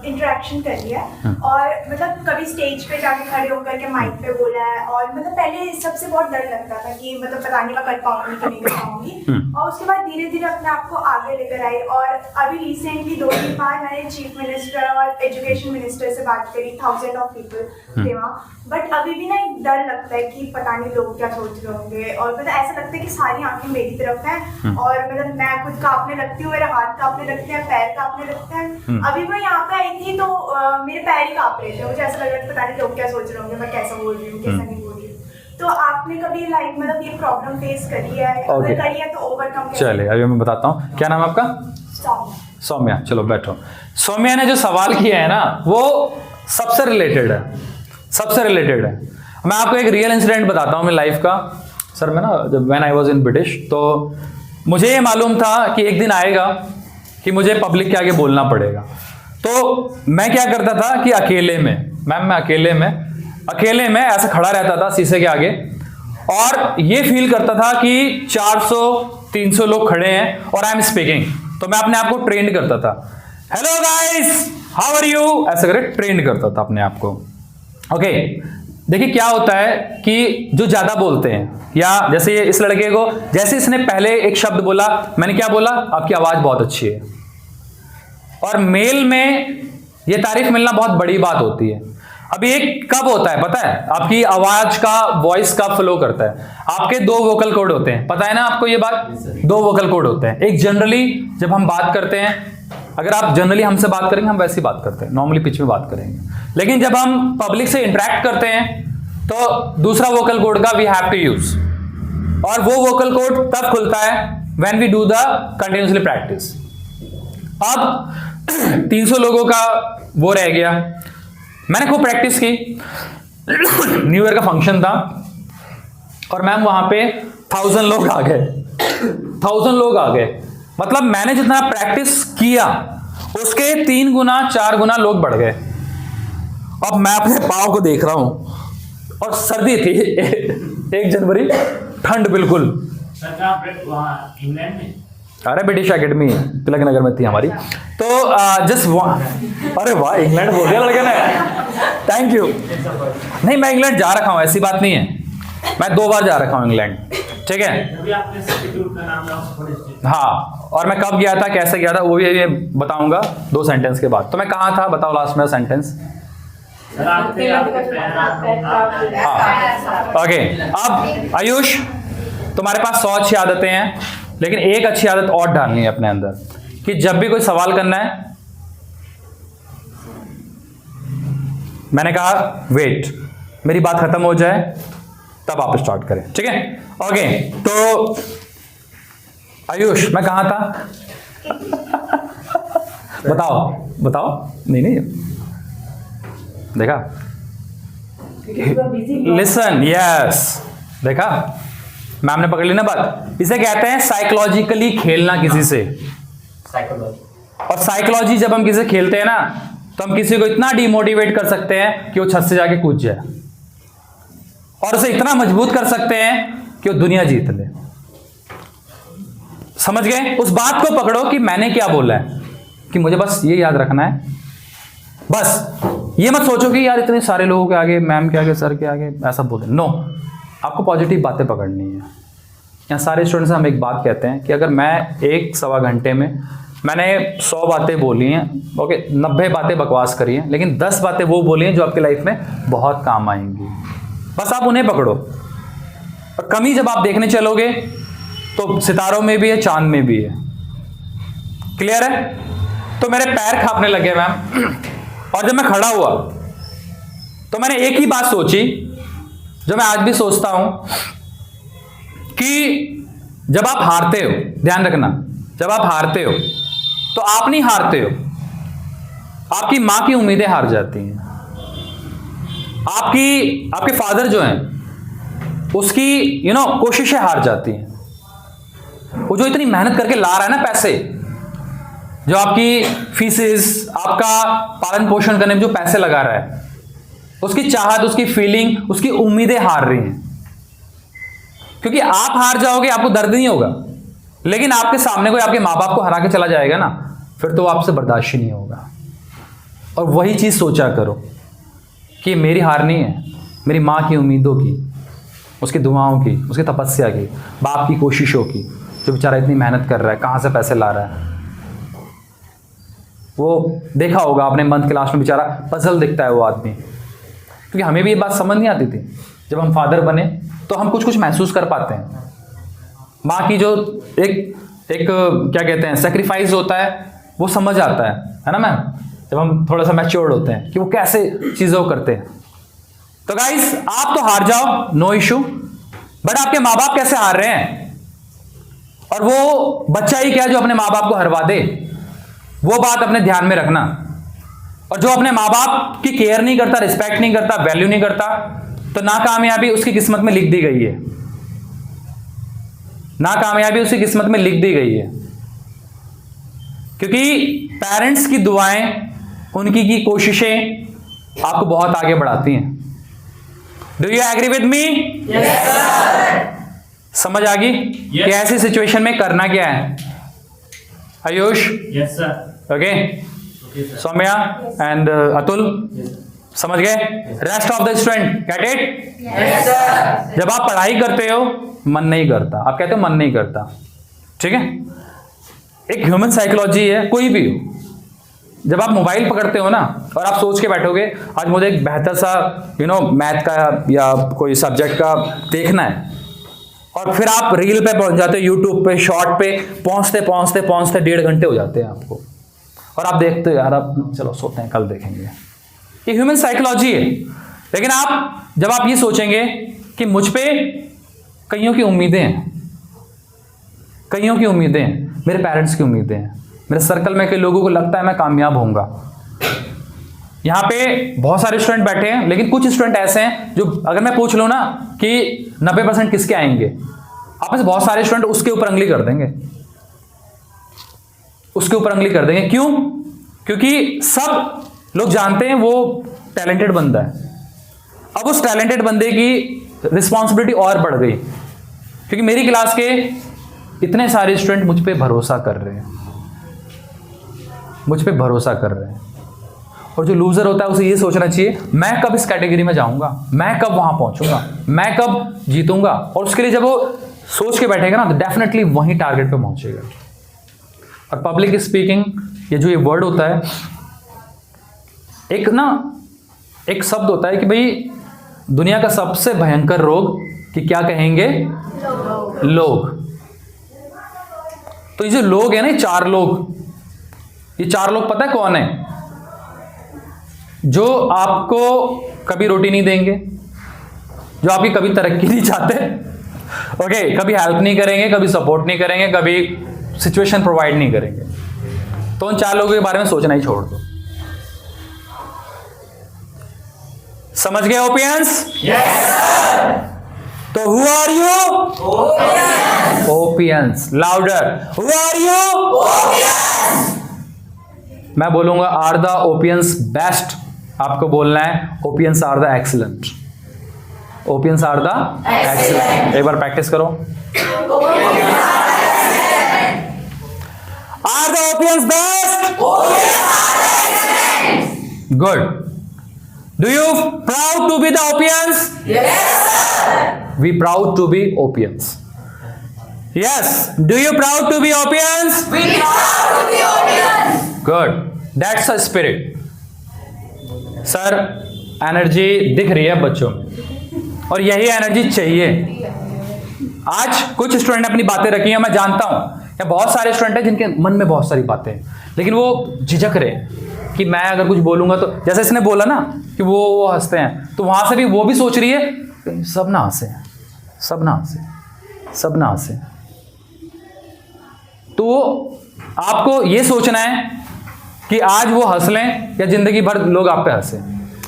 [SPEAKER 4] इंटरेक्शन कर लिया है, और मतलब कभी स्टेज पे जाके खड़े होकर के माइक पे बोला है, और मतलब पहले सबसे बहुत डर लगता था कि मतलब पता नहीं मैं कर पाऊंगी कि नहीं कर पाऊंगी, और उसके बाद धीरे धीरे अपने आप को आगे लेकर आई। और अभी रिसेंटली 2-3 बार मैंने चीफ मिनिस्टर और एजुकेशन मिनिस्टर से बात करी, 1000 ऑफ पीपल थे वहाँ, बट अभी भी ना एक डर लगता है कि पता नहीं लोग क्या सोच रहे होंगे, और मतलब ऐसा लगता है कि सारी आंखें मेरी तरफ हैं, और मतलब मैं खुद कांपने लगती हूँ, मेरे हाथ कांपने लगते हैं, पैर कांपने लगते हैं। अभी मैं यहाँ पे आई थी तो मेरे पैर ही कांप रहे थे, मुझे ऐसा लग रहा था पता नहीं लोग क्या सोच रहे होंगे, मैं कैसा बोल रही हूँ कैसा नहीं बोल रही हूँ। तो आपने कभी लाइक मतलब ये प्रॉब्लम फेस करी है? अगर करी है तो ओवरकम कैसे?
[SPEAKER 1] चलिए अभी मैं बताता हूँ। क्या नाम है आपका? सौम्या। चलो बैठो। सौम्या ने जो सवाल किया है ना, वो सबसे रिलेटेड है, सबसे रिलेटेड है। मैं आपको एक रियल इंसिडेंट बताता हूँ मेरी लाइफ का। सर मैं ना जब when I was in British, तो मुझे ये मालूम था कि एक दिन आएगा कि मुझे पब्लिक के आगे बोलना पड़ेगा। तो मैं क्या करता था कि अकेले में, मैं अकेले में ऐसे खड़ा रहता था शीशे के आगे, और ये फील करता था कि 400-300 लोग खड़े हैं और आई एम स्पीकिंग। तो मैं अपने आप को ट्रेंड करता था, hello guys how are you, ऐसे करके ट्रेंड करता था अपने आप को। ओके, देखिए क्या होता है कि जो ज्यादा बोलते हैं, या जैसे ये इस लड़के को, जैसे इसने पहले एक शब्द बोला, मैंने क्या बोला, आपकी आवाज बहुत अच्छी है। और मेल में ये तारीफ मिलना बहुत बड़ी बात होती है। अभी एक कब होता है पता है, आपकी आवाज का, वॉइस का फ्लो करता है। आपके 2 वोकल कॉर्ड होते हैं, पता है ना आपको ये बात? 2 वोकल कॉर्ड होते हैं। एक जनरली जब हम बात करते हैं अगर आप जनरली हमसे बात करेंगे, हम वैसी बात करते हैं, नॉर्मली पिच में बात करेंगे। लेकिन जब हम पब्लिक से इंटरेक्ट करते हैं तो दूसरा वोकल कोड का वी हैव टू यूज, और वो वोकल कोड तब खुलता है when we do the continuously practice. अब 300 लोगों का वो रह गया, मैंने खूब प्रैक्टिस की, न्यू ईयर का फंक्शन था और मैम वहां पे 1000 लोग आ गए, 1000 लोग आ गए। मतलब मैंने जितना प्रैक्टिस किया उसके 3 गुना 4 गुना लोग बढ़ गए। अब मैं अपने पाँव को देख रहा हूं और सर्दी थी 1 जनवरी, ठंड बिल्कुल।
[SPEAKER 2] सर कहाँ वहाँ इंग्लैंड में?
[SPEAKER 1] अरे ब्रिटिश एकेडमी तिलक नगर में थी हमारी, तो जस्ट अरे वाह, इंग्लैंड बोल दिया लड़के ने, थैंक यू। नहीं, मैं इंग्लैंड जा रखा हूँ, ऐसी बात नहीं है, मैं 2 बार जा रखा हूँ इंग्लैंड, ठीक है।
[SPEAKER 2] अभी आपने इंस्टीट्यूट का नाम लिया, ऑक्सफोर्ड इंस्टीट्यूट।
[SPEAKER 1] हाँ, और मैं कब गया था, कैसे गया था, वो भी ये बताऊंगा 2 सेंटेंस के बाद। तो मैं कहाँ था बताओ, लास्ट में सेंटेंस।
[SPEAKER 2] सर आपके
[SPEAKER 1] ओके, अब आयुष तुम्हारे पास 100 अच्छी आदतें हैं, लेकिन एक अच्छी आदत और डालनी है अपने अंदर कि जब भी कोई सवाल करना है, मैंने कहा वेट, मेरी बात खत्म हो जाए तब आप स्टार्ट करें, ठीक है। ओके, तो आयुष मैं कहाँ था बताओ बताओ। नहीं देखा, लिसन, यस, देखा मैम ने पकड़ ली ना बात। इसे कहते हैं साइकोलॉजिकली खेलना किसी से।
[SPEAKER 7] साइकोलॉजी,
[SPEAKER 1] और साइकोलॉजी जब हम किसी से खेलते हैं ना, तो हम किसी को इतना डिमोटिवेट कर सकते हैं कि वो छत से जाके कूद जाए, और उसे इतना मजबूत कर सकते हैं कि वो दुनिया जीत ले। समझ गए? उस बात को पकड़ो कि मैंने क्या बोला है, कि मुझे बस ये याद रखना है। बस ये मत सोचो कि यार इतने सारे लोगों के आगे, मैम के आगे, सर के आगे ऐसा बोले, नो, आपको पॉजिटिव बातें पकड़नी है। यहाँ सारे स्टूडेंट्स से हम एक बात कहते हैं कि अगर मैं 1-1.25 घंटे में मैंने 100 बातें बोली हैं, ओके, 90 बातें बकवास करी हैं, लेकिन 10 बातें वो बोली हैं जो आपकी लाइफ में बहुत काम आएंगी। बस आप उन्हें पकड़ो। और कमी जब आप देखने चलोगे तो सितारों में भी है, चांद में भी है। क्लियर है? तो मेरे पैर कांपने लगे मैम, और जब मैं खड़ा हुआ तो मैंने एक ही बात सोची जो मैं आज भी सोचता हूं, कि जब आप हारते हो, ध्यान रखना, जब आप हारते हो तो आप नहीं हारते हो, आपकी मां की उम्मीदें हार जाती हैं। आपके फादर जो हैं उसकी कोशिशें हार जाती हैं। वो जो इतनी मेहनत करके ला रहा है ना पैसे, जो आपकी फीसेस, आपका पालन पोषण करने में जो पैसे लगा रहा है, उसकी चाहत, उसकी फीलिंग, उसकी उम्मीदें हार रही हैं। क्योंकि आप हार जाओगे, आपको दर्द नहीं होगा, लेकिन आपके सामने कोई आपके माँ बाप को हरा के चला जाएगा ना, फिर तो आपसे बर्दाश्त ही नहीं होगा। और वही चीज सोचा करो कि मेरी हार नहीं है, मेरी माँ की उम्मीदों की, उसकी दुआओं की, उसकी तपस्या की, बाप की कोशिशों की, जो बेचारा इतनी मेहनत कर रहा है, कहाँ से पैसे ला रहा है। वो देखा होगा आपने मंथ क्लास में, बेचारा पजल दिखता है वो आदमी। क्योंकि हमें भी ये बात समझ नहीं आती थी, जब हम फादर बने तो हम कुछ कुछ महसूस कर पाते हैं। माँ की जो एक क्या कहते हैं सेक्रीफाइस होता है, वो समझ आता है ना मैम, जब हम थोड़ा सा मैच्योर्ड होते हैं कि वो कैसे चीज़ों को करते हैं। तो गाइस, आप तो हार जाओ, नो इशू, बट आपके माँ बाप कैसे हार रहे हैं? और वो बच्चा ही क्या जो अपने माँ बाप को हरवा दे, वो बात अपने ध्यान में रखना। और जो अपने माँ बाप की केयर नहीं करता, रिस्पेक्ट नहीं करता, वैल्यू नहीं करता, तो नाकामयाबी उसकी किस्मत में लिख दी गई है। नाकामयाबी उसकी किस्मत में लिख दी गई है। क्योंकि पेरेंट्स की दुआएं, उनकी की कोशिशें आपको बहुत आगे बढ़ाती हैं। Do you agree with me? समझ आ गई कि ऐसी सिचुएशन में करना क्या है? Ayush,
[SPEAKER 2] yes sir.
[SPEAKER 1] Okay, Saumya and Atul, समझ गए? Rest of the student get it? जब आप पढ़ाई करते हो मन नहीं करता, आप कहते हो मन नहीं करता, ठीक है? एक ह्यूमन साइकोलॉजी है, कोई भी हो। जब आप मोबाइल पकड़ते हो ना और आप सोच के बैठोगे आज मुझे एक बेहतर सा मैथ का या कोई सब्जेक्ट का देखना है, और फिर आप रील पे पहुंच जाते हो, यूट्यूब पे, शॉर्ट पे पहुंचते पहुंचते 1.5 घंटे हो जाते हैं आपको। और आप देखते हो यार अब चलो सोते हैं, कल देखेंगे। ये ह्यूमन साइकोलॉजी है। लेकिन जब आप ये सोचेंगे कि मुझ पे कईयों की उम्मीदें हैं, कईयों की उम्मीदें हैं, मेरे पेरेंट्स की उम्मीदें हैं, मेरे सर्कल में कई लोगों को लगता है मैं कामयाब होऊंगा। यहाँ पे बहुत सारे स्टूडेंट बैठे हैं, लेकिन कुछ स्टूडेंट ऐसे हैं जो अगर मैं पूछ लूँ ना कि 90% किसके आएंगे, आप में से बहुत सारे स्टूडेंट उसके ऊपर अंगली कर देंगे, उसके ऊपर अंगली कर देंगे। क्यों? क्योंकि सब लोग जानते हैं वो टैलेंटेड बंदा है। अब उस टैलेंटेड बंदे की रिस्पॉन्सिबिलिटी और बढ़ गई, क्योंकि मेरी क्लास के इतने सारे स्टूडेंट मुझ पे भरोसा कर रहे हैं, मुझ पे भरोसा कर रहे हैं। और जो लूजर होता है उसे ये सोचना चाहिए मैं कब इस कैटेगरी में जाऊंगा, मैं कब वहां पहुंचूंगा, मैं कब जीतूंगा। और उसके लिए जब वो सोच के बैठेगा ना तो डेफिनेटली वहीं टारगेट पे पहुंचेगा। और पब्लिक स्पीकिंग, ये जो ये वर्ड होता है, एक शब्द होता है कि भाई दुनिया का सबसे भयंकर रोग कि क्या कहेंगे लोग। तो ये जो लोग है ना, ये चार लोग पता है कौन है? जो आपको कभी रोटी नहीं देंगे, जो आपकी कभी तरक्की नहीं चाहते, ओके, कभी हेल्प नहीं करेंगे, कभी सपोर्ट नहीं करेंगे, कभी सिचुएशन प्रोवाइड नहीं करेंगे। तो उन चार लोगों के बारे में सोचना ही छोड़ दो। समझ गए ओपियंस? तो who are you? Opians. Louder, who are you? मैं बोलूंगा आर द ओपियंस बेस्ट, आपको बोलना है Opians are the excellent. Opians are the excellent. एक बार प्रैक्टिस करो। Are the Opians best? Good. Do you proud to be the Opians? Yes, sir. We proud to be Opians. Yes. Do you proud to be Opians? We proud to be Opians. Good. That's a spirit. Sir, energy दिख रही है बच्चों में और यही energy चाहिए। आज कुछ स्टूडेंट ने अपनी बातें रखी हैं, मैं जानता हूं या बहुत सारे स्टूडेंट हैं जिनके मन में बहुत सारी बातें हैं, लेकिन वो झिझक रहे हैं कि मैं अगर कुछ बोलूंगा तो, जैसे इसने बोला ना कि वो हंसते हैं, तो वहां से भी वो भी सोच रही है सब ना हंसे, सब ना हंसे, सब ना हंसे। तो आपको ये सोचना है कि आज वो हंस लें या जिंदगी भर लोग आप पे हंसे।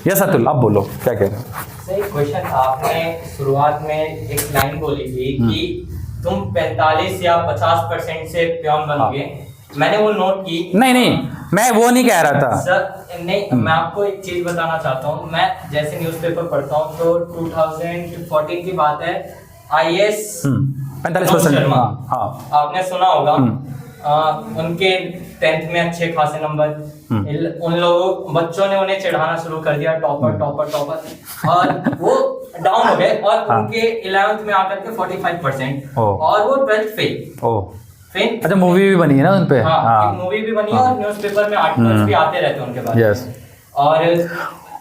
[SPEAKER 1] यस अतुल, आप बोलो क्या कह रहे हो?
[SPEAKER 7] सही क्वेश्चन था। आपने शुरुआत में एक लाइन बोली थी कि तुम 45 या 50% से प्योन बनोगे। मैंने वो नोट की। नहीं, मैं वो नहीं कह रहा था
[SPEAKER 2] सर। नहीं, मैं आपको एक चीज बताना चाहता हूँ। मैं जैसे न्यूज़पेपर पढ़ता हूँ तो 2014 की बात है, IAS
[SPEAKER 1] 45%। हाँ,
[SPEAKER 2] आपने सुना होगा। उनके 10th में अच्छे खासे नंबर, उन लोगों बच्चों ने उन्हें चिढ़ाना शुरू कर दिया, टॉपर, और वो डाउन हो गए और उनके 11th में आकर के 45% और वो 12th फेल। अच्छा, मूवी भी बनी है ना उन पे? हाँ, एक मूवी भी बनी है और न्यूज़पेपर में आर्टिकल्स भी आते रहते हैं उनके बारे में। यस। और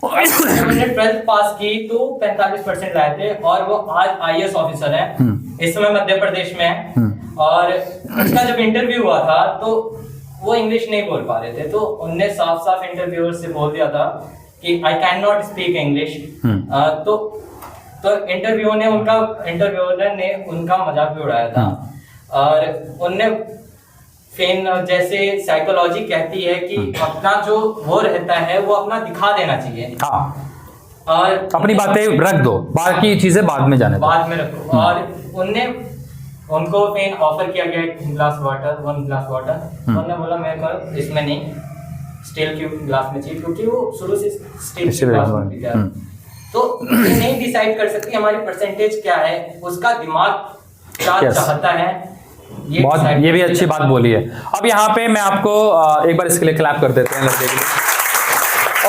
[SPEAKER 2] जब मैंने 12th पास की तो 45% लाए थे और वो आज IAS ऑफिसर हैं, इस समय मध्य प्रदेश में है। और उसका जब इंटरव्यू हुआ था तो वो इंग्लिश नहीं बोल पा रहे थे, तो उनने साफ इंटरव्यूअर से बोल दिया था कि I can not speak English. तो इंटरव्यूअर ने उनका मजाक भी उड़ाया था। और उनने फिर जैसे साइकोलॉजी कहती है कि अपना जो वो रहता है वो अपना दिखा देना चाहिए। हाँ। और
[SPEAKER 1] अपनी बातें रख दो, बाकी चीजें बाद में जाने दो,
[SPEAKER 2] बाद में रखो। और उनको फिर ऑफर किया गया 1 ग्लास वाटर। उन्होंने बोला मेरे को इसमें नहीं, स्टील की ग्लास में चाहिए, क्योंकि वो शुरू से स्टील की ग्लास में पीता है। तो नहीं डिसाइड कर सकती हमारी परसेंटेज क्या है, उसका दिमाग क्या चाहता है।
[SPEAKER 1] ये भी अच्छी बात बोली है। अब यहाँ पे मैं आपको एक बार इसके लिए क्लैप कर देते हैं लड़के के लिए।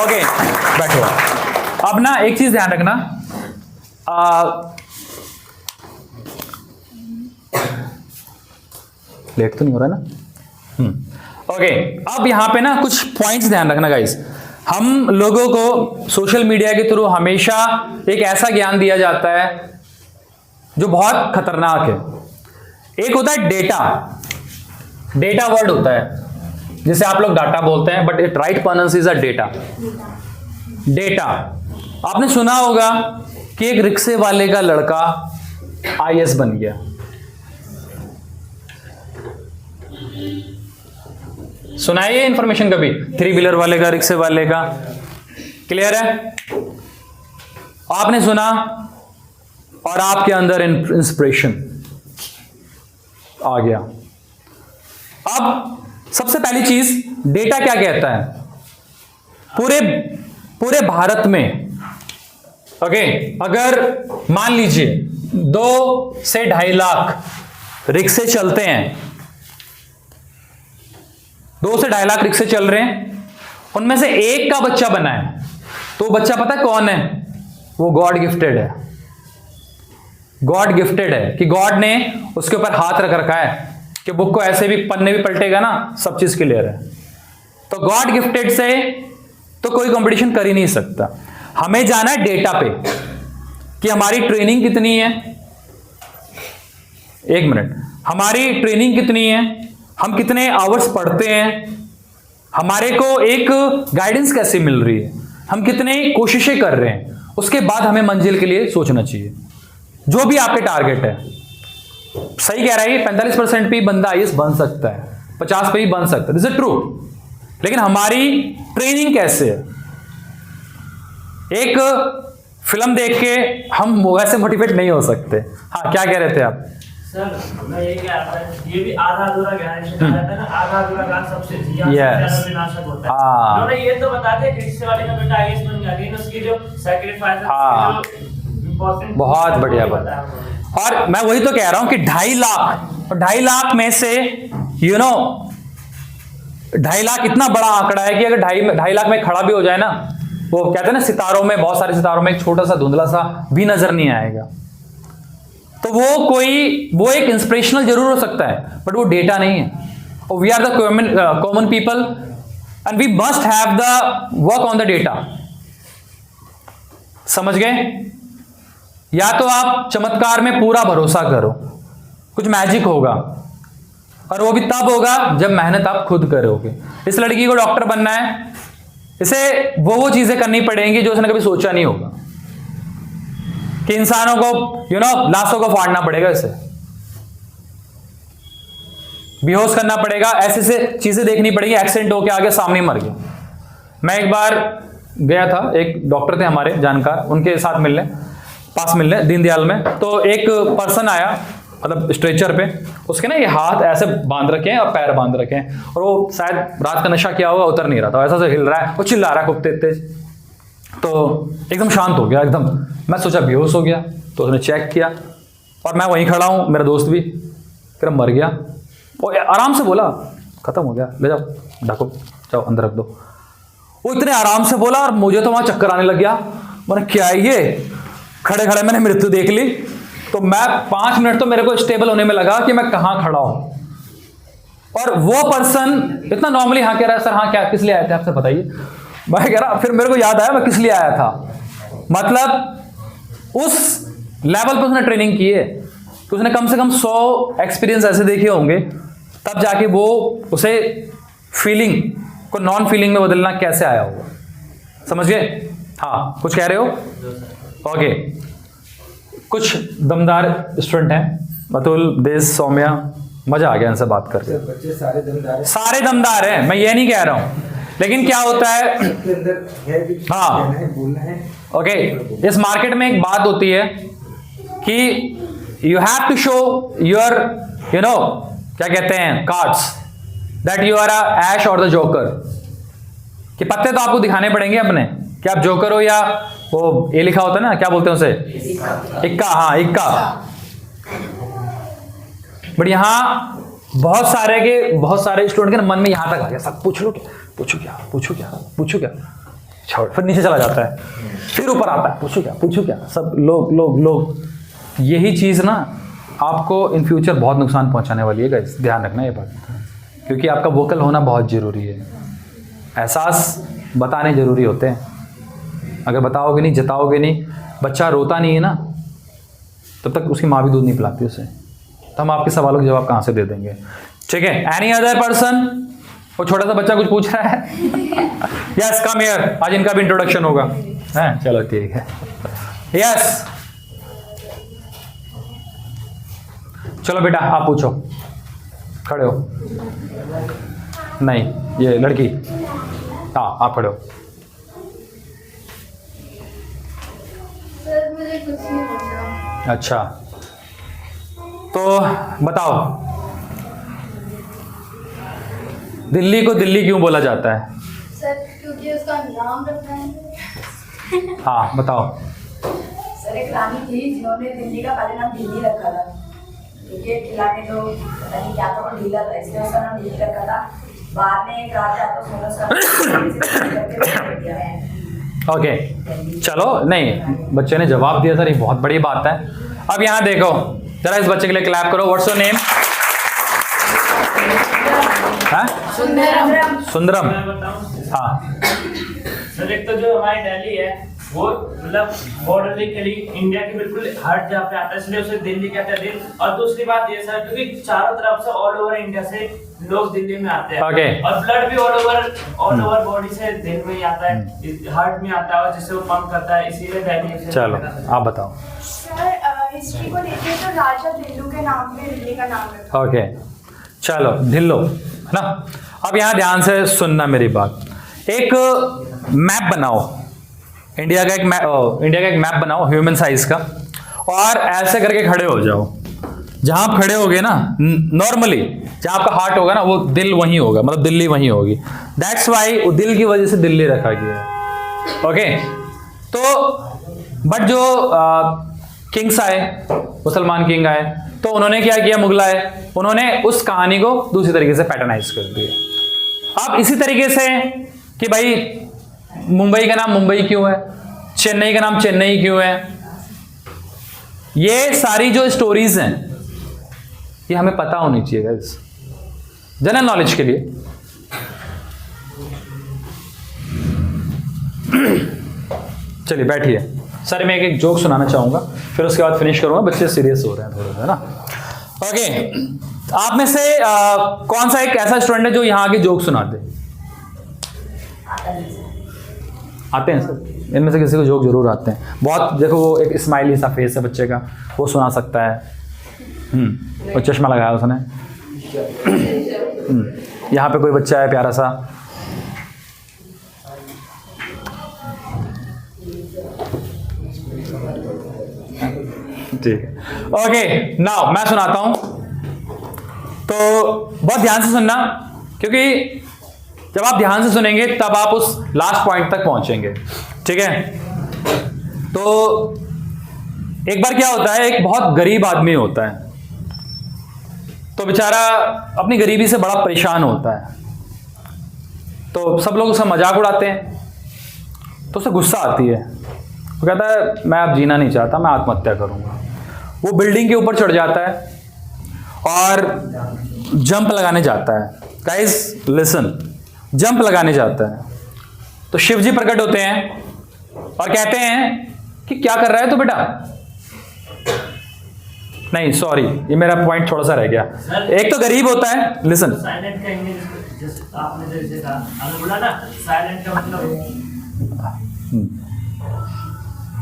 [SPEAKER 1] ओके, बैठो। अब ना एक चीज ध्यान रखना, लेट तो नहीं हो रहा ना? ओके, अब यहाँ पे ना कुछ पॉइंट्स ध्यान रखना गाइस। हम लोगों को सोशल मीडिया के थ्रू हमेशा एक ऐसा ज्ञान दिया जाता है जो बहुत खतरनाक है। एक होता है डेटा वर्ड होता है। जिसे आप लोग डाटा बोलते हैं, but it right pronounce is a data. Data. आपने सुना होगा कि एक रिक्शे वाले का लड़का आईएएस बन गया। सुना है ये इंफॉर्मेशन कभी? 3 व्हीलर वाले का, रिक्शे वाले का। क्लियर है? आपने सुना और आपके अंदर इंस्पिरेशन आ गया। अब सबसे पहली चीज, डेटा क्या कहता है? पूरे भारत में, ओके, अगर मान लीजिए 2 से 2.5 लाख रिक्शे चलते हैं, 2 से 2.5 लाख रिक्शे चल रहे हैं, उनमें से एक का बच्चा बना है, तो बच्चा पता है कौन है? वो गॉड गिफ्टेड है। गॉड गिफ्टेड है कि गॉड ने उसके ऊपर हाथ रख रखा है कि बुक को ऐसे भी पन्ने भी पलटेगा ना, सब चीज क्लियर है। तो गॉड गिफ्टेड से तो कोई कंपटीशन कर ही नहीं सकता। हमें जाना है डेटा पे कि हमारी ट्रेनिंग कितनी है। 1 मिनट, हमारी ट्रेनिंग कितनी है, हम कितने आवर्स पढ़ते हैं, हमारे को एक गाइडेंस कैसे मिल रही है, हम कितने कोशिशें कर रहे हैं, उसके बाद हमें मंजिल के लिए सोचना चाहिए। जो भी आपके टारगेट है, सही कह रहा है, 45% पे बंदा आईएएस बन सकता है, 50 पे भी बन सकता है, दिस इज ट्रू। लेकिन हमारी ट्रेनिंग कैसे है? एक फिल्म देख के हम वैसे मोटिवेट नहीं हो सकते। हाँ, क्या कह रहे थे आप?
[SPEAKER 2] सर मैं ये कह रहा था, ये भी आधा अधूरा ज्ञान से कहा जाता है ना, आधा अधूरा ज्ञान सबसे
[SPEAKER 1] Yes.
[SPEAKER 2] विनाशक होता है।
[SPEAKER 1] हाँ।
[SPEAKER 2] उन्होंने ये तो बता दिया कि रिक्शे वाले का बेटा आईएएस बन गया, लेकिन उसकी जो सैक्रिफाइस है,
[SPEAKER 1] हाँ।
[SPEAKER 2] इम्पोर्टेंट,
[SPEAKER 1] बहुत बढ़िया बात। और मैं वही तो कह रहा हूं कि 2.5 लाख, और 2.5 लाख में से 2.5 लाख इतना बड़ा आंकड़ा है कि अगर 2.5 लाख में खड़ा भी हो जाए ना, वो कहते हैं ना सितारों में, बहुत सारे सितारों में एक छोटा सा धुंधला सा भी नजर नहीं आएगा। तो वो एक इंस्पिरेशनल जरूर हो सकता है, बट वो डेटा नहीं है। और we are the common people and we must have the work on the data. समझ गए? या तो आप चमत्कार में पूरा भरोसा करो, कुछ मैजिक होगा, और वो भी तब होगा जब मेहनत आप खुद करोगे। इस लड़की को डॉक्टर बनना है, इसे वो चीजें करनी पड़ेंगी जो उसने कभी सोचा नहीं होगा, कि इंसानों को लाशों को फाड़ना पड़ेगा, इसे बेहोश करना पड़ेगा, ऐसे से चीजें देखनी पड़ेगी, एक्सीडेंट होके आगे सामने मर गया। मैं एक बार गया था, एक डॉक्टर थे हमारे जानकार, उनके साथ पास मिलने दीनदयाल में। तो एक पर्सन आया, मतलब स्ट्रेचर पे, उसके ना ये हाथ ऐसे बांध रखे हैं और पैर बांध रखे हैं, और वो शायद रात का नशा किया हुआ, उतर नहीं रहा था, ऐसा से हिल रहा है, वो चिल्ला रहा है खूब तेज। तो एकदम शांत हो गया एकदम। मैं सोचा बेहोश हो गया, तो उसने चेक किया, और मैं वहीं खड़ा हूँ, मेरा दोस्त भी, फिर मर गया। वो आराम से बोला, खत्म हो गया, ले जाओ, ढको, जाओ अंदर रख दो। वो इतने आराम से बोला, और मुझे तो वहां चक्कर आने लग गया। मैंने क्या है ये, खड़े खड़े मैंने मृत्यु देख ली। तो मैं 5 मिनट तो मेरे को स्टेबल होने में लगा कि मैं कहाँ खड़ा हूं। और वो पर्सन इतना नॉर्मली हाँ कह रहा है, सर हाँ क्या, किस लिए आए थे आपसे बताइए। मैं कह रहा, फिर मेरे को याद आया मैं किस लिए आया था। मतलब उस लेवल पर उसने ट्रेनिंग की है, तो उसने कम से कम 100 एक्सपीरियंस ऐसे देखे होंगे, तब जाके वो उसे फीलिंग को नॉन फीलिंग में बदलना कैसे आया होगा। समझ गए? हाँ, कुछ कह रहे हो? ओके, कुछ दमदार स्टूडेंट हैं, मतुल, देश, सौम्या, मजा आ गया इनसे बात करके।
[SPEAKER 5] बच्चे सारे दमदार हैं।
[SPEAKER 1] सारे दमदार हैं, मैं ये नहीं कह रहा हूं, लेकिन क्या होता है,
[SPEAKER 5] इसके अंदर है भी,
[SPEAKER 1] हाँ।
[SPEAKER 5] कहना है, बोलना है।
[SPEAKER 1] ओके, इस मार्केट में एक बात होती है कि you have to show your क्या कहते हैं, cards, that you are a ace और द जोकर। कि पत्ते तो आपको दिखाने पड़ेंगे अपने, कि आप जोकर हो, या वो ये लिखा होता है ना, क्या बोलते हैं उसे, इक्का। हाँ, इक्का। बट यहाँ बहुत सारे स्टूडेंट के मन में यहां तक आ गया, सब पूछ लो, पूछू क्या, छोड़, फिर नीचे चला जाता है, फिर ऊपर आता है, पूछू क्या, सब लोग। यही चीज ना आपको इन फ्यूचर बहुत नुकसान पहुंचाने वाली है गाइस, ध्यान रखना ये बात, क्योंकि आपका वोकल होना बहुत जरूरी है। एहसास बताने जरूरी होते हैं, अगर बताओगे नहीं, जताओगे नहीं, बच्चा रोता नहीं है ना, तब तक उसकी माँ भी दूध नहीं पिलाती उसे, तो हम आपके सवालों के जवाब कहाँ से दे देंगे। ठीक है, एनी अदर पर्सन? वो छोटा सा बच्चा कुछ पूछ रहा है? यस कम हियर, आज इनका भी इंट्रोडक्शन होगा। हैं चलो ठीक है। यस चलो बेटा आप पूछो, खड़े हो। नहीं ये लड़की, हाँ आप खड़े हो।
[SPEAKER 8] सर मुझे कुछ नहीं पता।
[SPEAKER 1] अच्छा तो बताओ, दिल्ली को दिल्ली क्यों बोला जाता है?
[SPEAKER 8] सर क्योंकि उसका नाम रखना है।
[SPEAKER 1] हाँ बताओ।
[SPEAKER 9] सर एक रानी थी जिन्होंने दिल्ली का पहले नाम दिल्ली रखा था, क्योंकि खिलाने तो पता नहीं क्या था, वो ढीला था इसलिए उसका नाम दिल्ली रखा था। बाद में एक राजा तो सोना उसका
[SPEAKER 1] ओके चलो, नहीं बच्चे ने जवाब दिया सर, ये बहुत बड़ी बात है। अब यहाँ देखो जरा, इस बच्चे के लिए क्लैप करो। What's your name? हाँ सुंदरम।
[SPEAKER 2] मैं बताऊं
[SPEAKER 1] हाँ
[SPEAKER 2] सर, एक तो जो हमारी दिल्ली है वो मतलब बॉर्डरिकली इंडिया के बिल्कुल हार्ट जहाँ पे आता है, इसलिए उसे दिल्ली कहते हैं दिल। और दूसरी बात ये सर, क्योंकि चारों तरफ से ऑल ओवर इंडिया से लोग दिल्ली में आते हैं।
[SPEAKER 1] Okay.
[SPEAKER 2] और ब्लड भी ऑल ओवर बॉडी से दिल में ही आता है, हार्ट में आता है, और जिससे वो पंप करता है, इसीलिए दिल्ली।
[SPEAKER 1] चलो आप बताओ।
[SPEAKER 4] सर हिस्ट्री को लेके तो राजा दिल्लू के नाम पे दिल्ली का नाम रखा।
[SPEAKER 1] ओके चलो ढिल्लो है ना। अब यहाँ ध्यान से सुनना मेरी बात। एक मैप बनाओ, इंडिया का एक मैप बनाओ ह्यूमन साइज का, और ऐसे करके खड़े हो जाओ। जहां आप खड़े होगे ना, नॉर्मली जहां आपका हार्ट होगा ना, वो दिल वहीं होगा, मतलब दिल्ली वहीं होगी। दैट्स वाई वो दिल की वजह से दिल्ली रखा गया है। ओके तो बट जो किंग्स आए, मुसलमान किंग आए, तो उन्होंने क्या किया, मुगल आए, उन्होंने उस कहानी को दूसरी तरीके से पैटर्नाइज कर दिया। अब इसी तरीके से कि भाई मुंबई का नाम मुंबई क्यों है, चेन्नई का नाम चेन्नई क्यों है, ये सारी जो स्टोरीज हैं ये हमें पता होनी चाहिए गाइस, जनरल नॉलेज के लिए। चलिए बैठिए, सर मैं एक जोक सुनाना चाहूंगा, फिर उसके बाद फिनिश करूंगा। बच्चे सीरियस हो रहे हैं थोड़ा सा ना। ओके आप में से कौन सा एक ऐसा स्टूडेंट है जो यहाँ के जोक सुनाते? आते हैं सर, इनमें से किसी को जोक जरूर आते हैं। बहुत देखो, वो एक स्माइली सा फेस है बच्चे का, वो सुना सकता है। और चश्मा लगाया उसने। यहाँ पे कोई बच्चा है प्यारा सा, ठीक है। ओके नाउ मैं सुनाता हूं, तो बहुत ध्यान से सुनना, क्योंकि जब आप ध्यान से सुनेंगे तब आप उस लास्ट पॉइंट तक पहुंचेंगे, ठीक है। तो एक बार क्या होता है, एक बहुत गरीब आदमी होता है, तो बेचारा अपनी गरीबी से बड़ा परेशान होता है। तो सब लोग उसका मजाक उड़ाते हैं, तो उसे गुस्सा आती है। वो कहता है मैं अब जीना नहीं चाहता, मैं आत्महत्या करूंगा। वो बिल्डिंग के ऊपर चढ़ जाता है और जंप लगाने जाता है। गाइस लिसन, जंप लगाने जाता है तो शिव जी प्रकट होते हैं और कहते हैं कि क्या कर रहा है तू बेटा? नहीं सॉरी, ये मेरा पॉइंट थोड़ा सा रह गया। एक तो गरीब होता है, लिसन,
[SPEAKER 2] साइलेंट का इंग्लिश जस्ट आपने जैसे कहा, आपने बोला ना साइलेंट का मतलब।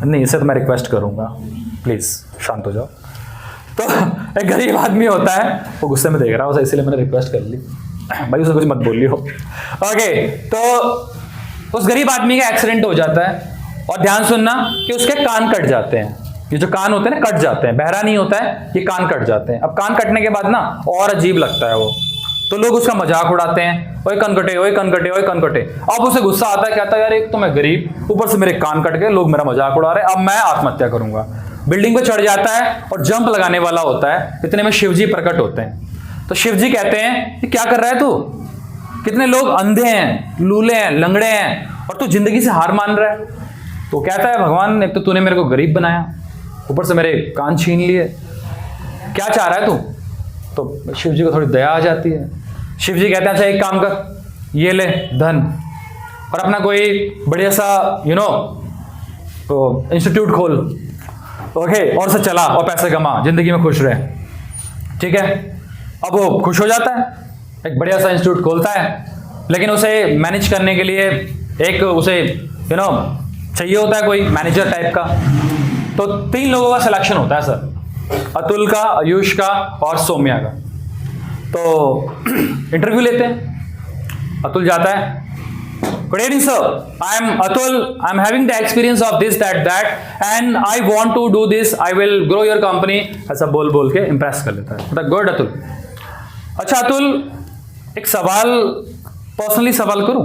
[SPEAKER 1] नहीं इसे तो मैं रिक्वेस्ट करूंगा, प्लीज शांत हो जाओ। तो एक गरीब आदमी होता है, वो गुस्से में देख रहा है, इसलिए मैंने रिक्वेस्ट कर ली भाई उसे कुछ मत बोलिए हो। ओके तो उस गरीब आदमी का एक्सीडेंट हो जाता है, और ध्यान सुनना कि उसके कान कट जाते हैं। ये जो कान होते हैं ना, कट जाते हैं, बहरा नहीं होता है, ये कान कट जाते हैं। अब कान कटने के बाद ना और अजीब लगता है वो, तो लोग उसका मजाक उड़ाते हैं, ओए कनकटे, ओए कनकटे, ओए कनकटे। अब उसे गुस्सा आता है, कहता है यार एक तो मैं गरीब, ऊपर से मेरे कान कट गए, लोग मेरा मजाक उड़ा रहे हैं, अब मैं आत्महत्या करूंगा। बिल्डिंग पे चढ़ जाता है और जंप लगाने वाला होता है, इतने में शिव जी प्रकट होते हैं। तो शिव जी कहते हैं कि क्या कर रहा है तू? कितने लोग अंधे हैं, लूले हैं, लंगड़े हैं, और तू जिंदगी से हार मान रहा है। तो कहता है भगवान, एक तो तूने मेरे को गरीब बनाया, ऊपर से मेरे कान छीन लिए, क्या चाह रहा है तू? तो शिव जी को थोड़ी दया आ जाती है। शिव जी कहते हैं अच्छा एक काम कर, ये ले धन, और अपना कोई बढ़िया सा तो इंस्टीट्यूट खोल, ओके, और से चला और पैसे कमा, जिंदगी में खुश रहे, ठीक है। अब वो खुश हो जाता है, एक बढ़िया सा इंस्टीट्यूट खोलता है लेकिन उसे मैनेज करने के लिए एक उसे चाहिए होता है कोई मैनेजर टाइप का। तो 3 लोगों का सिलेक्शन होता है सर, अतुल का, आयुष का और सौम्या का। तो इंटरव्यू लेते हैं। अतुल जाता है, good evening sir, I am Atul, I am having the experience of this that and I want to do this, I will grow your company, ऐसा बोल बोल के इंप्रेस कर लेता है। गुड अतुल। अच्छा अतुल, एक सवाल पर्सनली सवाल करूं?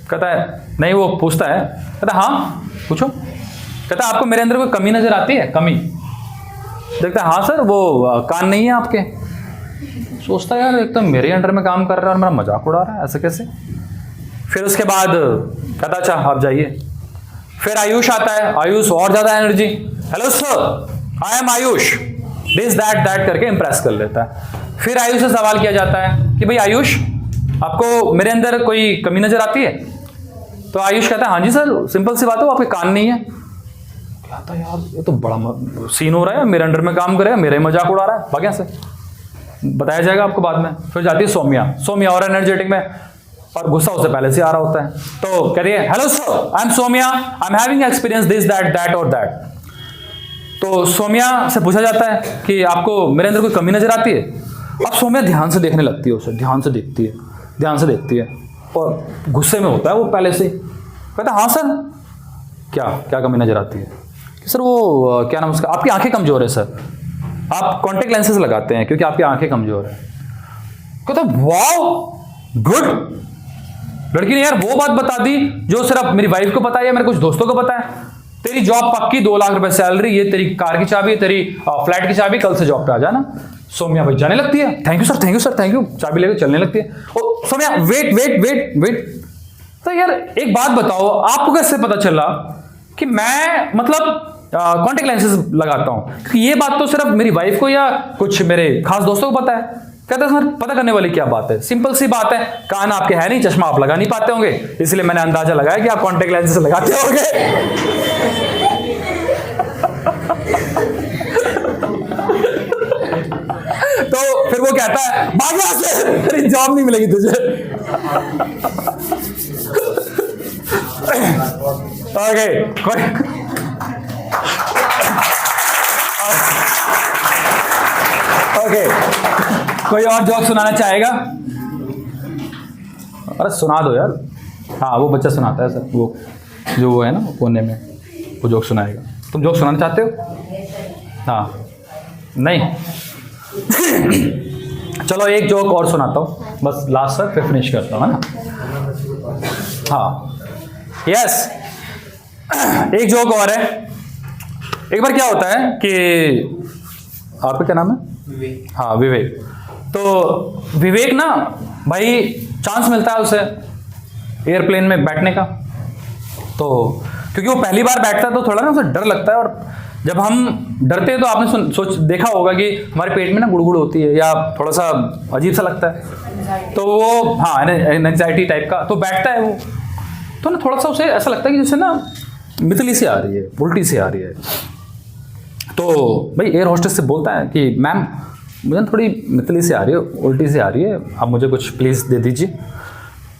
[SPEAKER 1] कहता है नहीं। वो पूछता है, कहता हाँ पूछो। कहता है आपको मेरे अंदर कोई कमी नजर आती है? कमी? देखता है हाँ सर, वो कान नहीं है आपके। सोचता है यार एक तो मेरे अंडर में काम कर रहा है और मेरा मजाक उड़ा रहा है, ऐसे कैसे? फिर उसके बाद कहता अच्छा आप जाइए। फिर आयुष आता है। आयुष और ज्यादा energy, hello sir I M Ayush, this that करके इंप्रेस कर लेता है। फिर आयुष से सवाल किया जाता है कि भाई आयुष, आपको मेरे अंदर कोई कमी नजर आती है? तो आयुष कहता है हाँ जी सर, सिंपल सी बात है, आपके कान नहीं है। कहता है यार ये तो बड़ा सीन हो रहा है, मेरे अंडर में काम करेगा, मेरे मजाक उड़ा रहा है, भाग्य से बताया जाएगा आपको बाद में। फिर जाती है सौम्या और एनर्जेटिक में, और गुस्सा उससे पहले से आ रहा होता है। तो कहती है hello sir I am Saumya, I am having experience this that और दैट। तो सौम्या से पूछा जाता है कि आपको मेरे अंदर कोई कमी नजर आती है? अब सौम्या ध्यान से देखने लगती है उसे, ध्यान से देखती है और गुस्से में होता है वो पहले से। कहता हाँ सर, क्या कमी नजर आती है? कि सर वो क्या नाम उसका, आपकी आंखें कमजोर है सर, आप कॉन्टेक्ट लेंसेज लगाते हैं क्योंकि आपकी आंखें कमजोर है। कहता वाओ गुड, लड़की ने यार वो बात बता दी जो सिर्फ मेरी वाइफ को पता है या मेरे कुछ दोस्तों को पता है। तेरी जॉब पक्की, 2 लाख रुपए सैलरी, ये तेरी कार की चाबी, तेरी फ्लैट की चाबी, कल से जॉब पे आ जाना। सौम्या भाई जाने लगती है, थैंक यू सर, चाबी लेकर चलने लगती है। और सौम्या वेट, तो यार एक बात बताओ, आपको कैसे पता चला कि मैं मतलब कॉन्टेक्ट लेंसेज लगाता हूं? क्योंकि ये बात तो सिर्फ मेरी वाइफ को या कुछ मेरे खास दोस्तों को पता है। कहते हैं सर पता करने वाली क्या बात है, सिंपल सी बात है, कान आपके है नहीं, चश्मा आप लगा नहीं पाते होंगे, इसलिए मैंने अंदाजा लगाया कि आप कॉन्टेक्ट लेंसेज लगाते होंगे। तो फिर वो कहता है भाग यहाँ से, तेरी जॉब नहीं मिलेगी तुझे। ओके, कोई और जोक सुनाना चाहेगा? अरे सुना दो यार। हाँ वो बच्चा सुनाता है सर, वो जो वो है ना कोने में, वो जोक सुनाएगा। तुम जोक सुनाना चाहते हो? हाँ नहीं चलो एक जोक और सुनाता हूँ, बस लास्ट तक, फिर फिनिश करता हूँ, है ना? हाँ यस, एक जोक और है। एक बार क्या होता है कि आपका क्या नाम है? विवेक। हाँ विवेक। तो विवेक ना भाई चांस मिलता है उसे एयरप्लेन में बैठने का। तो क्योंकि वो पहली बार बैठता है तो थोड़ा ना उसे डर लगता है, और जब हम डरते हैं तो आपने सोच देखा होगा कि हमारे पेट में ना गुड़गुड़ होती है या थोड़ा सा अजीब सा लगता है। तो वो हाँ एंजाइटी टाइप का, तो बैठता है वो, तो ना थोड़ा सा उसे ऐसा लगता है कि जैसे ना मितली से आ रही है, उल्टी से आ रही है। तो भाई एयर होस्टेस से बोलता है कि मैम मुझे थोड़ी मितली से आ रही है, उल्टी से आ रही है, आप मुझे कुछ प्लीज़ दे दीजिए।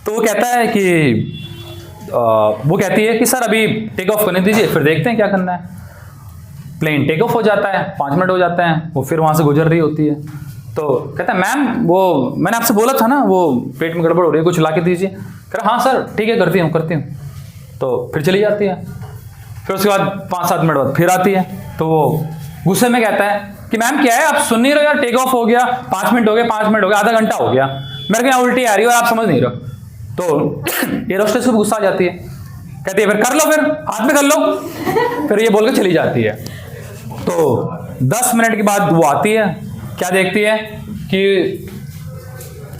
[SPEAKER 1] तो वो कहता है कि वो कहती है कि सर अभी टेक ऑफ करने दीजिए, फिर देखते हैं क्या करना है। प्लेन टेक ऑफ हो जाता है, 5 मिनट हो जाते हैं, वो फिर वहाँ से गुजर रही होती है। तो कहता है मैम वो मैंने आपसे बोला था ना, वो पेट में गड़बड़ हो रही है, कुछ ला के दीजिए। कह रहा हाँ सर ठीक है करती हूँ। तो फिर चली जाती है। फिर उसके बाद 5-7 मिनट बाद फिर आती है, तो वो गुस्से में कहता है कि मैम क्या है, आप सुन नहीं रहे यार, टेक ऑफ हो गया, 5 मिनट हो गए, आधा घंटा हो गया, मेरे को यहाँ उल्टी आ रही है और आप समझ नहीं रहे। तो एयर होस्टेस को गुस्सा आ जाती है, कहती है फिर कर लो, फिर हाथ में कर लो, फिर ये बोल के चली जाती है। तो 10 मिनट के बाद वो आती है, क्या देखती है कि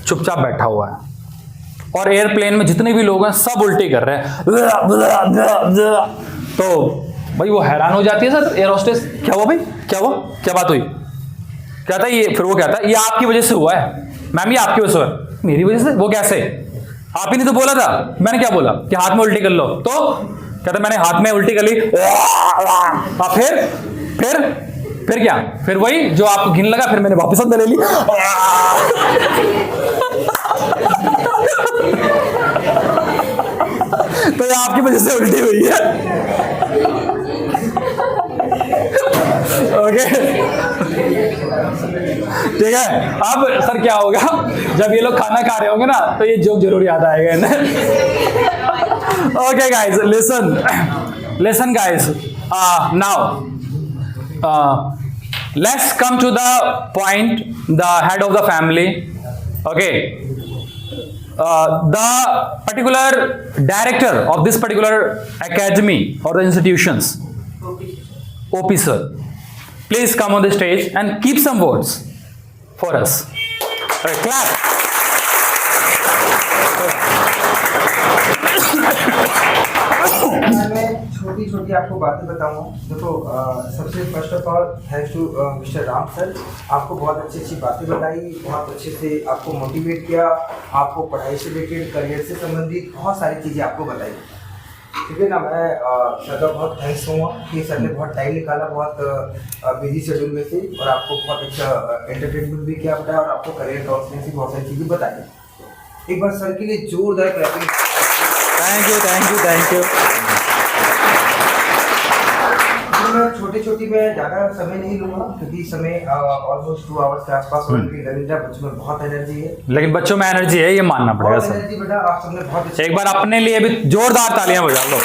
[SPEAKER 1] चुपचाप बैठा हुआ है और एयरप्लेन में जितने भी लोग हैं सब उल्टी कर रहे हैं। तो भाई वो हैरान हो जाती है, सर एयर होस्टेस क्या हुआ भाई, क्या हुआ, क्या बात हुई? कहता है ये, फिर वो कहता है ये आपकी वजह से हुआ है मैम, ये आपकी वजह से हुआ है। मेरी वजह से? वो कैसे? आप ही ने तो बोला था। मैंने क्या बोला? कि हाथ में उल्टी कर लो। तो कहता मैंने हाथ में उल्टी कर ली। फिर क्या? फिर वही जो आपको घिन लगा, फिर मैंने वापस अंदर ले ली। तो ये आपकी वजह से उल्टी हुई है। ओके ठीक है। अब सर क्या होगा, जब ये लोग खाना खा रहे होंगे ना तो ये जोक जरूर याद आएगा इन्हें। Okay guys, listen guys, now let's come to the point, the head of the family. Okay, the particular director of this particular academy or the institutions, OP sir, please come on the stage and keep some words for us. Right, clap.
[SPEAKER 5] मैं छोटी छोटी आपको बातें बताऊंगा। देखो, सबसे first of all thanks to mister Ram sir. आपको बहुत अच्छी अच्छी बातें बताई, बहुत अच्छे से आपको मोटिवेट किया, आपको पढ़ाई से रिलेटेड, करियर से संबंधित बहुत सारी चीज़ें आपको बताई। ठीक है ना। मैं सर का बहुत थैंक्स दूँगा कि सर ने बहुत टाइम निकाला, बहुत बिजी शेड्यूल में से, और आपको बहुत अच्छा एंटरटेनमेंट भी किया बताया, और आपको करियर काउंसलिंग से बहुत सारी चीज़ें बताई। एक बार सर के लिए जोरदार clapping.
[SPEAKER 1] Thank you, thank you, thank you.
[SPEAKER 5] मैं छोटी मैं ज़्यादा समय नहीं लूँगा, क्योंकि समय ऑलमोस्ट 2 आवर्स के आसपास होने की लगेगा। बच्चों में बहुत एनर्जी है,
[SPEAKER 1] लेकिन बच्चों में एनर्जी है, ये मानना पड़ेगा
[SPEAKER 5] बहुत
[SPEAKER 1] सर।
[SPEAKER 5] एनर्जी बेटा, आप सबने बहुत अच्छी।
[SPEAKER 1] एक बार अपने लिए भी जोरदार तालियां बजा लो।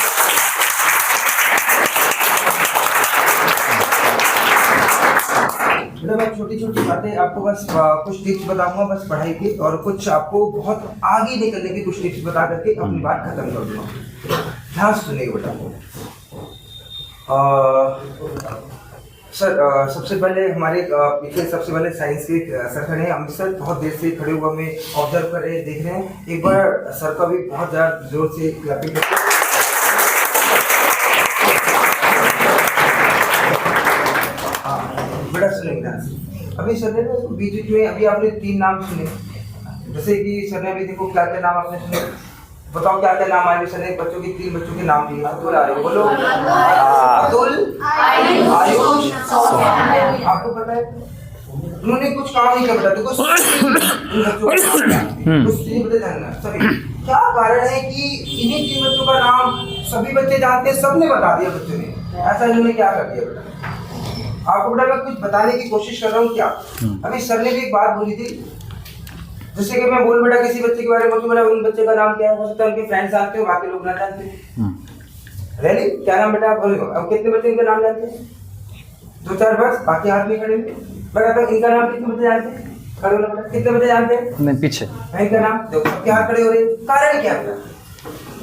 [SPEAKER 5] बेटा मैं छोटी बातें आपको बस कुछ टिप्स बताऊंगा बस पढ़ाई की, और कुछ आपको बहुत आगे निकलने की कुछ टिप्स बता करके अपनी बात खत्म कर दूंगा। ध्यान से सुनिएगा बेटा। सर सबसे पहले हमारे पीछे सबसे पहले साइंस के सर खड़े हैं, अमित सर बहुत देर से खड़े हुए हमें ऑब्जर्व कर रहे हैं, देख रहे हैं। एक बार सर का भी बहुत ज़्यादा जोर से क्लैपिंग करते हैं। बेटा सुनेंगे ना, अभी सर ने बीच में अभी आपने 3 नाम सुने, जैसे कि सर ने अभी देखो क्या क्या नाम आपने सुने, बताओ क्या क्या नाम आए। सर ने बच्चों के 3 बच्चों के नाम दिए। अतुल, आयुष, बोलो। अतुल, आयुष, आपको पता है उन्होंने कुछ काम नहीं किया बेटा, देखो कुछ चीजें बता जानना। सभी क्या कारण है कि इन्हीं 3 बच्चों का नाम सभी बच्चे जानते हैं, सबने बता दिया बच्चों ने, ऐसा इन्होंने क्या कर दिया बेटा? आपको बेटा मैं कुछ बताने की कोशिश कर रहा हूँ क्या। अभी सर ने भी एक बात बोली थी, जैसे कि मैं बोल बेटा किसी बच्चे के बारे में, तो मेरा उन बच्चे का नाम क्या है, हो सकता है उनके फ्रेंड्स जानते हो, बाकी लोग ना जानते हैं। रेडी, क्या नाम बेटा आप बोलो। अब कितने बच्चे इनका नाम जानते हैं? 2-4 बस, बाकी हाथ में खड़े हुए। मैं कहता हूँ इनका नाम कितने बच्चे जानते हैं? खड़े हो बेटा, कितने बच्चे जानते हैं?
[SPEAKER 1] नहीं, पीछे
[SPEAKER 5] इनका नाम देखो, सबके हाथ खड़े हो रहे हैं। कारण क्या है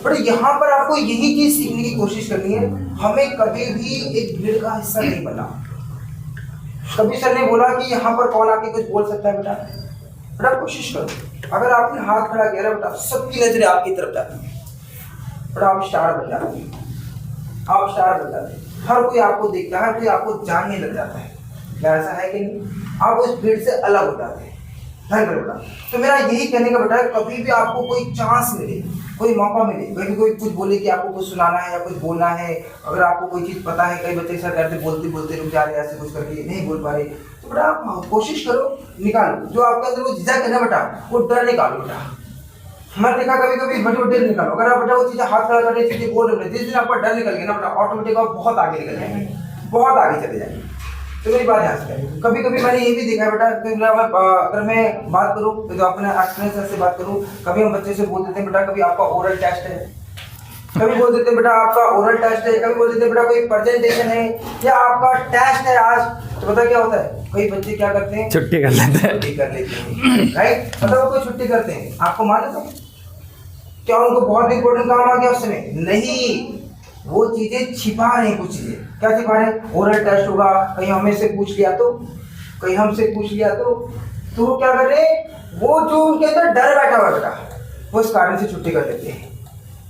[SPEAKER 5] बेटा? यहाँ पर आपको यही चीज सीखने की कोशिश करनी है, हमें कभी भी एक भीड़ का हिस्सा नहीं बनना। कभी सर ने बोला कि यहाँ पर कौन आके कुछ बोल सकता है बेटा? बेटा कोशिश करो, अगर आपने हाथ खड़ा किया ना बेटा, सबकी नजरें आपकी तरफ जाती है बेटा, आप स्टार बन जाते हैं, आप स्टार बन जाते हैं। हर कोई आपको देखता है, हर कोई आपको जानने लग जाता है। क्या ऐसा है कि नहीं? आप उस भीड़ से अलग हो जाते हैं। बेटा तो मेरा यही कहने का बेटा, कभी भी आपको कोई चांस मिले, कोई मौका मिले, कभी कोई कुछ बोले कि आपको कुछ सुनाना है या कुछ बोलना है, अगर आपको कोई चीज़ पता है, कई बच्चे ऐसा करते बोलते बोलते रुक जा रहे हैं, ऐसे कुछ करके नहीं बोल पा रहे, तो बेटा आप कोशिश करो, निकालो जो आपके अंदर वो झिझक है ना बेटा, वो डर निकालो बेटा। मैं देखा कभी कभी बड़े डर निकालो, अगर आप बेटा वो चीज़ें हाथ खड़ा कर रहे चीज़ें बोल रहे, जिस दिन आपका डर निकल गया ना बेटा, ऑटोमेटिक आप बहुत आगे निकल जाएंगे, बहुत आगे चले जाएंगे। तो मेरी बात ध्यान से करें। कभी कभी मैंने ये भी देखा है बेटा, अगर मैं बात करूँ तो अपने एक्सपीरियंस से बात करूँ, कभी हम बच्चे से बोल देते हैं बेटा कभी आपका ओरल टेस्ट है, कभी बोल देते हैं बेटा आपका ओरल टेस्ट है, कभी बोल देते हैं बेटा कोई प्रेजेंटेशन है या आपका टेस्ट है आज, तो पता क्या होता है, कई बच्चे क्या करते हैं,
[SPEAKER 1] छुट्टी कर लेते हैं,
[SPEAKER 5] राइट? मतलब वो कोई छुट्टी करते हैं, आपको मालूम है क्या उनको बहुत इंपॉर्टेंट काम आ गया उस समय? नहीं, वो चीजें छिपा रहे हैं, कुछ चीजें क्या छिपा रहे हैं? ओरल टेस्ट होगा, कहीं हमें से पूछ लिया तो, कहीं हमसे पूछ लिया तो वो क्या कर रहे हैं, वो जो उनके अंदर डर बैठा हुआ बेटा, वो इस कारण से छुट्टी कर लेते हैं।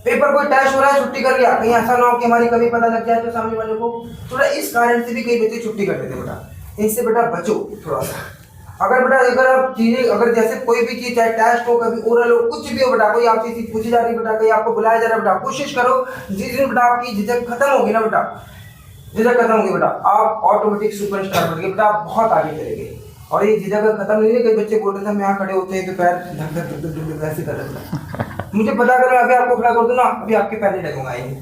[SPEAKER 5] पेपर कोई टेस्ट हो रहा है, छुट्टी कर लिया, कहीं ऐसा ना हो कि हमारी कभी पता लग जाए तो सामने वाले को, थोड़ा इस कारण से भी कई बच्चे छुट्टी कर देते हैं बेटा। इनसे बेटा बचो थोड़ा सा। अगर बेटा अगर आप चीजें, अगर जैसे कोई भी चीज चाहे टेस्ट हो, कभी ओरल हो, कुछ भी हो बेटा, कोई आपसे चीज पूछी जा रही है बेटा, कहीं आपको बुलाया जा रहा है बेटा, कोशिश करो जिस दिन बेटा आपकी झिझक खत्म होगी ना बेटा, आप ऑटोमेटिक सुपरस्टार बन गए बेटा, आप बहुत आगे चलेंगे। और ये झिझक खत्म नहीं है। कई बच्चे बोल रहे थे हम यहाँ खड़े होते हैं तो पैर धक धक धक धक धक ऐसे कर रहे थे। मुझे पता कर अभी आपको खड़ा कर दूं ना, अभी आपके पैर नहीं डगमगाएंगे,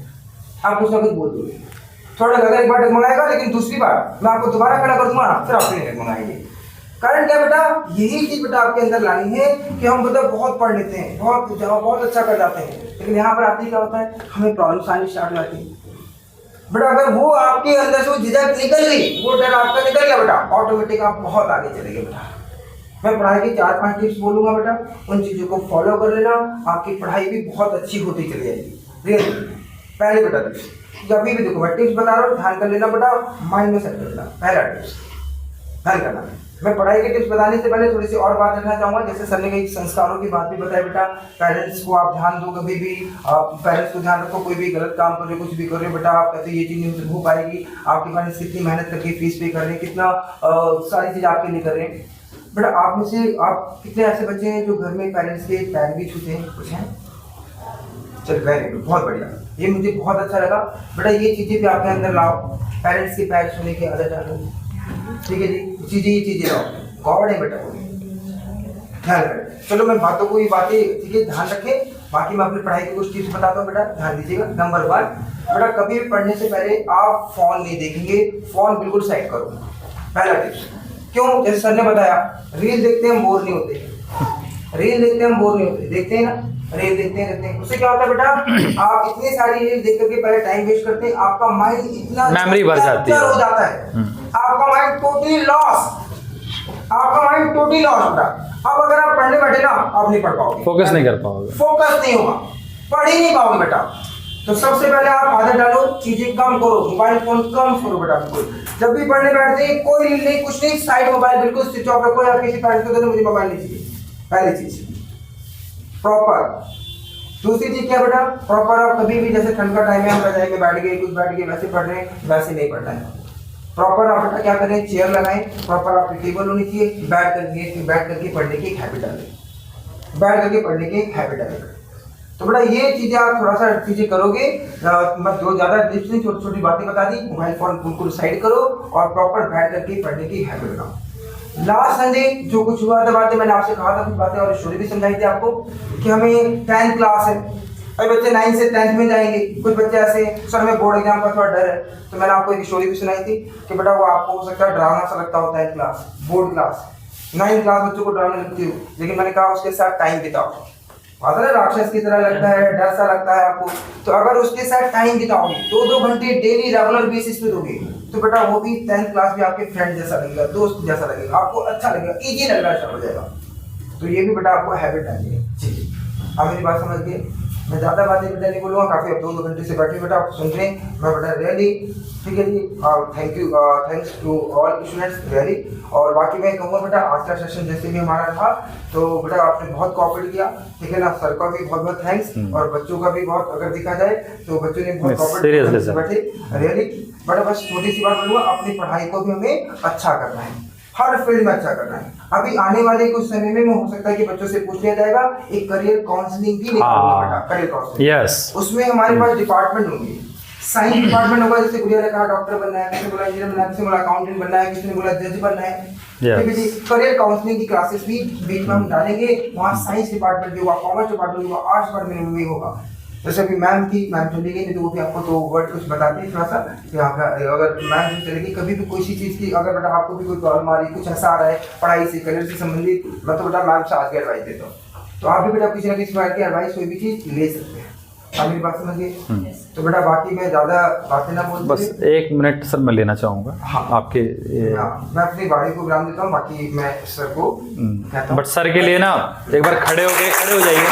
[SPEAKER 5] आप कुछ ना कुछ बोल दोगे थोड़ा, अगर एक बार डगमगाएगा लेकिन दूसरी बार मैं आपको दोबारा खड़ा कर दूंगा ना, फिर आप नहीं डगमगाएंगे। कारण क्या बेटा, यही चीज बेटा आपके अंदर लानी है कि हम बेटा बहुत पढ़ लेते हैं, बहुत अच्छा कर जाते हैं, लेकिन यहाँ पर आते ही क्या होता है, हमें प्रॉब्लम आनी स्टार्ट हो जाती है बेटा। अगर वो आपके अंदर से वो झिझक निकल गई, वो डर आपका निकल गया बेटा, ऑटोमेटिक आप बहुत आगे चले गए बेटा। मैं पढ़ाई की 4-5 टिप्स बोलूंगा बेटा, उन चीज़ों को फॉलो कर लेना, आपकी पढ़ाई भी बहुत अच्छी होती चली जाएगी। रियली पहले बेटा टिप्स, अभी भी देखो मैं टिप्स बता रहा हूँ, ध्यान कर लेना बेटा, माइंड में सेट कर लेना। पहला टिप्स ध्यान करना। मैं पढ़ाई के टिप्स बताने से पहले थोड़ी सी और बात रखना चाहूँगा। जैसे सर ने कई संस्कारों की बात भी बताई बेटा, पेरेंट्स को आप ध्यान दो, कभी भी पेरेंट्स को ध्यान रखो, कोई भी गलत काम कर रहे हो, कुछ भी कर रहे हो बेटा, आप कहते ये चीज़ नहीं हो पाएगी, आपके पेरेंट्स कितनी मेहनत करके फीस पे कर रहे हैं, कितना सारी चीज़ आपके लिए कर रहे हैं बेटा। आप में से आप कितने ऐसे बच्चे हैं जो घर में पेरेंट्स के पैर भी छूते हैं? कुछ हैं? चल वेरी गुड, बहुत बढ़िया, ये मुझे बहुत अच्छा लगा बेटा। ये चीज़ें भी आपके अंदर लाओ, पेरेंट्स के पैर छूने की आदत डालो, ठीक है जी। ये चीजें लाओ, गॉड है बेटा, ध्यान रखें। चलो मैं बातों को, ये बातें ठीक है ध्यान रखें, बाकी मैं अपनी पढ़ाई की कुछ टिप्स बताता हूँ बेटा, ध्यान दीजिएगा। नंबर 1 बेटा, कभी भी पढ़ने से पहले आप फोन नहीं देखेंगे, फोन बिल्कुल साइड करो, पहला टिप्स। क्यों? जैसे सर ने बताया, रील देखते हैं हम बोर नहीं होते, रील देखते हैं हम बोर नहीं होते, देखते हैं ना, रील देखते हैं, उससे क्या होता है बेटा, आप इतनी सारी रील देख करके पहले टाइम वेस्ट करते हैं, आपका माइंड इतना
[SPEAKER 1] मेमोरी बढ़ जाती है,
[SPEAKER 5] हो जाता है, आपका माइंड टोटली लॉस, आपका माइंड टोटली लॉस बेटा। अब अगर आप पढ़ने बैठे ना, आप नहीं पढ़ पाओगे,
[SPEAKER 1] फोकस नहीं कर पाओगे,
[SPEAKER 5] फोकस नहीं होगा, पढ़ ही नहीं पाओगे बेटा। तो सबसे पहले आप आदत डालो, चीजें कम करो, मोबाइल फोन कम करो बेटा। बिल्कुल जब भी पढ़ने बैठते हैं, कोई रील नहीं, कुछ नहीं, साइड मोबाइल बिल्कुल स्विच ऑफ रखो, या किसी पेरेंट्स को दो मुझे मोबाइल नहीं चाहिए, पहली चीज प्रॉपर। दूसरी चीज क्या बेटा, प्रॉपर आप कभी भी, जैसे ठंड का टाइम है, हम रजाई में बैठ गए, कुछ बैठ गए, वैसे पढ़ रहे हैं, वैसे नहीं पढ़ना है। प्रॉपर आप बेटा क्या करें, चेयर लगाएं, प्रॉपर आपकी टेबल होनी चाहिए, बैठ करके पढ़ने की एक हैबिट डालें, बैठ करके पढ़ने की एक हैबिट डालें। तो बेटा ये चीजें आप थोड़ा सा चीजें करोगे, मैं जो ज्यादा टिप्स नहीं, छोटी छोटी बातें बता दी, मोबाइल फोन बिल्कुल साइड करो और प्रॉपर बैठ करके पढ़ने की हैबिट बनाओ। लास्ट संडे जो कुछ हुआ था बातें, मैंने आपसे कहा था कुछ बातें और स्टोरी भी समझाई थी आपको कि हमें 10th क्लास है, अभी बच्चे 9 से 10th में जाएंगे, कुछ बच्चे ऐसे सर में बोर्ड एग्जाम का थोड़ा डर है, तो मैंने आपको एक स्टोरी भी सुनाई थी कि बेटा वो आपको हो सकता है डरावना सा लगता होता है class, board class 9th class बच्चों को डरावने लगती हो, लेकिन मैंने कहा उसके साथ टाइम बिताओ, आता है राक्षस की तरह लगता है, डर सा लगता है आपको, तो अगर उसके साथ टाइम बिताओगे 2-2 घंटे डेली रेगुलर बेसिस पे दोगे, तो बेटा वो भी 10th क्लास भी आपके फ्रेंड जैसा लगेगा, दोस्त जैसा लगेगा, आपको अच्छा लगेगा, इजी लगना स्टार्ट हो जाएगा। तो ये भी बेटा आपको हैबिट डालनी है। जी आप मेरी बात समझ गए, मैं ज़्यादा बातें बेटा नहीं बोलूँगा, काफ़ी अब 2 घंटे से बैठे बेटा आप सुन रहे हैं, मैं बेटा रियली ठीक है जी, thank you, thanks to all students really. और बाकी मैं कहूँगा बेटा आज का सेशन जैसे भी हमारा था, तो बेटा आपने बहुत कोऑपरेट किया, ठीक है ना, सर का भी बहुत बहुत थैंक्स, और बच्चों का भी बहुत, अगर देखा जाए तो बच्चों ने बहुत कोऑपरेट बैठे रियली। बट बस छोटी सी बात बोलूँगा, अपनी पढ़ाई को भी हमें अच्छा करना है, हर फील्ड में अच्छा करना है। अभी आने वाले कुछ समय में हो सकता है कि बच्चों से पूछ लिया जाएगा, एक करियर काउंसलिंग भी निकालूंगा बेटा, करियर काउंसलिंग,
[SPEAKER 1] यस,
[SPEAKER 5] उसमें हमारे पास डिपार्टमेंट होंगे, साइंस डिपार्टमेंट होगा, जैसे गुड़िया ने कहा डॉक्टर बनना है, किसी ने बोला इंजीनियर बनना है, किसी ने बोला अकाउंटेंट बनना है, किसी ने बोला जज बनना है, ठीक है जी। करियर काउंसलिंग की क्लासेस भी बीच में हम डालेंगे, वहाँ साइंस डिपार्टमेंट भी होगा, कॉमर्स डिपार्टमेंट होगा, आर्ट्स डिपार्टमेंट भी होगा। जैसे अभी मैम थी, मैम चली गई, नहीं तो वो भी आपको तो वर्ड कुछ बताती है थोड़ा सा कि अगर मैम चलेगी, कभी भी कोई सी चीज़ की अगर बेटा आपको भी कोई प्रॉब्लम आ रही, कुछ ऐसा आ रहा है पढ़ाई से, करियर से संबंधित, मैं तो बेटा मैम से आज की एडवाइस देता हूँ। तो आप भी बेटा किसी ना किसी प्रकार की एडवाइस कोई भी चीज़ ले सकते हैं, आप मेरी बात समझिए। तो बेटा बाकी मैं ज़्यादा बातें ना बोल,
[SPEAKER 1] बस 1 मिनट सर मैं लेना चाहूँगा।
[SPEAKER 5] हाँ
[SPEAKER 1] आपके
[SPEAKER 5] मैं अपनी गाड़ी को विराम देता हूँ, बाकी मैं सर को कहता हूँ।
[SPEAKER 1] बट सर के लिए ना एक बार खड़े हो जाइए।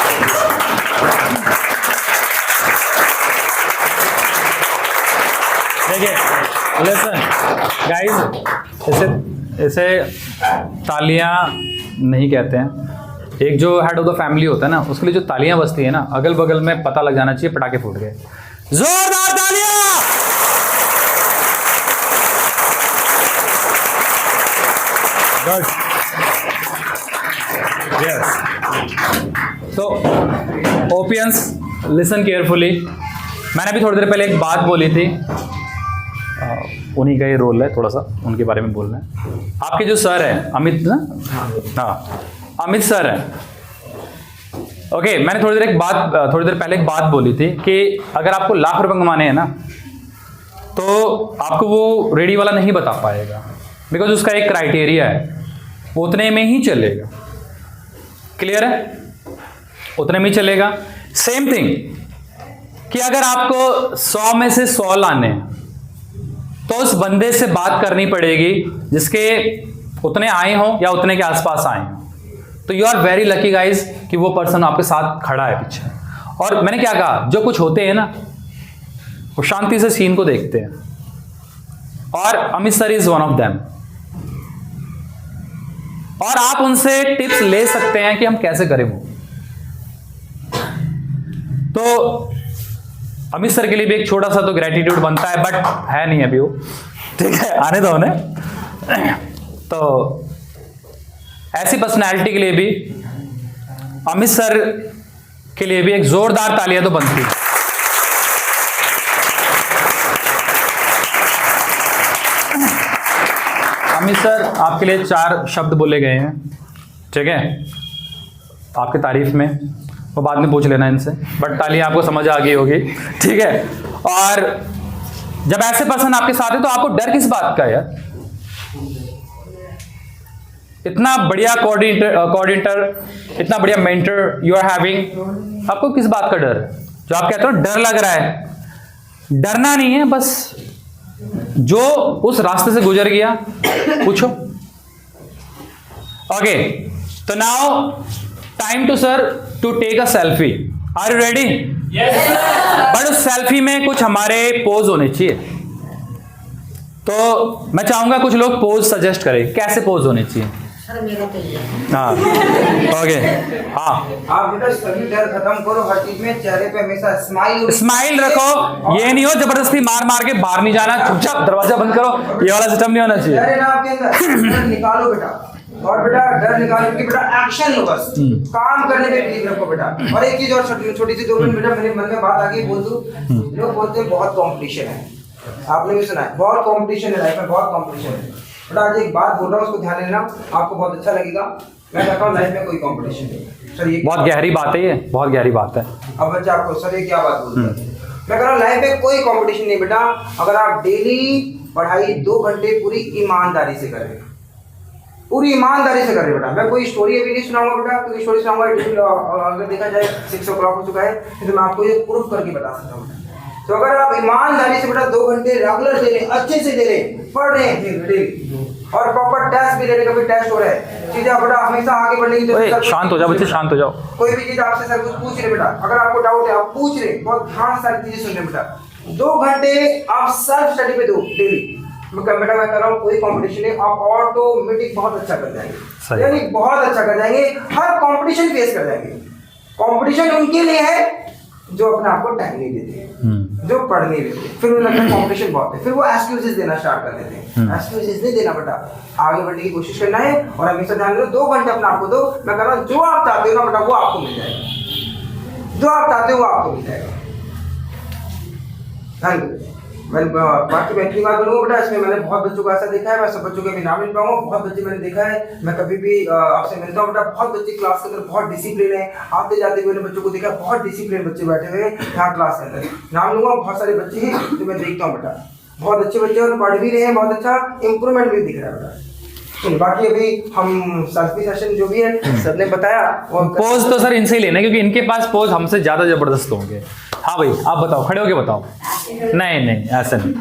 [SPEAKER 1] देखिए लिसन गाइस, इसे तालियां नहीं कहते हैं, एक जो हेड ऑफ द फैमिली होता है ना, उसके लिए जो तालियां बजती है ना, अगल बगल में पता लग जाना चाहिए पटाखे फूट गए, जोरदार तालियां। Good, yes. तो ओपियंस लिसन केयरफुली, मैंने भी थोड़ी देर पहले एक बात बोली थी, उन्हीं का ही रोल है, थोड़ा सा उनके बारे में बोलना है। आपके जो सर हैं अमित ना, हाँ अमित सर हैं। ओके, मैंने थोड़ी देर पहले एक बात बोली थी कि अगर आपको लाख रुपए कमाने हैं ना तो आपको वो रेडी वाला नहीं बता पाएगा, बिकॉज उसका एक क्राइटेरिया है, वो उतने में ही चलेगा। क्लियर है? उतने में ही चलेगा। सेम थिंग कि अगर आपको 100 में से 100 लाने तो उस बंदे से बात करनी पड़ेगी जिसके उतने आए हों या उतने के आसपास आए हों। तो you are very lucky guys कि वो पर्सन आपके साथ खड़ा है पीछे। और मैंने क्या कहा, जो कुछ होते हैं ना वो शांति से सीन को देखते हैं, और Amit sir is one of them. और आप उनसे टिप्स ले सकते हैं कि हम कैसे करें वो। तो अमित सर के लिए भी एक छोटा सा तो ग्रेटिट्यूड बनता है, बट है नहीं अभी वो, ठीक है, आने दो उन्हें। तो ऐसी पर्सनैलिटी के लिए भी, अमित सर के लिए भी एक जोरदार तालियां तो बनती है। अमित सर आपके लिए 4 शब्द बोले गए हैं, ठीक है, आपकी तारीफ में, वो बाद में पूछ लेना इनसे, बट तालियां आपको समझ आ गई होगी, ठीक है। और जब ऐसे पर्सन आपके साथ है तो आपको डर किस बात का है यार? इतना बढ़िया कोऑर्डिनेटर, इतना बढ़िया मेंटर यू आर हैविंग, आपको किस बात का डर है? जो आप कहते हो डर लग रहा है, डरना नहीं है, बस जो उस रास्ते से गुजर गया पूछो। ओके, तो now time to sir to take a selfie. Are you ready?
[SPEAKER 2] Yes sir.
[SPEAKER 1] But उस सेल्फी में कुछ हमारे पोज होने चाहिए, तो मैं चाहूंगा कुछ लोग पोज सजेस्ट करें, कैसे पोज होने चाहिए? हाँ ओके, हाँ
[SPEAKER 5] आप बेटा सभी डर खत्म करो, हर चीज में चेहरे पे हमेशा
[SPEAKER 1] स्माइल रखो। ये नहीं हो जबरदस्ती मार मार के बाहर नहीं जाना, चुपचाप दरवाजा बंद करो, ये वाला सिस्टम नहीं होना चाहिए।
[SPEAKER 5] डर है ना आपके अंदर, डर निकालो बेटा। और बेटा डर निकालो कि बेटा एक्शन लो, बस काम करने पे बिलीव रखो बेटा। और एक चीज और छोटी सी 2 मिनट बेटा, मेरे मन में बात आ गई, बोल दूं। लोग बोलते हैं बहुत कंपटीशन है, आपने भी सुना है बहुत कंपटीशन है लाइफ में, बहुत कंपटीशन है। बेटा आज एक बात बोल रहा हूँ, उसको ध्यान देना, आपको बहुत अच्छा लगेगा। मैं कहता हूँ लाइफ में कोई कंपटीशन नहीं सर, ये
[SPEAKER 1] बहुत गहरी बात है, ये बहुत गहरी बात है।
[SPEAKER 5] अब बच्चा आपको सर ये क्या बात बोल रहे हैं? मैं कह रहा हूँ लाइफ में कोई कंपटीशन नहीं बेटा। अगर आप डेली पढ़ाई 2 घंटे पूरी ईमानदारी से कर रहे, पूरी ईमानदारी से कर रहे बेटा। मैं कोई स्टोरी अभी नहीं सुनाऊंगा बेटा, क्योंकि स्टोरी सुनाऊंगा अगर देखा जाए 6 o'clock हो चुका है, तो मैं आपको ये प्रूफ करके बता सकता हूँ। तो अगर आप ईमानदारी से बेटा 2 घंटे रेगुलर दे रहे, अच्छे से दे रहे, पढ़ रहे हैं डेली, और प्रॉपर टेस्ट भी दे रहे, कभी टेस्ट हो रहा है, चीजें आप बेटा हमेशा आगे बढ़ने की।
[SPEAKER 1] शांत हो जाओ बच्चे, शांत हो जाओ।
[SPEAKER 5] कोई भी चीज आपसे सर कुछ पूछ रहे बेटा, अगर आपको डाउट है आप पूछ रहे, बहुत ध्यान से सारी चीजें सुन रहे बेटा। 2 घंटे आप सेल्फ स्टडी पे दो डेली। मैं कर रहा हूँ कोई कंपटीशन नहीं, आप ऑटोमेटिक बहुत अच्छा कर जाएंगे, यानी बहुत अच्छा कर जाएंगे, हर कंपटीशन फेस कर जाएंगे। कंपटीशन उनके लिए है जो अपने आप को टाइम नहीं देते, जो पढ़ नहीं देते, फिर उन्हें लगता है कंपटीशन बहुत है, फिर वो एक्सक्यूजेस देना स्टार्ट कर देते हैं। एक्सक्यूजेस नहीं देना बेटा, आगे बढ़ने की कोशिश करना है, और हमेशा ध्यान रखो 2 घंटे अपने आप को दो। मैं कह रहा हूँ जो आप चाहते हो ना बेटा वो आपको मिल जाएगा, जो आप चाहते हो वो आपको मिल जाएगा। Thank you. मैं बाकी मैं इतनी बात बोलूँगा बेटा, इसमें मैंने बहुत बच्चों को ऐसा देखा है, मैं सब बच्चों के भी नाम नहीं पाऊंगा, बहुत बच्चे मैंने देखा है, मैं कभी भी आपसे मिलता हूँ बेटा, बहुत बच्चे क्लास के अंदर बहुत डिसिप्लिन है, आते जाते हुए बच्चों को देखा, बहुत डिसिप्लिन बच्चे बैठे हुए हैं यहाँ क्लास के अंदर। नाम लूंगा, बहुत सारे बच्चे हैं जो मैं देखता हूँ बेटा, बहुत अच्छे बच्चे और पढ़ भी रहे हैं, बहुत अच्छा इंप्रूवमेंट भी दिख रहा है बेटा। बाकी अभी हम सेल्फी सेशन जो भी है सर ने बताया,
[SPEAKER 1] पोज तो सर इनसे ही लेना, क्योंकि इनके पास पोज हमसे ज्यादा जबरदस्त होंगे। हाँ भाई आप बताओ, खड़े होके बताओ। नहीं ऐसा नहीं,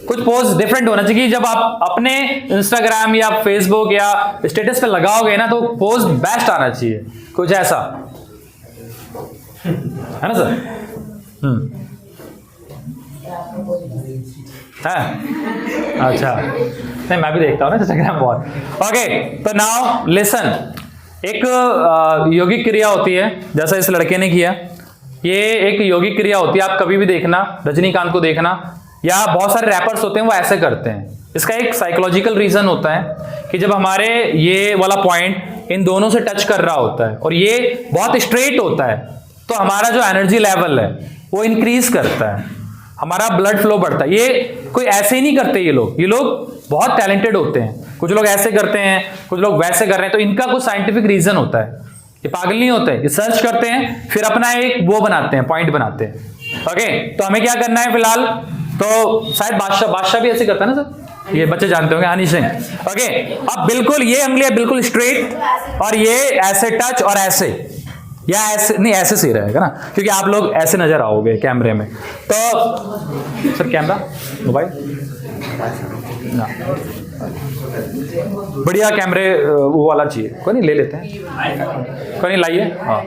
[SPEAKER 1] कुछ पोज डिफरेंट होना चाहिए। जब आप अपने इंस्टाग्राम या फेसबुक या स्टेटस पे लगाओगे ना, तो पोज बेस्ट आना चाहिए, कुछ ऐसा है ना सर? है अच्छा, नहीं मैं भी देखता हूँ ना इंस्टाग्राम बहुत। ओके, तो नाउ लिसन, एक योगिक क्रिया होती है जैसा इस लड़के ने किया, ये एक योगिक क्रिया होती है। आप कभी भी देखना, रजनीकांत को देखना, या बहुत सारे रैपर्स होते हैं वो ऐसे करते हैं। इसका एक साइकोलॉजिकल रीजन होता है कि जब हमारे ये वाला पॉइंट इन दोनों से टच कर रहा होता है और ये बहुत स्ट्रेट होता है, तो हमारा जो एनर्जी लेवल है वो इंक्रीज करता है। हमारा ब्लड फ्लो बढ़ता है। ये कोई ऐसे ही नहीं करते, ये लोग बहुत टैलेंटेड होते हैं। कुछ लोग ऐसे करते हैं, कुछ लोग वैसे कर रहे हैं, तो इनका कुछ साइंटिफिक रीजन होता है। ये पागल नहीं होते, ये सर्च करते हैं, फिर अपना एक वो बनाते हैं, पॉइंट बनाते हैं। ओके, तो हमें क्या करना है फिलहाल, तो शायद बादशाह भी ऐसे करता है ना सर, ये बच्चे जानते होंगे, हनी सिंह। ओके, अब बिल्कुल ये उंगलियां बिल्कुल स्ट्रेट, और ये ऐसे टच और ऐसे, या ऐसे नहीं, ऐसे सही रहेगा ना, क्योंकि आप लोग ऐसे नजर आओगे कैमरे में। तो सर कैमरा मोबाइल ना, बढ़िया कैमरे वो वाला चाहिए, कोई नहीं ले लेते हैं, कोई नहीं लाइए। हाँ